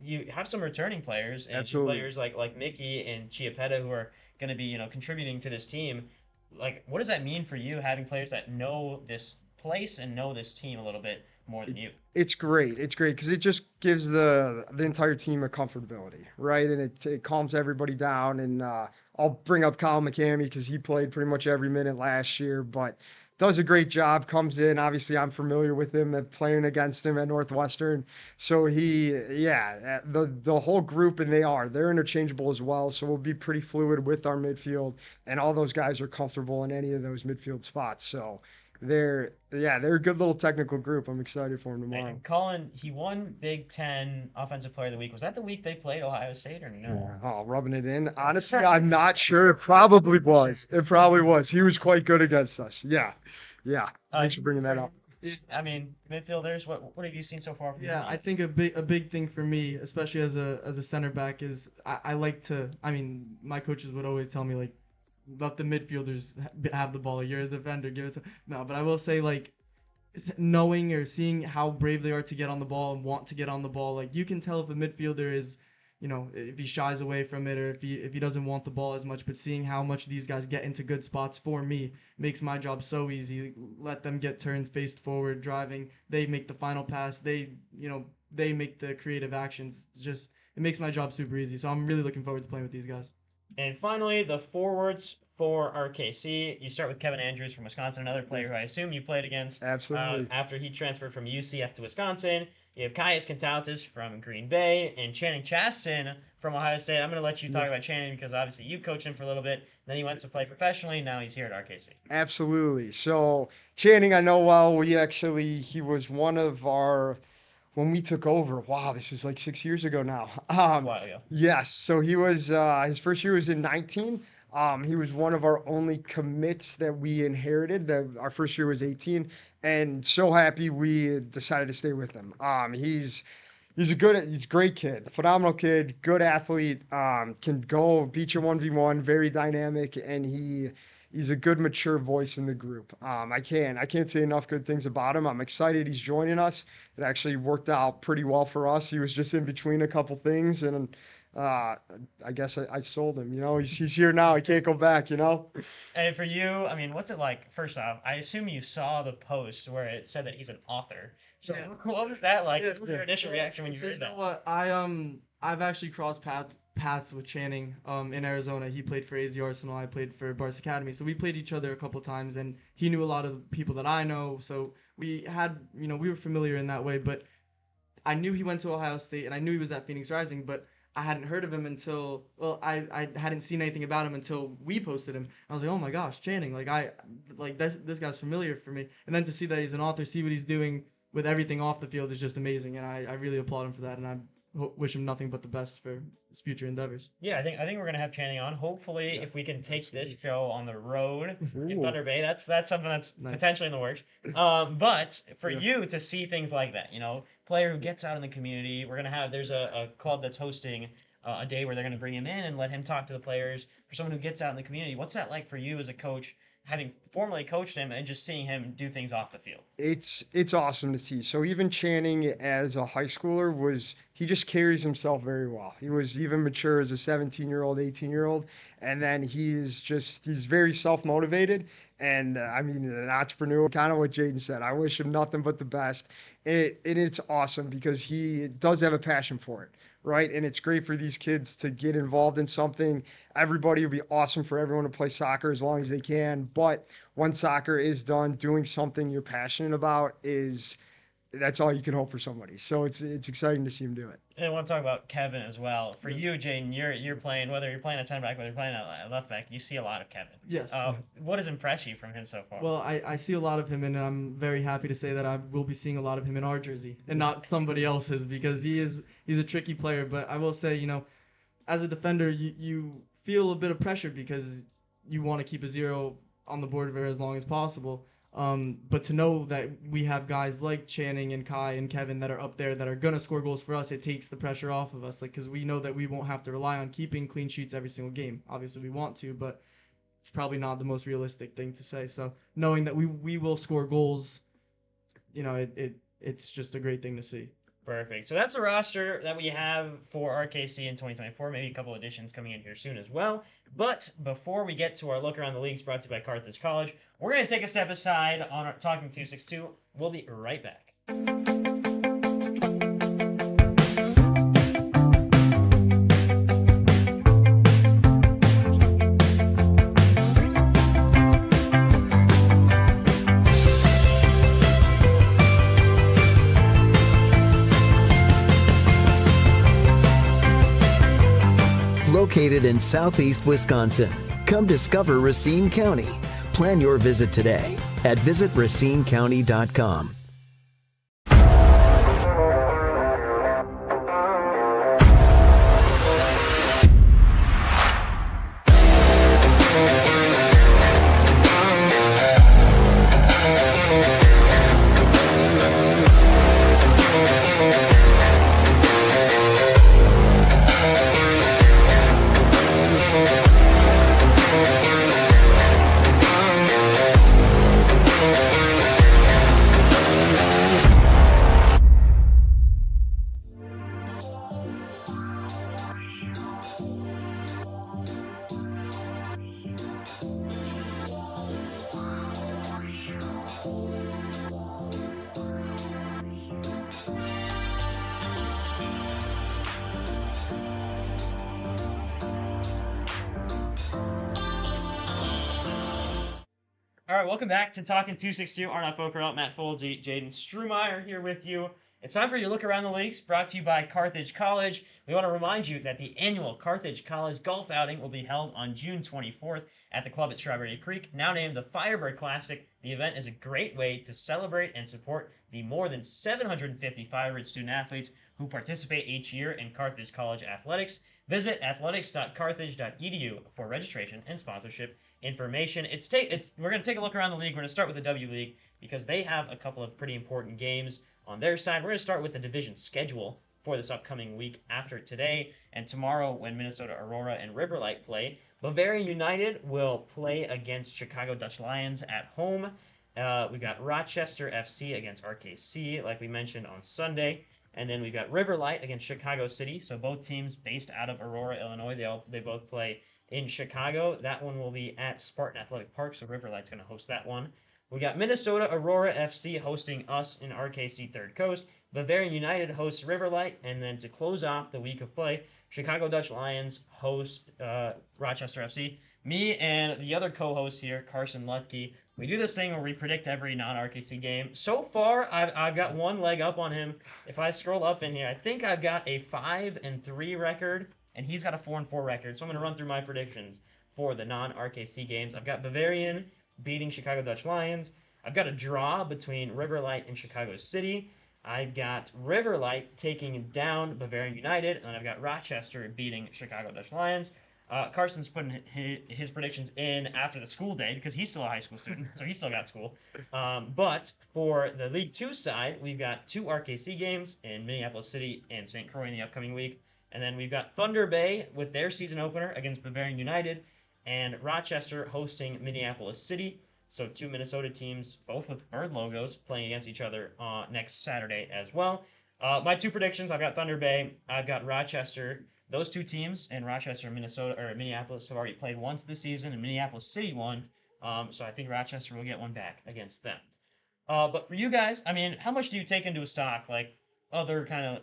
you have some returning players and Absolutely. players like Mickey and Chiappetta who are going to be, contributing to this team. Like, what does that mean for you, having players that know this place and know this team a little bit more than you? It's great. It's great because it just gives the entire team a comfortability, right? And it calms everybody down. And I'll bring up Kyle McCamey because he played pretty much every minute last year, but does a great job, comes in. Obviously, I'm familiar with him and playing against him at Northwestern. So the whole group, and they're interchangeable as well. So we'll be pretty fluid with our midfield, and all those guys are comfortable in any of those midfield spots. So they're a good little technical group. I'm excited for them tomorrow. And Colin, he won Big Ten Offensive Player of the Week. Was that the week they played Ohio State or no? Oh, rubbing it in. Honestly, I'm not sure. It probably was. He was quite good against us. Yeah. Thanks for bringing that up. I mean, midfielders, what have you seen so far from Yeah, them? I think a big thing for me, especially as a center back, is I like to. I mean, my coaches would always tell me, like, let the midfielders have the ball. You're the defender, give it to. No, but I will say, like, knowing or seeing how brave they are to get on the ball and want to get on the ball, like, you can tell if a midfielder is, if he shies away from it or if he doesn't want the ball as much. But seeing how much these guys get into good spots for me makes my job so easy. Let them get turned, faced forward, driving. They make the final pass. They make the creative actions. Just, it makes my job super easy. So I'm really looking forward to playing with these guys. And finally, the forwards for RKC. You start with Kevin Andrews from Wisconsin, another player who I assume you played against. Absolutely. After he transferred from UCF to Wisconsin. You have Caius Cantaltis from Green Bay and Channing Chaston from Ohio State. I'm going to let you talk about Channing because obviously you coached him for a little bit. Then he went to play professionally. Now he's here at RKC. Absolutely. So Channing, I know well. He was one of our when we took over. Wow, this is like 6 years ago now. A while ago. Yes. So he was his first year was in 19. He was one of our only commits that we inherited. Our first year was 18, and so happy we decided to stay with him. He's a great kid, phenomenal kid, good athlete. Can go beat you 1v1, very dynamic, and he's a good, mature voice in the group. I can't say enough good things about him. I'm excited he's joining us. It actually worked out pretty well for us. He was just in between a couple things, and I guess I sold him. He's here now. He can't go back. And for you, I mean, what's it like? First off, I assume you saw the post where it said that he's an author. So what was that like? What was your initial reaction when you heard that? You know what? I've actually crossed paths with Channing in Arizona. He played for AZ Arsenal. I played for Barca Academy. So we played each other a couple times, and he knew a lot of the people that I know. So we had, we were familiar in that way. But I knew he went to Ohio State, and I knew he was at Phoenix Rising, but I hadn't heard of him until, I hadn't seen anything about him until we posted him. I was like, oh my gosh, Channing, this guy's familiar for me. And then to see that he's an author, see what he's doing with everything off the field is just amazing. And I really applaud him for that. And I wish him nothing but the best for his future endeavors. Yeah, I think we're gonna have Channing on. Hopefully, if we can take this show on the road in Thunder Bay, that's something that's potentially in the works. But for you to see things like that, player who gets out in the community, there's a club that's hosting a day where they're gonna bring him in and let him talk to the players. For someone who gets out in the community, what's that like for you as a coach, having formerly coached him and just seeing him do things off the field? It's awesome to see. So even Channing as a high schooler he just carries himself very well. He was even mature as a 17-year-old, 18-year-old. And then he's very self-motivated. And an entrepreneur, kind of what Jaden said. I wish him nothing but the best. And it's awesome because he does have a passion for it, right? And it's great for these kids to get involved in something. Everybody would be awesome for everyone to play soccer as long as they can. But once soccer is done, doing something you're passionate about that's all you can hope for somebody. So it's exciting to see him do it. And I want to talk about Kevin as well. For you, Jaden, you're playing, whether you're playing at center back, whether you're playing at left back, you see a lot of Kevin. Yes. What has impressed you from him so far? Well, I see a lot of him, and I'm very happy to say that I will be seeing a lot of him in our jersey and not somebody else's, because he's a tricky player. But I will say, as a defender, you feel a bit of pressure because you want to keep a zero on the board for as long as possible. But to know that we have guys like Channing and Kai and Kevin that are up there that are going to score goals for us, it takes the pressure off of us. Because we know that we won't have to rely on keeping clean sheets every single game. Obviously, we want to, but it's probably not the most realistic thing to say. So knowing that we will score goals, it's just a great thing to see. Perfect. So that's the roster that we have for RKC in 2024. Maybe a couple additions coming in here soon as well. But before we get to our look around the leagues brought to you by Carthage College, we're going to take a step aside on our Talking 262. We'll be right back. Located in southeast Wisconsin, come discover Racine County. Plan your visit today at visitracinecounty.com. All right, welcome back to Talking 262. Arnav Pokhrel, Matt Foldsey, Jaden Strumeyer here with you. It's time for you to look around the leagues, brought to you by Carthage College. We want to remind you that the annual Carthage College golf outing will be held on June 24th at the club at Strawberry Creek, now named the Firebird Classic. The event is a great way to celebrate and support the more than 750 Firebird student athletes who participate each year in Carthage College athletics. Visit athletics.carthage.edu for registration and sponsorship information. We're going to take a look around the league. We're going to start with the W League because they have a couple of pretty important games on their side. We're going to start with the division schedule for this upcoming week after today and tomorrow when Minnesota Aurora and Riverlight play. Bavarian United will play against Chicago Dutch Lions at home. We've got Rochester FC against RKC, like we mentioned on Sunday. And then we've got Riverlight against Chicago City. So both teams based out of Aurora, Illinois. They both play in Chicago. That one will be at Spartan Athletic Park, so Riverlight's going to host that one. We got Minnesota Aurora FC hosting us in RKC Third Coast. Bavarian United hosts Riverlight. And then to close off the week of play, Chicago Dutch Lions host Rochester FC. Me and the other co-host here, Carson Lutke, we do this thing where we predict every non-RKC game. So far, I've got one leg up on him. If I scroll up in here, I think I've got a 5-3 record, and he's got a 4-4 record. So I'm going to run through my predictions for the non-RKC games. I've got Bavarian beating Chicago Dutch Lions. I've got a draw between Riverlight and Chicago City. I've got Riverlight taking down Bavarian United, and I've got Rochester beating Chicago Dutch Lions. Carson's putting his predictions in after the school day because he's still a high school student, so he's still got school. But for the League 2 side, we've got 2 RKC games in Minneapolis City and St. Croix in the upcoming week. And then we've got Thunder Bay with their season opener against Bavarian United and Rochester hosting Minneapolis City. So 2 Minnesota teams, both with bird logos, playing against each other next Saturday as well. My 2 predictions, I've got Thunder Bay, I've got Rochester. Those 2 teams in Rochester and Minneapolis have already played once this season, and Minneapolis City won. So I think Rochester will get one back against them. But for you guys, I mean, how much do you take into a stock? Like, other kind of,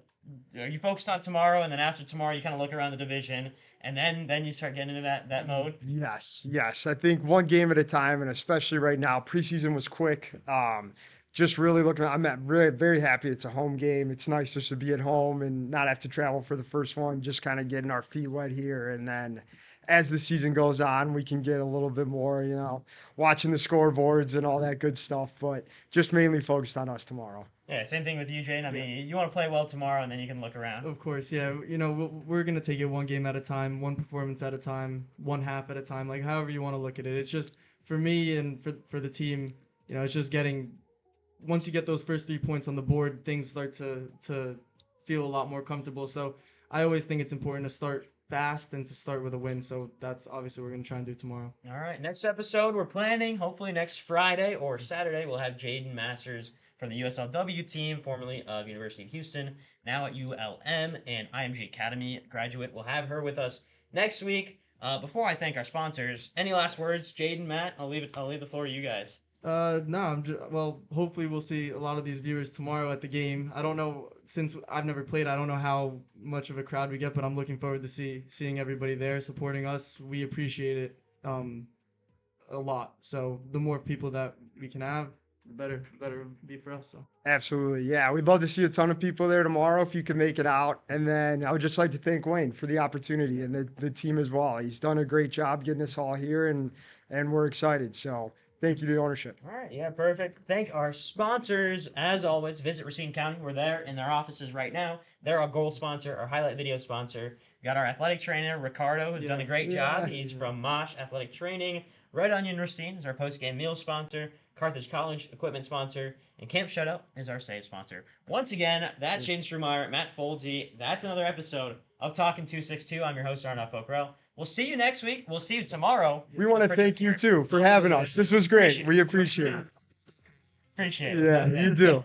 are you focused on tomorrow, and then after tomorrow you kind of look around the division, and then you start getting into that mode? Yes. I think one game at a time, and especially right now, preseason was quick. Just really looking, I'm very, very happy it's a home game. It's nice just to be at home and not have to travel for the first one, just kind of getting our feet wet here. And then as the season goes on, we can get a little bit more, watching the scoreboards and all that good stuff, but just mainly focused on us tomorrow. Yeah, same thing with you, Jane. I mean, you want to play well tomorrow, and then you can look around. Of course, yeah. We're going to take it one game at a time, one performance at a time, one half at a time, like however you want to look at it. It's just, for me and for the team, it's just getting, once you get those first 3 points on the board, things start to feel a lot more comfortable. So I always think it's important to start fast and to start with a win. So that's obviously what we're going to try and do tomorrow. All right, next episode, we're planning, hopefully next Friday or Saturday, we'll have Jaden Masters from the USLW team, formerly of University of Houston, now at ULM and IMG Academy graduate. We'll have her with us next week. Before I thank our sponsors, any last words, Jaden, Matt? I'll leave the floor to you guys. No, well, hopefully we'll see a lot of these viewers tomorrow at the game. I don't know, since I've never played, I don't know how much of a crowd we get, but I'm looking forward to seeing everybody there supporting us. We appreciate it a lot. So the more people that we can have, the better be for us. So Absolutely. Yeah. We'd love to see a ton of people there tomorrow if you can make it out. And then I would just like to thank Wayne for the opportunity and the team as well. He's done a great job getting us all here and we're excited. So thank you to the ownership. All right, yeah, perfect. Thank our sponsors. As always, visit Racine County. We're there in their offices right now. They're our goal sponsor, our highlight video sponsor. We got our athletic trainer, Ricardo, who's done a great job. He's from Mosh Athletic Training. Red Onion Racine is our post-game meal sponsor. Carthage College equipment sponsor. And Camp Shutout is our save sponsor. Once again, that's Jaden Strumeyer, Matt Foldsey. That's another episode of Talking 262. I'm your host, Arnav Pokhrel. We'll see you next week. We'll see you tomorrow. We want to thank you too for having us. This was great. We appreciate it. Appreciate it. Yeah, you do.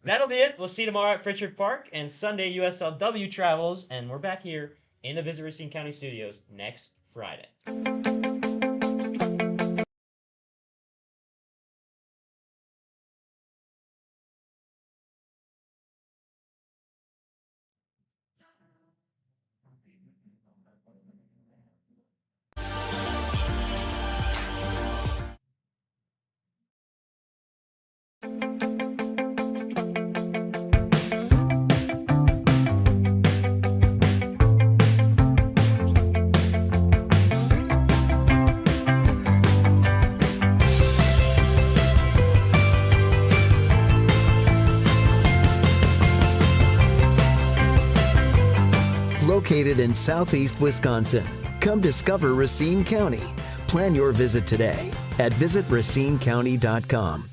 That'll be it. We'll see you tomorrow at Pritchard Park and Sunday USLW travels. And we're back here in the Visit Racine County Studios next Friday. Located in southeast Wisconsin, come discover Racine County. Plan your visit today at visitracinecounty.com.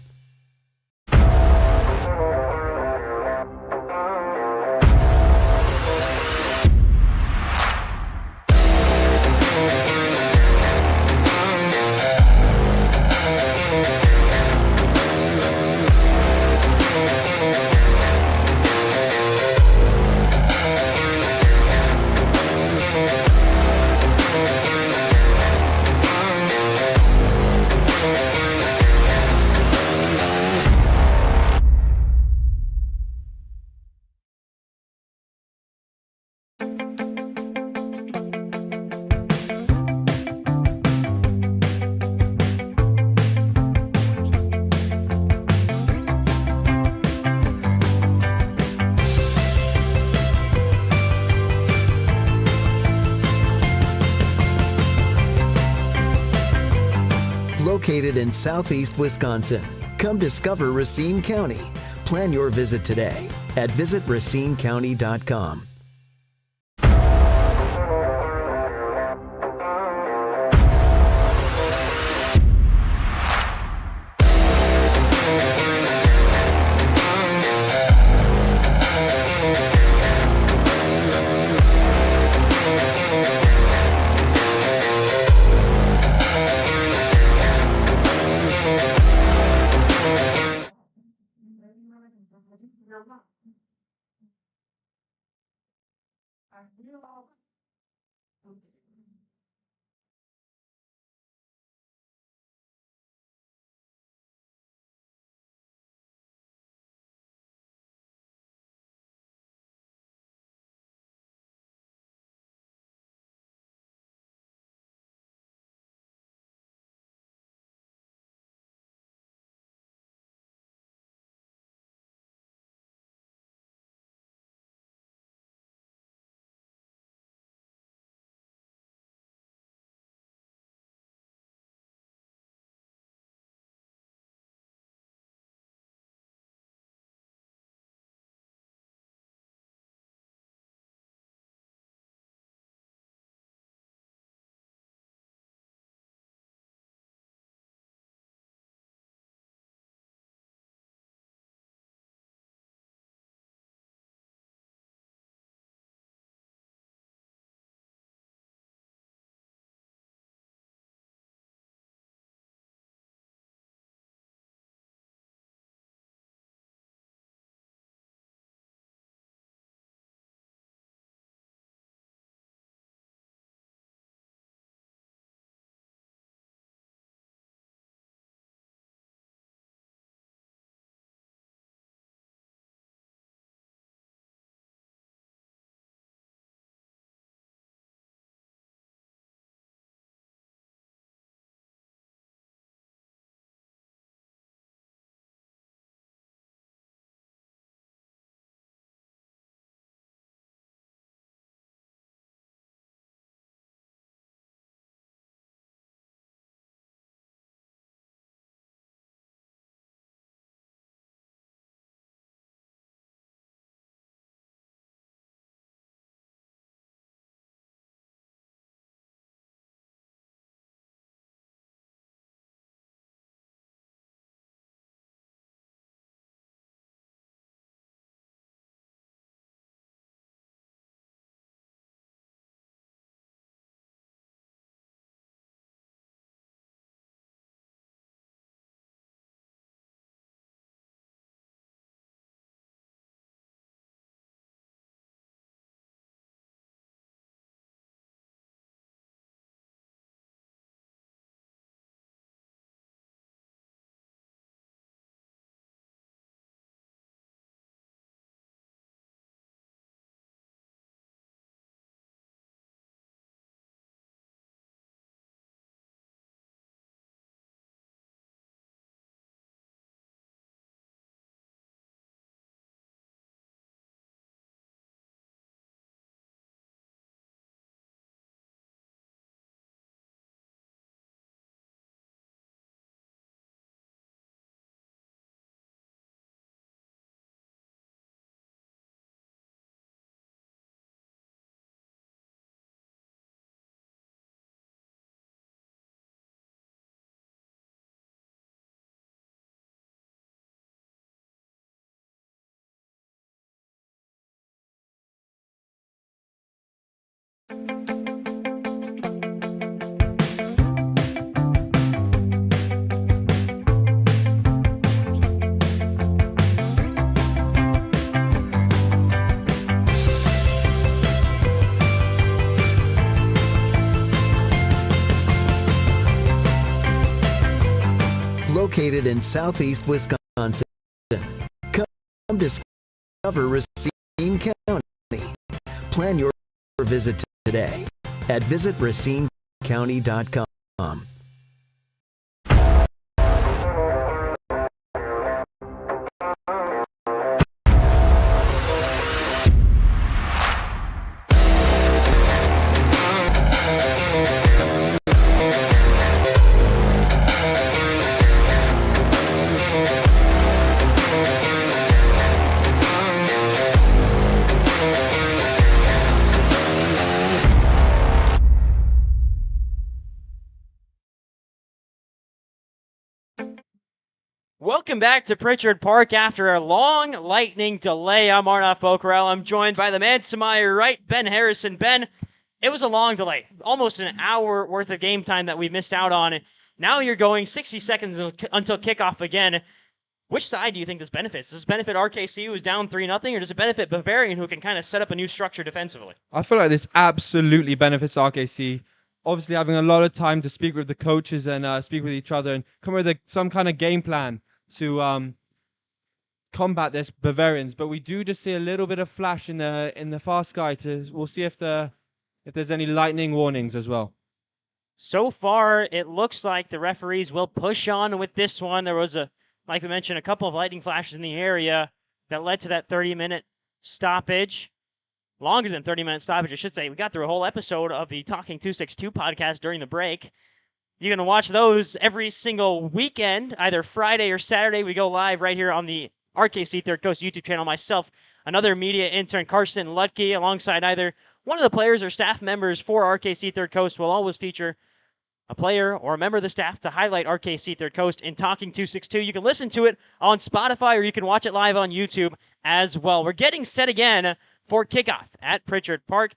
Located in southeast Wisconsin, come discover Racine County. Plan your visit today at visitracinecounty.com. located in southeast Wisconsin. Come discover Racine County. Plan your visit today at visitracinecounty.com. Welcome back to Pritchard Park after a long lightning delay. I'm Arnav Pokhrel. I'm joined by the man to my right, Ben Harrison. Ben, it was a long delay, almost an hour worth of game time that we missed out on. Now you're going 60 seconds until kickoff again. Which side do you think this benefits? Does this benefit RKC, who's down 3-0, or does it benefit Bavarian, who can kind of set up a new structure defensively? I feel like this absolutely benefits RKC. Obviously, having a lot of time to speak with the coaches and speak with each other and come up with some kind of game plan to combat this Bavarians. But we do just see a little bit of flash in the far sky. We'll see if there's any lightning warnings as well. So far, it looks like the referees will push on with this one. There was, like we mentioned, a couple of lightning flashes in the area that led to that 30-minute stoppage. Longer than 30-minute stoppage, I should say. We got through a whole episode of the Talking 262 podcast during the break. You're going to watch those every single weekend, either Friday or Saturday. We go live right here on the RKC Third Coast YouTube channel. Myself, another media intern, Carson Lutke, alongside either one of the players or staff members for RKC Third Coast, will always feature a player or a member of the staff to highlight RKC Third Coast in Talking 262. You can listen to it on Spotify or you can watch it live on YouTube as well. We're getting set again for kickoff at Pritchard Park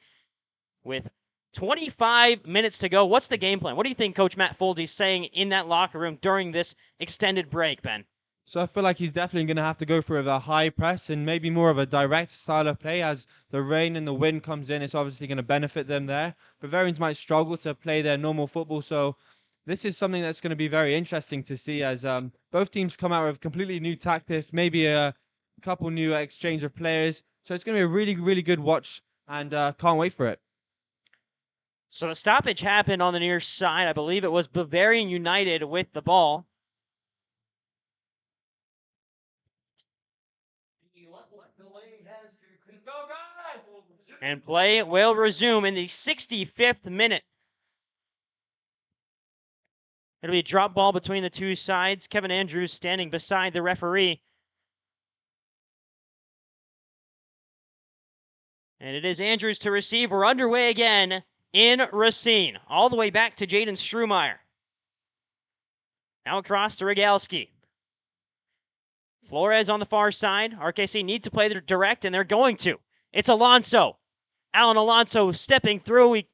with 25 minutes to go. What's the game plan? What do you think Coach Matt Foldy's saying in that locker room during this extended break, Ben? So I feel like he's definitely going to have to go for a high press and maybe more of a direct style of play. As the rain and the wind comes in, it's obviously going to benefit them there. Bavarians might struggle to play their normal football, so this is something that's going to be very interesting to see as both teams come out with completely new tactics, maybe a couple new exchange of players. So it's going to be a really, really good watch, and can't wait for it. So the stoppage happened on the near side. I believe it was Bavarian United with the ball. And play will resume in the 65th minute. It'll be a drop ball between the two sides. Kevin Andrews standing beside the referee. And it is Andrews to receive. We're underway again in Racine. All the way back to Jaden Strumeyer. Now across to Rogalski. Flores on the far side. RKC need to play the direct, and they're going to. It's Alonso. Alan Alonso stepping through. He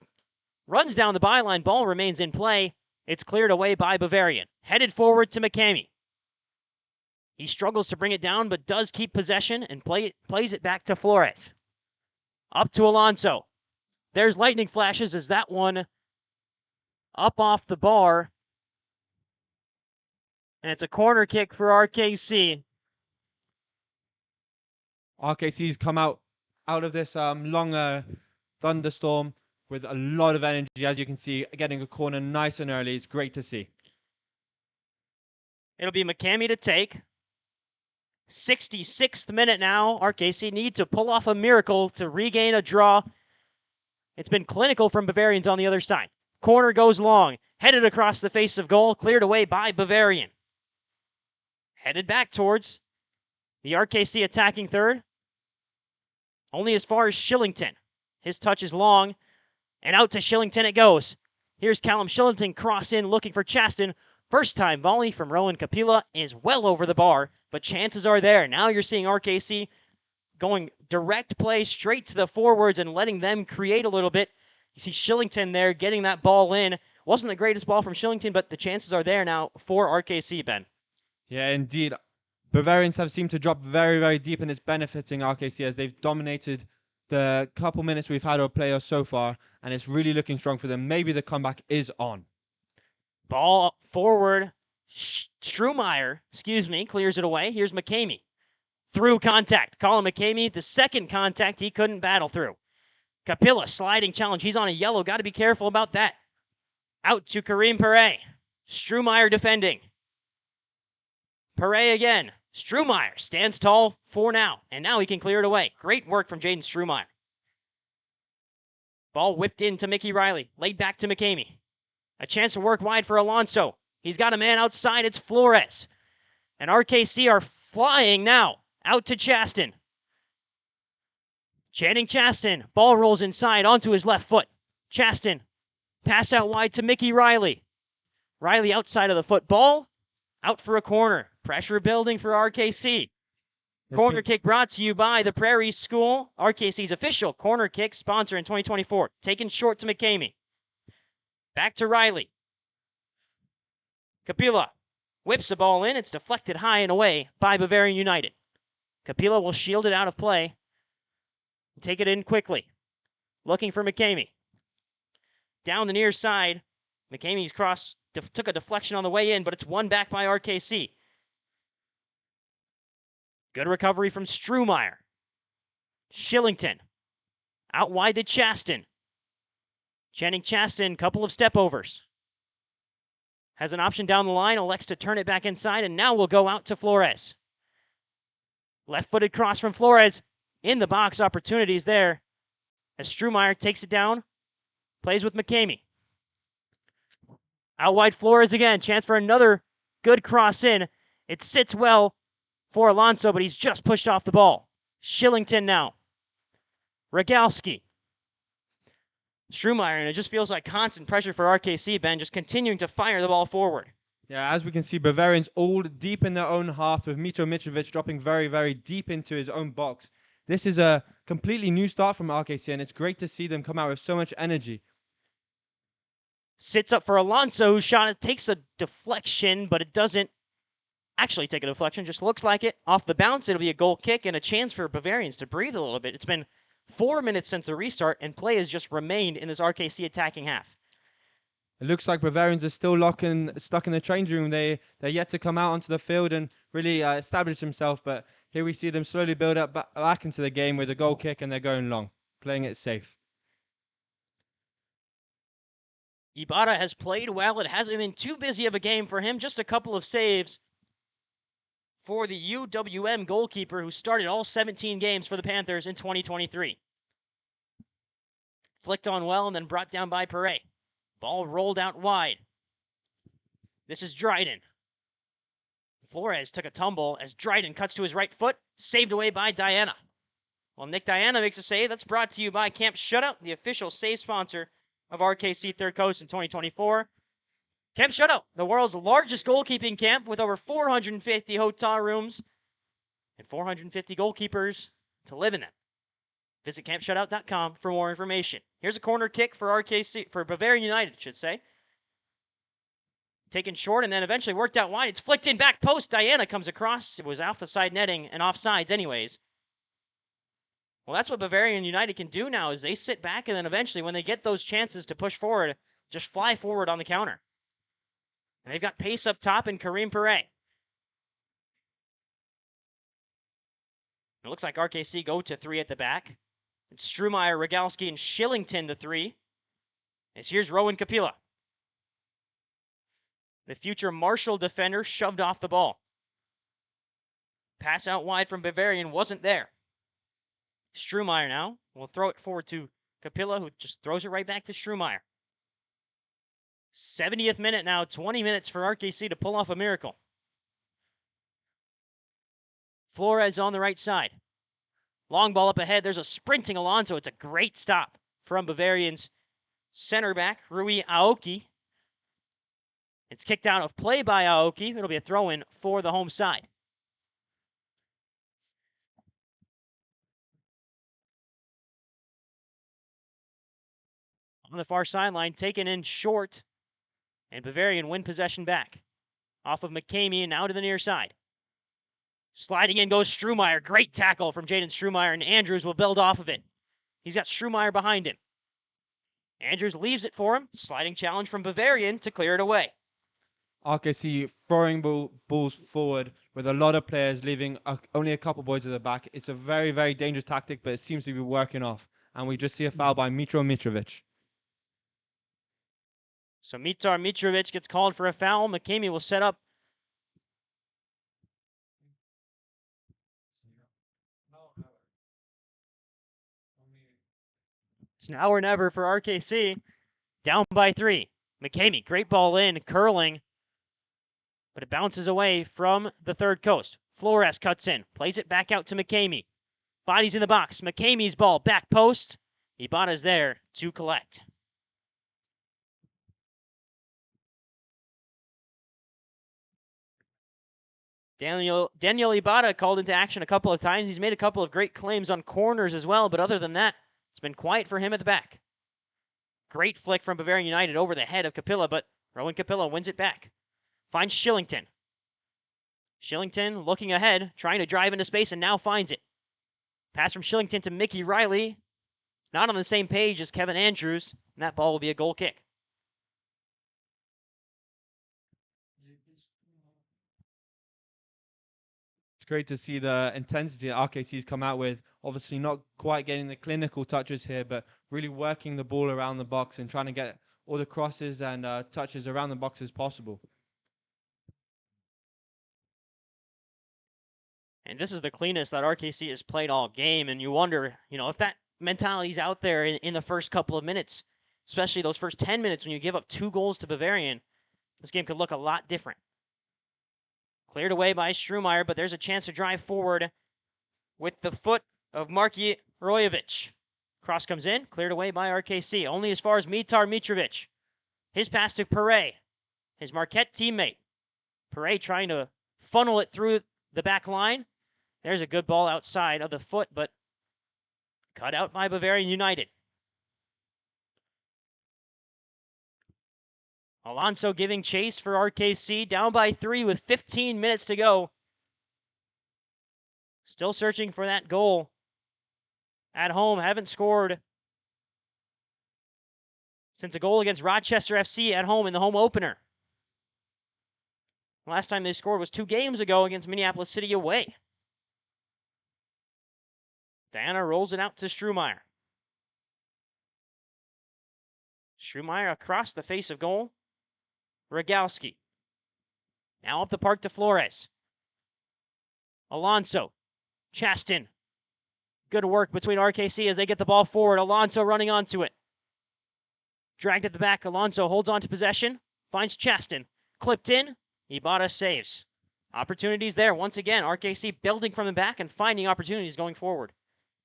runs down the byline. Ball remains in play. It's cleared away by Bavarian. Headed forward to McCamey. He struggles to bring it down, but does keep possession and plays it back to Flores. Up to Alonso. There's lightning flashes as that one up off the bar. And it's a corner kick for RKC. RKC's come out of this long thunderstorm with a lot of energy, as you can see, getting a corner nice and early. It's great to see. It'll be McCamey to take. 66th minute now. RKC need to pull off a miracle to regain a draw. It's been clinical from Bavarians on the other side. Corner goes long. Headed across the face of goal. Cleared away by Bavarian. Headed back towards the RKC attacking third. Only as far as Shillington. His touch is long. And out to Shillington it goes. Here's Callum Shillington cross in looking for Chaston. First time volley from Rowan Capilla is well over the bar, but chances are there. Now you're seeing RKC going direct play straight to the forwards and letting them create a little bit. You see Shillington there getting that ball in. Wasn't the greatest ball from Shillington, but the chances are there now for RKC, Ben. Yeah, indeed. Bavarians have seemed to drop very, very deep, and it's benefiting RKC as they've dominated the couple minutes we've had of play so far, and it's really looking strong for them. Maybe the comeback is on. Ball forward. Strumeyer, clears it away. Here's McCamey. Through contact. Colin McCamey, the second contact he couldn't battle through. Capilla, sliding challenge. He's on a yellow. Got to be careful about that. Out to Kareem Pere. Strumeyer defending. Pere again. Strumeyer stands tall for now. And now he can clear it away. Great work from Jaden Strumeyer. Ball whipped in to Mickey Riley. Laid back to McCamey. A chance to work wide for Alonso. He's got a man outside. It's Flores. And RKC are flying now. Out to Chaston. Channing Chaston. Ball rolls inside onto his left foot. Chaston. Pass out wide to Mickey Riley. Riley outside of the football. Out for a corner. Pressure building for RKC. Corner kick brought to you by the Prairie School, RKC's official corner kick sponsor in 2024. Taken short to McCamey. Back to Riley. Capilla whips the ball in. It's deflected high and away by Bavarian United. Capilla will shield it out of play. Take it in quickly. Looking for McCamey. Down the near side. McCamey's cross took a deflection on the way in, but it's won back by RKC. Good recovery from Strumeyer. Shillington. Out wide to Chaston. Channing Chaston, couple of step overs. Has an option down the line, elects to turn it back inside, and now will go out to Flores. Left-footed cross from Flores. In the box, opportunities there. As Strumeyer takes it down, plays with McCamey. Out wide Flores again, chance for another good cross in. It sits well for Alonso, but he's just pushed off the ball. Shillington now. Rogalski. Strumeyer, and it just feels like constant pressure for RKC, Ben, just continuing to fire the ball forward. Yeah, as we can see, Bavarians all deep in their own half with Mito Mitrovic dropping very, very deep into his own box. This is a completely new start from RKC, and it's great to see them come out with so much energy. Sits up for Alonso, whose shot takes a deflection, but it doesn't actually take a deflection, just looks like it. Off the bounce, it'll be a goal kick and a chance for Bavarians to breathe a little bit. It's been 4 minutes since the restart, and play has just remained in this RKC attacking half. It looks like Bavarians are still stuck in the change room. They're yet to come out onto the field and really establish themselves, but here we see them slowly build up back into the game with a goal kick, and they're going long, playing it safe. Ibarra has played well. It hasn't been too busy of a game for him, just a couple of saves for the UWM goalkeeper who started all 17 games for the Panthers in 2023. Flicked on well and then brought down by Pere. Ball rolled out wide. This is Dryden. Flores took a tumble as Dryden cuts to his right foot, saved away by Diana. Well, Nick Diana makes a save. That's brought to you by Camp Shutout, the official save sponsor of RKC Third Coast in 2024. Camp Shutout, the world's largest goalkeeping camp with over 450 hotel rooms and 450 goalkeepers to live in them. Visit campshutout.com for more information. Here's a corner kick for RKC, for Bavarian United, should say. Taken short and then eventually worked out wide. It's flicked in back post. Diana comes across. It was off the side netting and offsides anyways. Well, that's what Bavarian United can do now is they sit back and then eventually when they get those chances to push forward, just fly forward on the counter. And they've got pace up top in Kareem Pere. It looks like RKC go to 3 at the back. It's Strumeyer, Rogalski, and Shillington, the 3. As here's Rowan Capilla. The future Marshall defender shoved off the ball. Pass out wide from Bavarian wasn't there. Strumeyer now will throw it forward to Capilla, who just throws it right back to Strumeyer. 70th minute now, 20 minutes for RKC to pull off a miracle. Flores on the right side. Long ball up ahead. There's a sprinting Alonso. It's a great stop from Bavarian's center back, Rui Aoki. It's kicked out of play by Aoki. It'll be a throw-in for the home side. On the far sideline, taken in short, and Bavarian win possession back. Off of McCamey and now to the near side. Sliding in goes Strumeyer. Great tackle from Jaden Strumeyer, and Andrews will build off of it. He's got Strumeyer behind him. Andrews leaves it for him. Sliding challenge from Bavarian to clear it away. RKC throwing balls forward with a lot of players, leaving only a couple boys at the back. It's a very, very dangerous tactic, but it seems to be working off. And we just see a foul by Mitro Mitrovic. So Mitar Mitrovic gets called for a foul. McCamey will set up. It's now or never for RKC. Down by 3. McCamey, great ball in, curling. But it bounces away from the third coast. Flores cuts in, plays it back out to McCamey. Bodies in the box. McCamey's ball, back post. Ibata's there to collect. Daniel Ibata called into action a couple of times. He's made a couple of great claims on corners as well, but other than that, it's been quiet for him at the back. Great flick from Bavarian United over the head of Capilla, but Rowan Capilla wins it back. Finds Shillington. Shillington looking ahead, trying to drive into space, and now finds it. Pass from Shillington to Mickey Riley. Not on the same page as Kevin Andrews, and that ball will be a goal kick. It's great to see the intensity that RKC's come out with. Obviously not quite getting the clinical touches here, but really working the ball around the box and trying to get all the crosses and touches around the box as possible. And this is the cleanest that RKC has played all game, and you wonder, if that mentality's out there in the first couple of minutes, especially those first 10 minutes when you give up 2 goals to Bavarian, this game could look a lot different. Cleared away by Strumeyer, but there's a chance to drive forward with the foot of Marki Rojovic. Cross comes in, cleared away by RKC, only as far as Mitar Mitrovic. His pass to Perret, his Marquette teammate. Perret trying to funnel it through the back line. There's a good ball outside of the foot, but cut out by Bavarian United. Alonso giving chase for RKC, down by 3 with 15 minutes to go. Still searching for that goal. At home, haven't scored since a goal against Rochester FC at home in the home opener. Last time they scored was 2 games ago against Minneapolis City away. Diana rolls it out to Strumeyer. Strumeyer across the face of goal. Rogalski. Now up the park to Flores. Alonso. Chaston. Good work between RKC as they get the ball forward. Alonso running onto it. Dragged at the back. Alonso holds on to possession. Finds Chaston. Clipped in. Ibata saves. Opportunities there. Once again, RKC building from the back and finding opportunities going forward.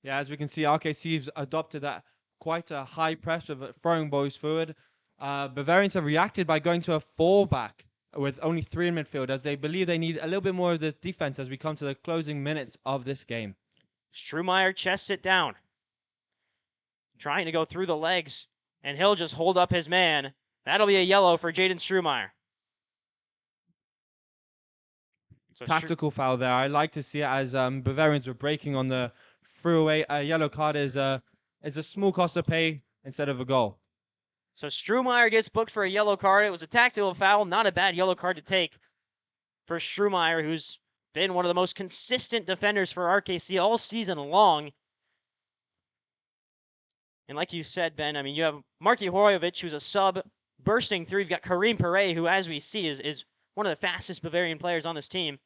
Yeah, as we can see, RKC's adopted that quite a high press of throwing balls forward. Bavarians have reacted by going to a 4-back with only 3 in midfield, as they believe they need a little bit more of the defense as we come to the closing minutes of this game. Strumeyer chests it down. Trying to go through the legs, and he'll just hold up his man. That'll be a yellow for Jaden Strumeyer. So Tactical foul there. I like to see it as Bavarians were breaking on the through-away. A yellow card is a small cost to pay instead of a goal. So Strumeyer gets booked for a yellow card. It was a tactical foul, not a bad yellow card to take for Strumeyer, who's been one of the most consistent defenders for RKC all season long. And like you said, Ben, I mean, you have Marki Horojovic, who's a sub, bursting through. You've got Karim Perret, who, as we see, is one of the fastest Bavarian players on this team.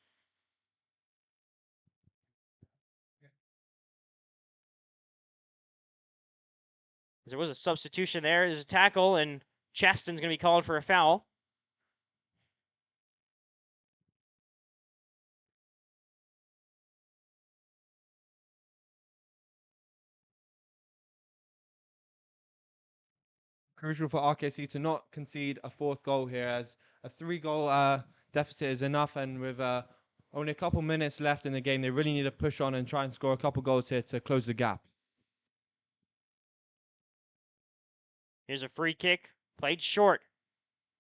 There was a substitution there. There's a tackle, and Chaston's going to be called for a foul. Crucial for RKC to not concede a 4th goal here, as a 3-goal deficit is enough, and with only a couple minutes left in the game, they really need to push on and try and score a couple goals here to close the gap. Here's a free kick, played short.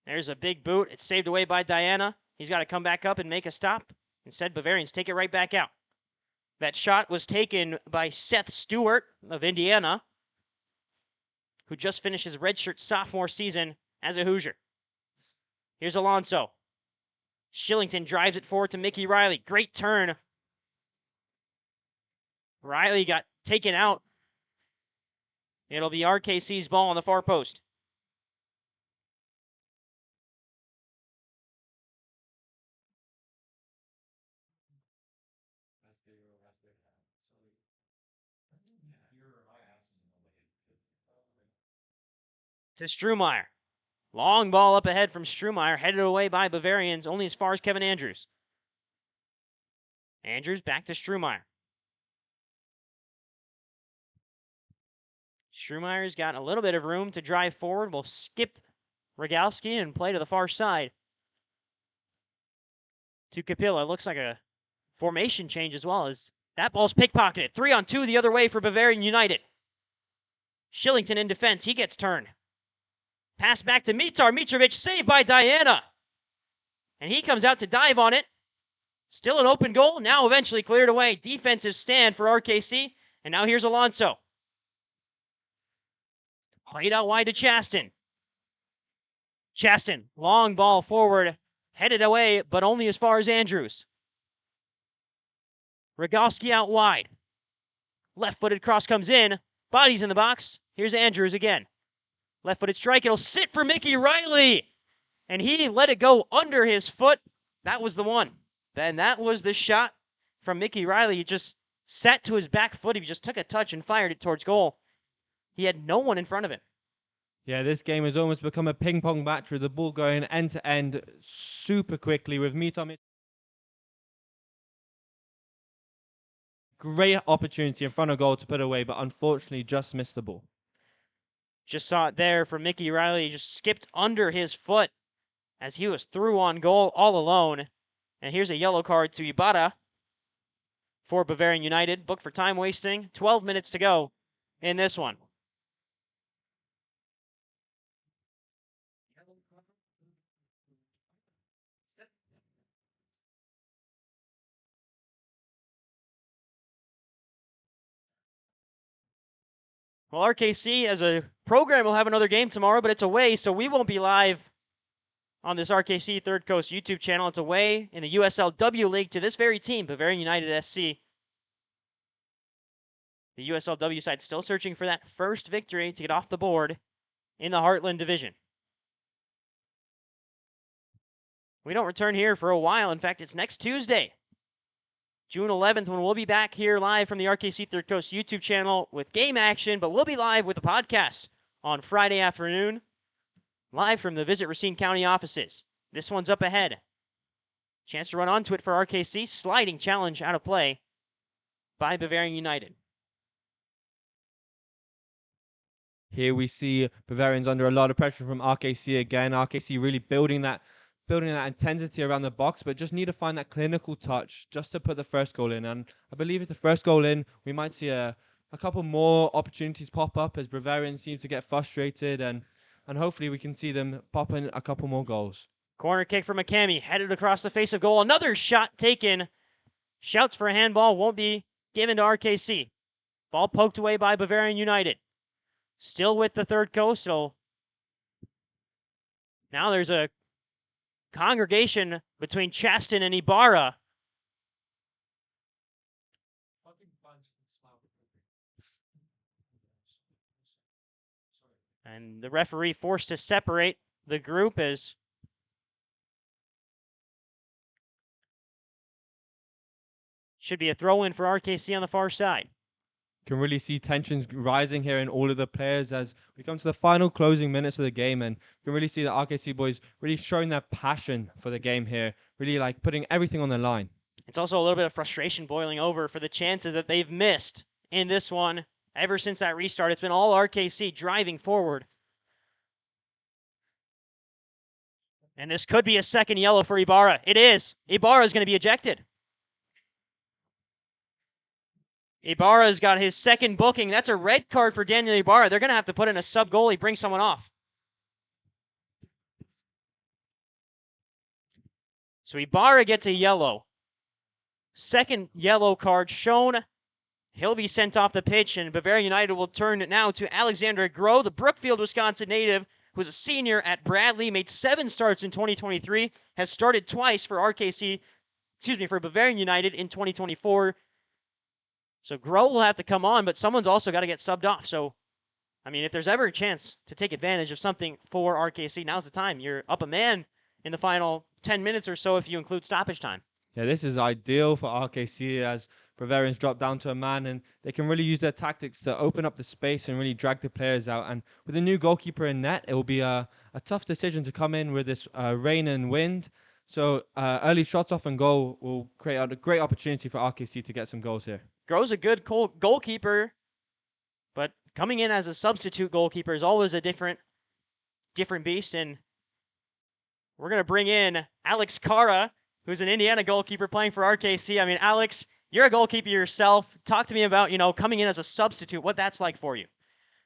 There's a big boot. It's saved away by Diana. He's got to come back up and make a stop. Instead, Bavarians take it right back out. That shot was taken by Seth Stewart of Indiana, who just finished his redshirt sophomore season as a Hoosier. Here's Alonso. Shillington drives it forward to Mickey Riley. Great turn. Riley got taken out. It'll be RKC's ball on the far post. To Strumeyer. Long ball up ahead from Strumeyer, headed away by Bavarians, only as far as Kevin Andrews. Andrews back to Strumeyer. Strumeyer's got a little bit of room to drive forward. We'll skip Rogalski and play to the far side. To Capilla. Looks like a formation change as well, as that ball's pickpocketed. 3-on-2 the other way for Bavarian United. Shillington in defense. He gets turned. Pass back to Mitar. Mitrovic saved by Diana. And he comes out to dive on it. Still an open goal. Now eventually cleared away. Defensive stand for RKC. And now here's Alonso. Played out wide to Chaston. Chaston, long ball forward. Headed away, but only as far as Andrews. Rogalski out wide. Left-footed cross comes in. Bodies in the box. Here's Andrews again. Left-footed strike. It'll sit for Mickey Riley. And he let it go under his foot. That was the one. And that was the shot from Mickey Riley. He just sat to his back foot. He just took a touch and fired it towards goal. He had no one in front of him. Yeah, this game has almost become a ping-pong match with the ball going end-to-end super quickly with Mitar. Great opportunity in front of goal to put away, but unfortunately just missed the ball. Just saw it there for Mickey Riley. He just skipped under his foot as he was through on goal all alone. And here's a yellow card to Ibarra for Bavarian United. Booked for time wasting. 12 minutes to go in this one. Well, RKC as a program will have another game tomorrow, but it's away, so we won't be live on this RKC Third Coast YouTube channel. It's away in the USL W League to this very team, Bavarian United SC. The USL W side still searching for that first victory to get off the board in the Heartland Division. We don't return here for a while. In fact, it's next Tuesday, June 11th, when we'll be back here live from the RKC Third Coast YouTube channel with game action, but we'll be live with the podcast on Friday afternoon, live from the Visit Racine County offices. This one's up ahead. Chance to run onto it for RKC. Sliding challenge out of play by Bavarian United. Here we see Bavarians under a lot of pressure from RKC again. RKC really building that intensity around the box, but just need to find that clinical touch just to put the first goal in. And I believe if the first goal in, we might see a couple more opportunities pop up as Bavarians seem to get frustrated, and hopefully we can see them pop in a couple more goals. Corner kick for McCamey, headed across the face of goal. Another shot taken. Shouts for a handball won't be given to RKC. Ball poked away by Bavarian United. Still with the Third Coast, so now there's a congregation between Chaston and Ibarra. And the referee forced to separate the group as should be a throw-in for RKC on the far side. Can really see tensions rising here in all of the players as we come to the final closing minutes of the game, and you can really see the RKC boys really showing their passion for the game here, really like putting everything on the line. It's also a little bit of frustration boiling over for the chances that they've missed in this one. Ever since that restart, it's been all RKC driving forward. And this could be a second yellow for Ibarra. It is. Ibarra is going to be ejected. Ibarra's got his second booking. That's a red card for Daniel Ibarra. They're going to have to put in a sub-goalie, bring someone off. So Ibarra gets a yellow. Second yellow card shown. He'll be sent off the pitch, and Bavarian United will turn it now to Alexander Groh, the Brookfield, Wisconsin native, who's a senior at Bradley, made 7 starts in 2023, has started twice for for Bavarian United in 2024. So Groh will have to come on, but someone's also got to get subbed off. So, I mean, if there's ever a chance to take advantage of something for RKC, now's the time. You're up a man in the final 10 minutes or so if you include stoppage time. Yeah, this is ideal for RKC as Bavarians drop down to a man, and they can really use their tactics to open up the space and really drag the players out. And with a new goalkeeper in net, it will be a tough decision to come in with this rain and wind. So early shots off and goal will create a great opportunity for RKC to get some goals here. Groh's a good goalkeeper, but coming in as a substitute goalkeeper is always a different beast. And we're going to bring in Alex Cara, who's an Indiana goalkeeper playing for RKC. I mean, Alex, you're a goalkeeper yourself. Talk to me about, coming in as a substitute, what that's like for you.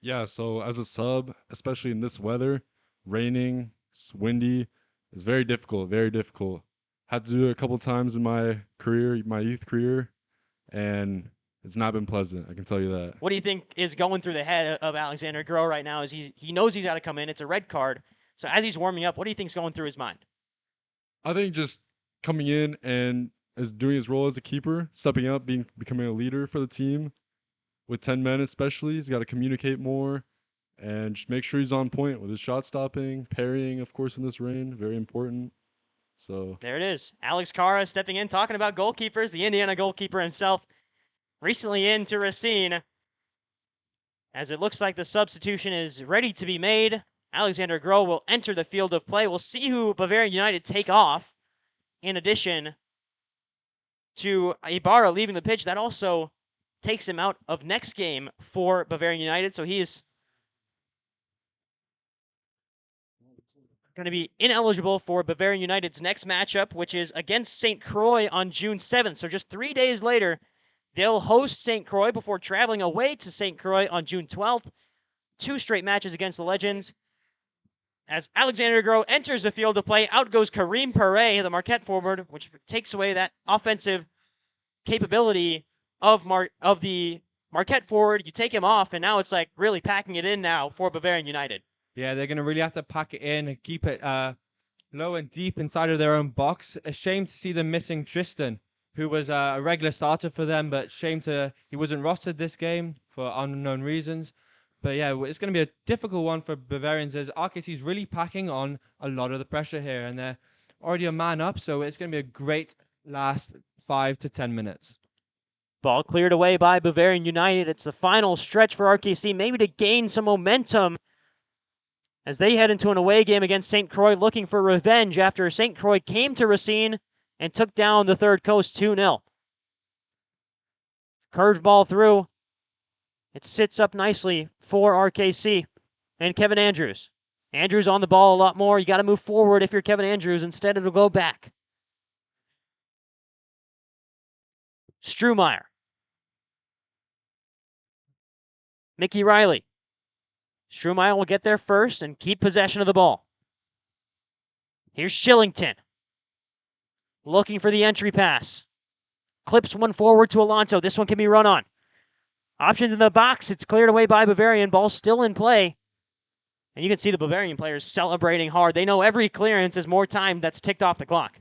Yeah, so as a sub, especially in this weather, raining, it's windy, it's very difficult, very difficult. Had to do it a couple times in my career, my youth career, and it's not been pleasant, I can tell you that. What do you think is going through the head of Alexander Groh right now? Is he knows he's got to come in. It's a red card. So as he's warming up, what do you think is going through his mind? I think just coming in and is doing his role as a keeper, stepping up, becoming a leader for the team. With 10 men especially, he's got to communicate more and just make sure he's on point with his shot stopping, parrying, of course, in this rain, very important. So there it is. Alex Cara stepping in, talking about goalkeepers, the Indiana goalkeeper himself, recently into Racine. As it looks like the substitution is ready to be made, Alexander Groh will enter the field of play. We'll see who Bavarian United take off. In addition to Ibarra leaving the pitch, that also takes him out of next game for Bavarian United. So he is going to be ineligible for Bavarian United's next matchup, which is against St. Croix on June 7th. So just 3 days later, they'll host St. Croix before traveling away to St. Croix on June 12th. 2 straight matches against the Legends. As Alexander Groh enters the field of play, out goes Karim Pare, the Marquette forward, which takes away that offensive capability of the Marquette forward. You take him off, and now it's like really packing it in now for Bavarian United. Yeah, they're going to really have to pack it in and keep it low and deep inside of their own box. A shame to see them missing Tristan, who was a regular starter for them, but he wasn't rostered this game for unknown reasons. But yeah, it's going to be a difficult one for Bavarians as RKC is really packing on a lot of the pressure here, and they're already a man up, so it's going to be a great last 5 to 10 minutes. Ball cleared away by Bavarian United. It's the final stretch for RKC, maybe to gain some momentum as they head into an away game against St. Croix, looking for revenge after St. Croix came to Racine and took down the Third Coast 2-0. Curved ball through. It sits up nicely for RKC and Kevin Andrews. Andrews on the ball a lot more. You got to move forward if you're Kevin Andrews. Instead, it'll go back. Strumeyer. Mickey Riley. Strumeyer will get there first and keep possession of the ball. Here's Shillington. Looking for the entry pass. Clips one forward to Alonso. This one can be run on. Options in the box. It's cleared away by Bavarian. Ball still in play. And you can see the Bavarian players celebrating hard. They know every clearance is more time that's ticked off the clock.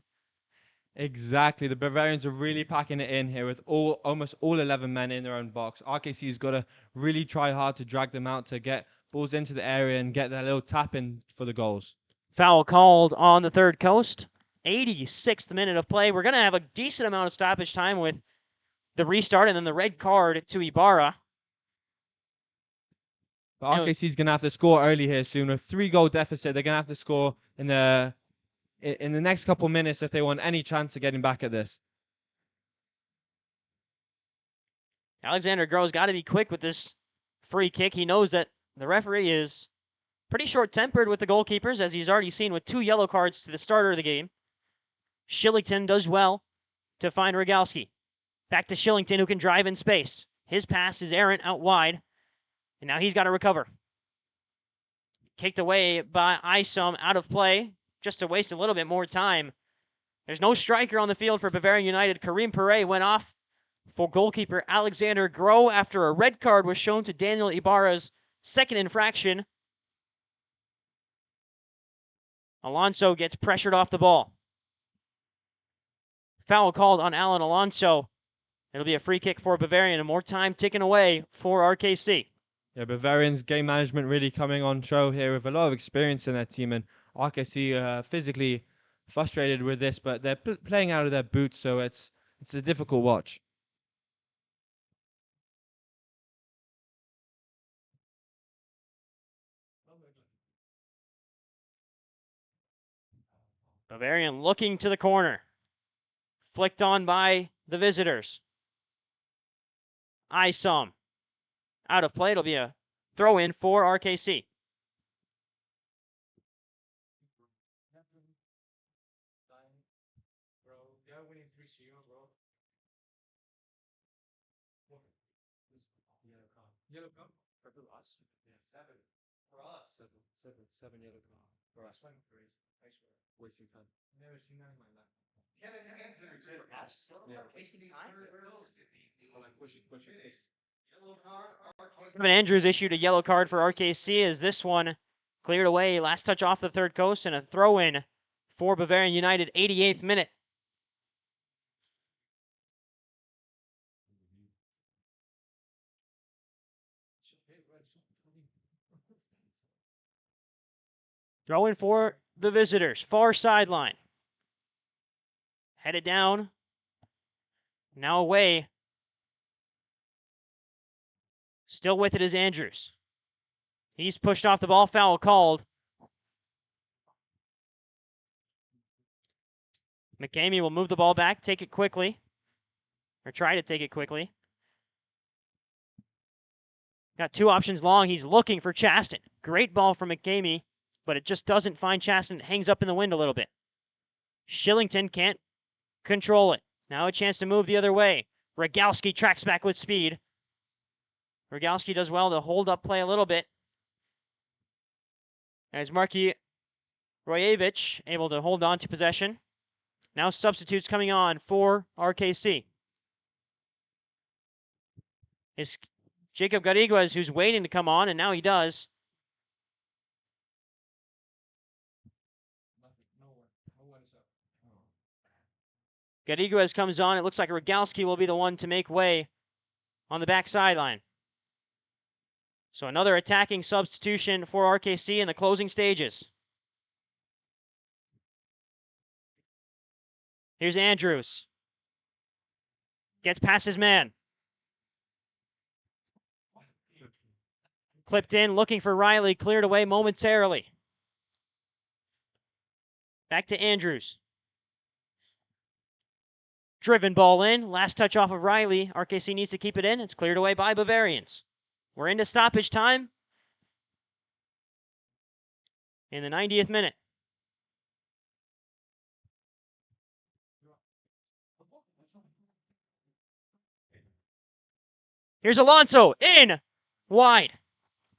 Exactly. The Bavarians are really packing it in here with almost all 11 men in their own box. RKC's got to really try hard to drag them out to get balls into the area and get that little tap in for the goals. Foul called on the Third Coast. 86th minute of play. We're going to have a decent amount of stoppage time with the restart and then the red card to Ibarra. But RKC's going to have to score early here soon. A 3-goal deficit. They're going to have to score in the next couple minutes if they want any chance of getting back at this. Alexander Groh's got to be quick with this free kick. He knows that the referee is pretty short-tempered with the goalkeepers, as he's already seen with 2 yellow cards to the starter of the game. Shillington does well to find Rogalski. Back to Shillington, who can drive in space. His pass is errant out wide, and now he's got to recover. Kicked away by Isom, out of play, just to waste a little bit more time. There's no striker on the field for Bavarian United. Karim Pare went off for goalkeeper Alexander Groh after a red card was shown to Daniel Ibarra's second infraction. Alonso gets pressured off the ball. Foul called on Alan Alonso. It'll be a free kick for Bavarian and more time ticking away for RKC. Yeah, Bavarian's game management really coming on show here with a lot of experience in their team, and RKC physically frustrated with this, but they're playing out of their boots, so it's a difficult watch. Bavarian looking to the corner. Flicked on by the visitors. Isom. Out of play. It'll be a throw in for RKC. Yellow card for us. Yeah, 7 for us. Seven yellow card for us. Crazy. I swear. Wasting time. Never seen that in my life. Kevin Andrews for us. Yeah. Wasting time. Pushing. Yellow card. Kevin Andrews issued a yellow card for RKC as this one cleared away. Last touch off the third coast and a throw in for Bavarian United. 88th minute. Throw in for the visitors. Far sideline. Headed down. Now away. Still with it is Andrews. He's pushed off the ball. Foul called. McCamey will move the ball back, take it quickly. Or try to take it quickly. Got two options long. He's looking for Chaston. Great ball from McCamey, but it just doesn't find Chaston. It hangs up in the wind a little bit. Shillington can't control it. Now a chance to move the other way. Rogalski tracks back with speed. Rogalski does well to hold up play a little bit. As Marki Royevich able to hold on to possession. Now substitutes coming on for RKC. It's Jacob Gariguez who's waiting to come on, and now he does. Gariguez comes on. It looks like Rogalski will be the one to make way on the back sideline. So another attacking substitution for RKC in the closing stages. Here's Andrews. Gets past his man. Clipped in, looking for Riley, cleared away momentarily. Back to Andrews. Driven ball in, last touch off of Riley. RKC needs to keep it in. It's cleared away by Bavarians. We're into stoppage time in the 90th minute. Here's Alonso, in, wide.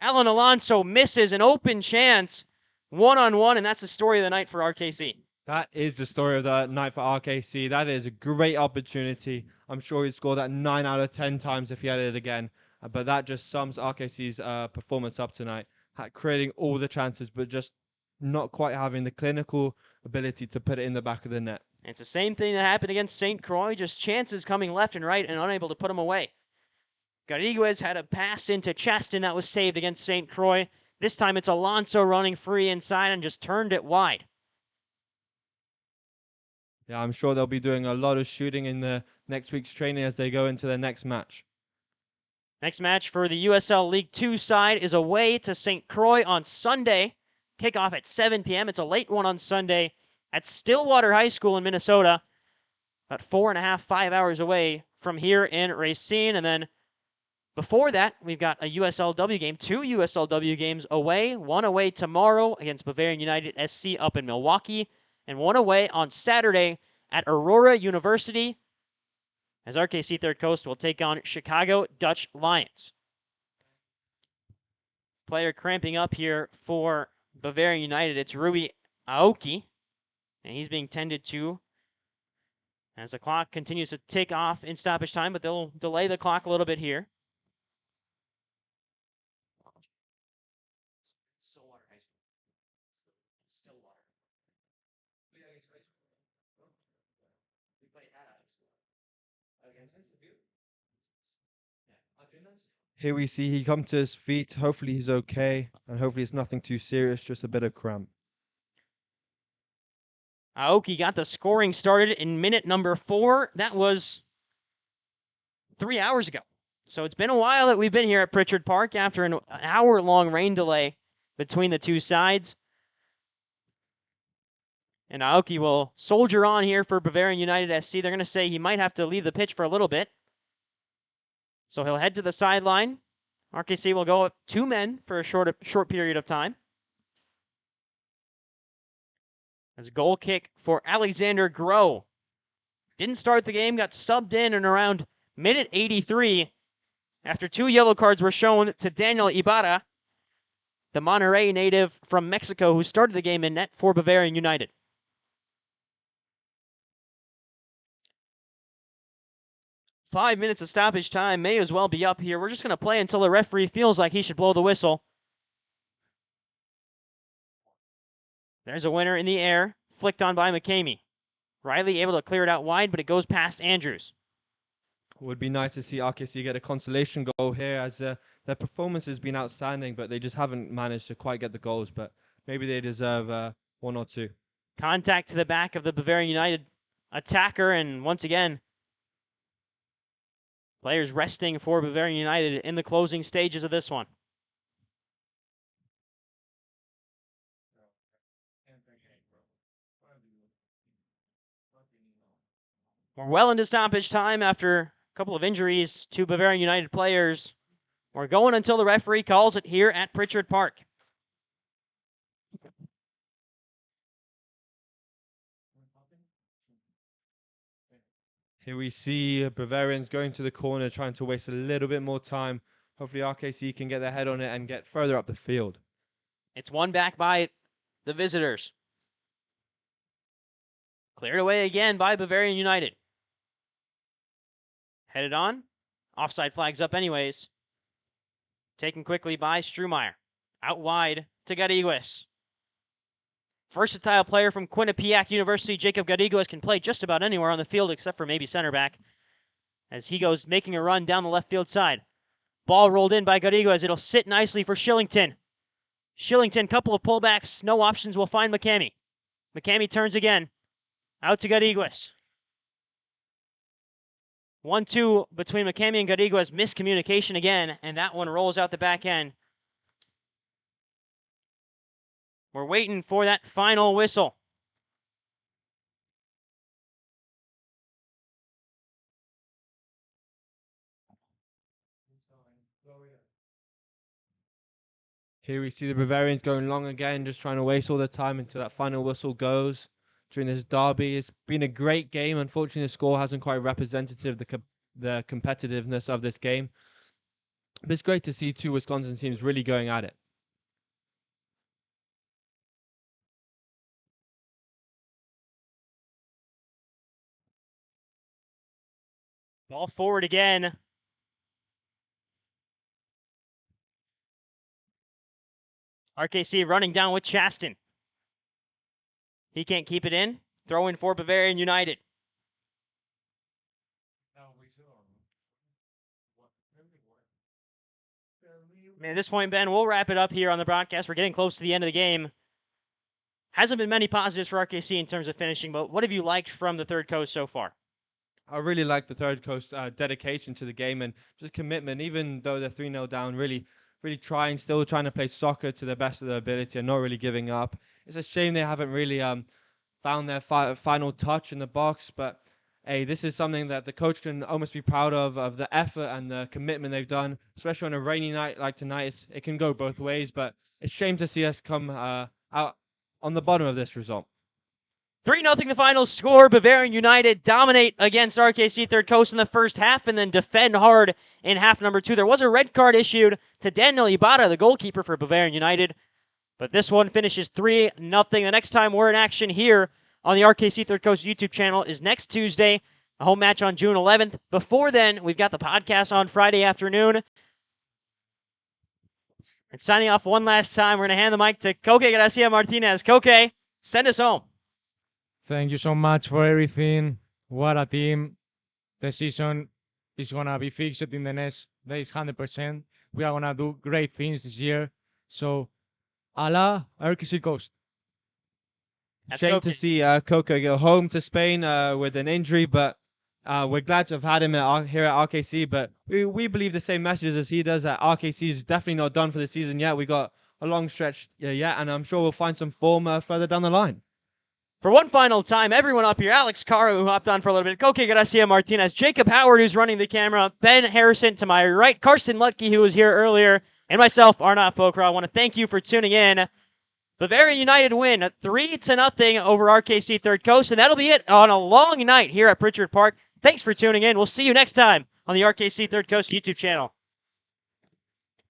Alan Alonso misses an open chance, one-on-one, and that's the story of the night for RKC. That is the story of the night for RKC. That is a great opportunity. I'm sure he'd score that 9 out of 10 times if he had it again. But that just sums RKC's performance up tonight. Creating all the chances, but just not quite having the clinical ability to put it in the back of the net. It's the same thing that happened against St. Croix, just chances coming left and right and unable to put them away. Gariguez had a pass into Chaston that was saved against St. Croix. This time it's Alonso running free inside and just turned it wide. Yeah, I'm sure they'll be doing a lot of shooting in the next week's training as they go into their next match. Next match for the USL League 2 side is away to St. Croix on Sunday. Kickoff at 7 p.m. It's a late one on Sunday at Stillwater High School in Minnesota. About 4.5, 5 hours away from here in Racine. And then before that, we've got a USLW game, 2 USLW games away. One away tomorrow against Bavarian United SC up in Milwaukee. And one away on Saturday at Aurora University, as RKC Third Coast will take on Chicago Dutch Lions. Player cramping up here for Bavarian United. It's Rui Aoki, and he's being tended to as the clock continues to tick off in stoppage time, but they'll delay the clock a little bit here. Stillwater High School. Stillwater. Here we see he come to his feet. Hopefully he's okay, and hopefully it's nothing too serious, just a bit of cramp. Aoki got the scoring started in minute number 4. That was 3 hours ago. So it's been a while that we've been here at Pritchard Park after an hour-long rain delay between the two sides. And Aoki will soldier on here for Bavarian United SC. They're going to say he might have to leave the pitch for a little bit. So he'll head to the sideline. RKC will go up 2 men for a short period of time. As a goal kick for Alexander Groh. Didn't start the game, got subbed in around minute 83 after 2 yellow cards were shown to Daniel Ibarra, the Monterrey native from Mexico who started the game in net for Bavarian United. Five minutes of stoppage time may as well be up here. We're just going to play until the referee feels like he should blow the whistle. There's a winner in the air, flicked on by McCamey. Riley able to clear it out wide, but it goes past Andrews. Would be nice to see RKC get a consolation goal here, as their performance has been outstanding, but they just haven't managed to quite get the goals. But maybe they deserve 1 or 2. Contact to the back of the Bavarian United attacker, and once again, players resting for Bavarian United in the closing stages of this one. We're well into stoppage time after a couple of injuries to Bavarian United players. We're going until the referee calls it here at Pritchard Park. Here we see Bavarians going to the corner, trying to waste a little bit more time. Hopefully RKC can get their head on it and get further up the field. It's won back by the visitors. Cleared away again by Bavarian United. Headed on. Offside flags up anyways. Taken quickly by Strumeyer. Out wide to Garrigues. Versatile player from Quinnipiac University, Jacob Garrigues can play just about anywhere on the field except for maybe center back. As he goes making a run down the left field side. Ball rolled in by Garrigues. It'll sit nicely for Shillington. Shillington, couple of pullbacks. No options will find McCamey. McCamey turns again. Out to Garrigues. 1-2 between McCamey and Garrigues. Miscommunication again, and that one rolls out the back end. We're waiting for that final whistle. Here we see the Bavarians going long again, just trying to waste all the time until that final whistle goes. During this derby, it's been a great game. Unfortunately, the score hasn't quite represented the competitiveness of this game. But it's great to see 2 Wisconsin teams really going at it. Ball forward again. RKC running down with Chaston. He can't keep it in. Throw in for Bavarian United. Man, at this point, Ben, we'll wrap it up here on the broadcast. We're getting close to the end of the game. Hasn't been many positives for RKC in terms of finishing, but what have you liked from the Third Coast so far? I really like the Third Coast dedication to the game and just commitment, even though they're 3-0 down, really still trying to play soccer to the best of their ability and not really giving up. It's a shame they haven't really found their final touch in the box, but hey, this is something that the coach can almost be proud of the effort and the commitment they've done, especially on a rainy night like tonight. It can go both ways, but it's a shame to see us come out on the bottom of this result. 3-0 the final score. Bavarian United dominate against RKC Third Coast in the first half and then defend hard in half number 2. There was a red card issued to Daniel Ibarra, the goalkeeper for Bavarian United. But this one finishes 3-0. The next time we're in action here on the RKC Third Coast YouTube channel is next Tuesday, a home match on June 11th. Before then, we've got the podcast on Friday afternoon. And signing off one last time, we're going to hand the mic to Coque Gracia Martinez. Coque, send us home. Thank you so much for everything. What a team. The season is gonna be fixed in the next days, 100%. We are gonna do great things this year. So, Allah, RKC Coast. That's Shame Coco. to see Coco go home to Spain with an injury, but we're glad to have had him here at RKC. But we believe the same messages as he does, that RKC is definitely not done for the season yet. We got a long stretch yet, and I'm sure we'll find some form further down the line. For one final time, everyone up here, Alex Caro, who hopped on for a little bit, Coque Gracia Martinez, Jacob Howard, who's running the camera, Ben Harrison to my right, Karsten Lutke, who was here earlier, and myself, Arnav Pokhrel. I want to thank you for tuning in. Bavarian United win 3-0 over RKC Third Coast, and that'll be it on a long night here at Pritchard Park. Thanks for tuning in. We'll see you next time on the RKC Third Coast YouTube channel.